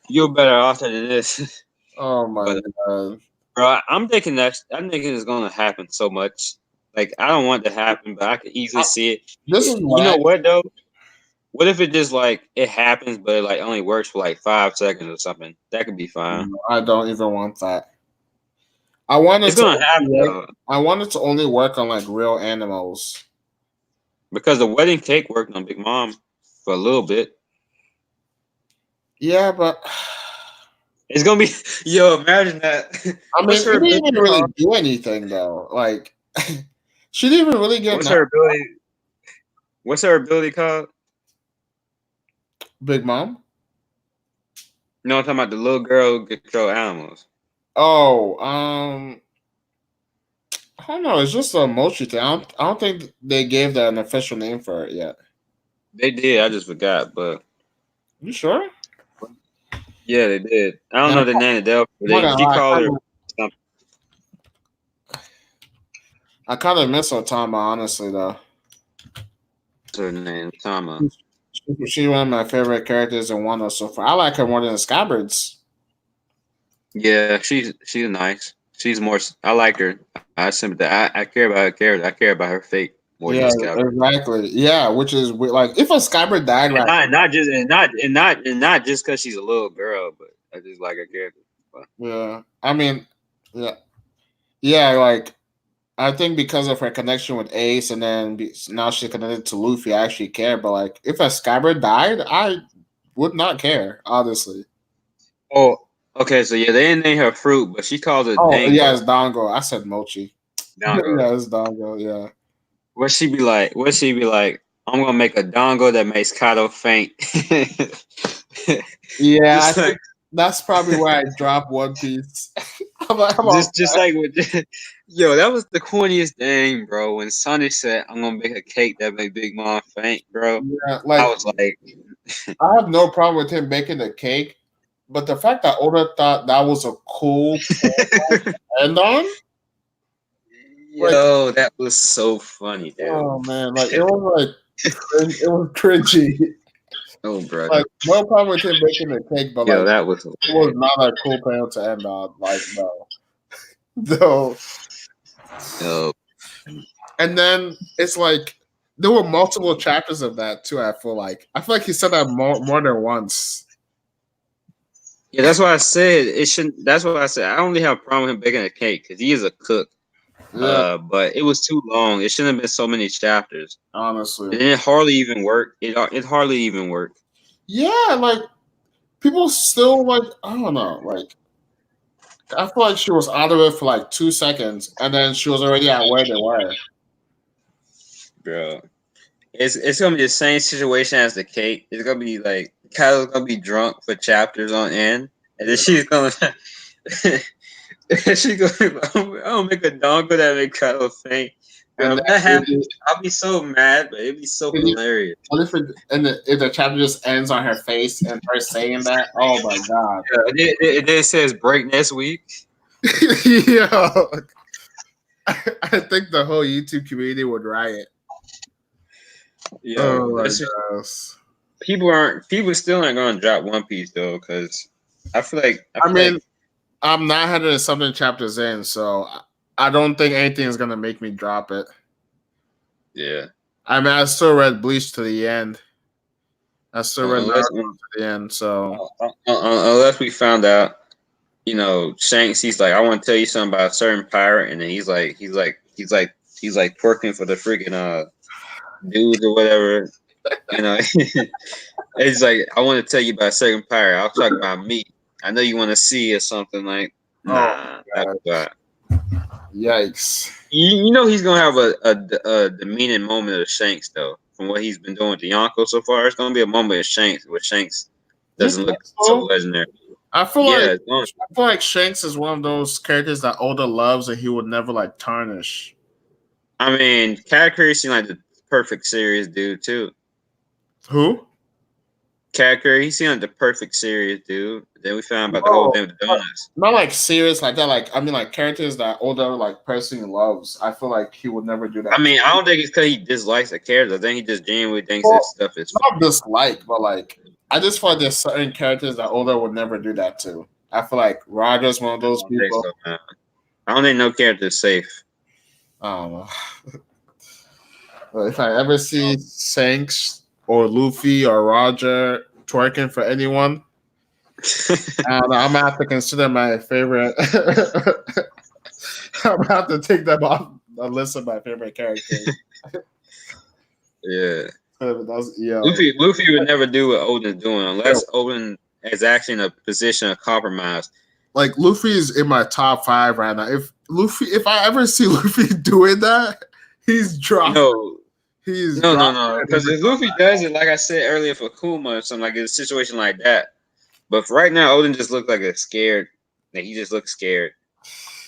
You're better off than this. Oh my god. Bro, I'm thinking it's gonna happen so much. Like, I don't want it to happen, but I can easily see it. This is you know what though? What if it just like it happens, but it like only works for like 5 seconds or something? That could be fine. I don't even want that. I want it to happen. I want it to only work on like real animals. Because the wedding cake worked on Big Mom for a little bit. Yeah, but it's gonna be imagine that. I mean, she didn't even really do anything though. Like, she didn't even really get. What's her ability? What's her ability called? Big Mom? No, I'm talking about the little girl who control animals. Oh, I don't know. It's just a mochi thing. I don't think they gave that an official name for it yet. They did. I just forgot. But you sure? Yeah, they did. I don't know the name of Delphi. She called her something. I kind of miss Otama, honestly, though. What's her name? Tama. She's one of my favorite characters in Wano so far. I like her more than the Scabbards. Yeah, she's nice. She's more. I like her. I care about her character. I care about her fate more than Scabbard. Exactly. Yeah, which is like if a Scabbard died, right? Not just because she's a little girl, but I just like her character. Yeah, I mean, yeah, like I think because of her connection with Ace, and then now she's connected to Luffy, I actually care. But like, if a Scabbard died, I would not care, honestly. Oh, okay. So yeah, they didn't name her fruit, but she called it. Oh Dango. yeah, it's Dango. I said Mochi. Dango. Yeah, it's Dango. Yeah. What she be like? I'm gonna make a Dango that makes Kaido faint. Yeah, I think that's probably why I dropped One Piece. just like with that was the corniest thing, bro. When Sonny said, "I'm gonna make a cake that make Big Mom faint," bro. Yeah, like I was like, I have no problem with him making a cake, but the fact that Oda thought that was a cool end on. Yo, that was so funny, dude. Oh man, like it was cringy. Oh, bro. Like no problem with him making a cake, but like that was it was not a cool panel to end on. Like no. No. And then it's like there were multiple chapters of that too. I feel like he said that more than once. Yeah, that's why I said it shouldn't. That's why I said I only have a problem with him baking a cake because he is a cook. Yeah. But it was too long. It shouldn't have been so many chapters. Honestly, and it hardly even worked. It hardly even worked. Yeah, like people still like, I don't know, like I feel like she was out of it for like 2 seconds, and then she was already at where they were. Bro. It's gonna be the same situation as the cake. It's gonna be like Kyle's gonna be drunk for chapters on end, and then she's gonna she's gonna I'll make a dongle that make Kyle faint. Bro, And if that happens, I'll be so mad, but it'd be so hilarious. if the chapter just ends on her face and her saying that, oh my god! Yeah, it says break next week. Yeah, I think the whole YouTube community would riot. Yeah, Oh my gosh. People still aren't gonna drop One Piece though, because I feel like I'm 900 and something chapters in, so I don't think anything is gonna make me drop it. Yeah, I mean, I still read Bleach to the end. I still read Unless- Naruto to the end. So unless we found out, Shanks, he's like, I want to tell you something about a certain pirate, and then he's like twerking for the freaking dudes or whatever. It's like, I want to tell you about a certain pirate. I'll talk about me. I know you want to see or something like. Nah, that's not. yikes! You know he's gonna have a demeaning moment of Shanks though. From what he's been doing with Yonko so far, it's gonna be a moment of Shanks where Shanks doesn't look so legendary. I feel like Shanks is one of those characters that Oda loves and he would never like tarnish. I mean, Katakuri seemed like the perfect serious dude too. Who? Katakuri, he seemed like the perfect serious dude. Then we found out about the whole thing with the donuts. Not like serious like that. Like I mean, like characters that Oda like personally loves. I feel like he would never do that. I mean, I don't think it's because he dislikes the character. I think he just genuinely thinks that stuff is not dislike, but like I just feel like there's certain characters that Oda would never do that to. I feel like Roger's one of those people. I don't think no character is safe. I don't know. But if I ever see Shanks or Luffy or Roger twerking for anyone, I'm gonna have to consider my favorite. I'm gonna have to take them off the list of my favorite characters. Yeah. Yeah. Luffy would never do what Odin's doing unless Odin is actually in a position of compromise. Like Luffy is in my top 5 right now. If I ever see Luffy doing that, he's dropped. No. Because if Luffy does it, like I said earlier, for Kuma or something like a situation like that. But for right now, Odin just looked like he just looks scared.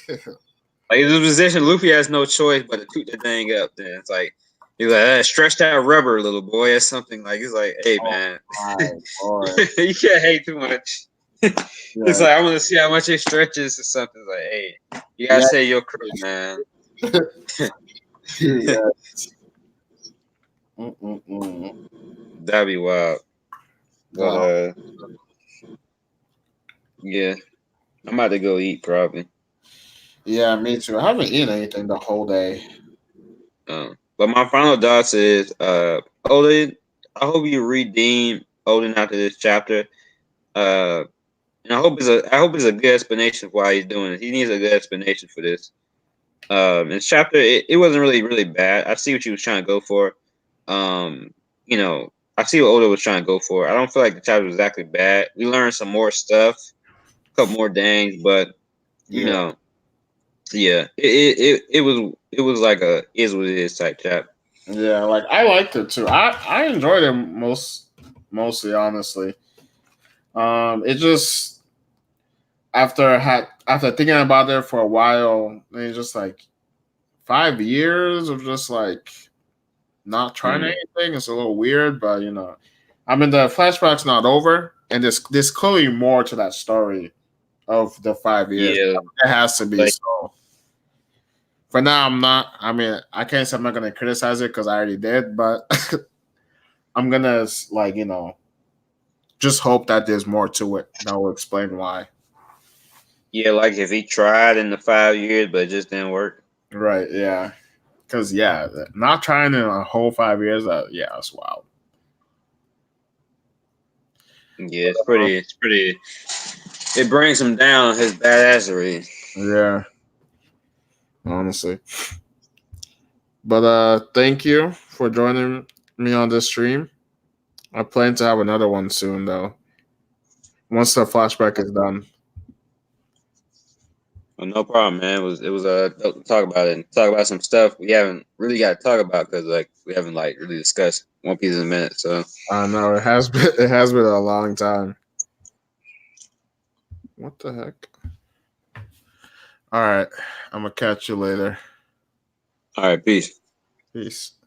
Like in this position, Luffy has no choice but to toot the thing up. Then it's like he's like, stretch that rubber, little boy, or something. Like he's like, hey man, you can't hate too much. It's like I want to see how much it stretches or something. It's like, hey, you gotta say your crew, man. That'd be wild. But yeah, I'm about to go eat probably. Yeah, me too. I haven't eaten anything the whole day. But my final thoughts is Odin, I hope you redeem Odin after this chapter. And I hope it's a good explanation for why he's doing it. He needs a good explanation for this. This chapter, it wasn't really bad. I see what you was trying to go for. I see what Oda was trying to go for. I don't feel like the chapter was exactly bad. We learned some more stuff, a couple more things, but it was like a is what it is type chapter. Yeah, like I liked it too. I enjoyed it mostly, honestly. It just after thinking about it for a while, it's just like 5 years of just like not trying anything. It's a little weird, but I mean the flashback's not over, and there's clearly more to that story of the 5 years. Yeah. It has to be. So for now, I'm not. I mean, I can't say I'm not gonna criticize it because I already did, but I'm gonna just hope that there's more to it that will explain why. Yeah, like if he tried in the 5 years, but it just didn't work. Right, yeah. Because, not trying in a whole 5 years, that's wild. Yeah, it's pretty. It brings him down, his badassery. Yeah. Honestly. But thank you for joining me on this stream. I plan to have another one soon, though. once the flashback is done. Well, no problem, man. It was dope to talk about it and talk about some stuff we haven't really got to talk about because like we haven't like really discussed One Piece in a minute. So I know it has been a long time. What the heck? All right, I'm gonna catch you later. all right, peace. Peace.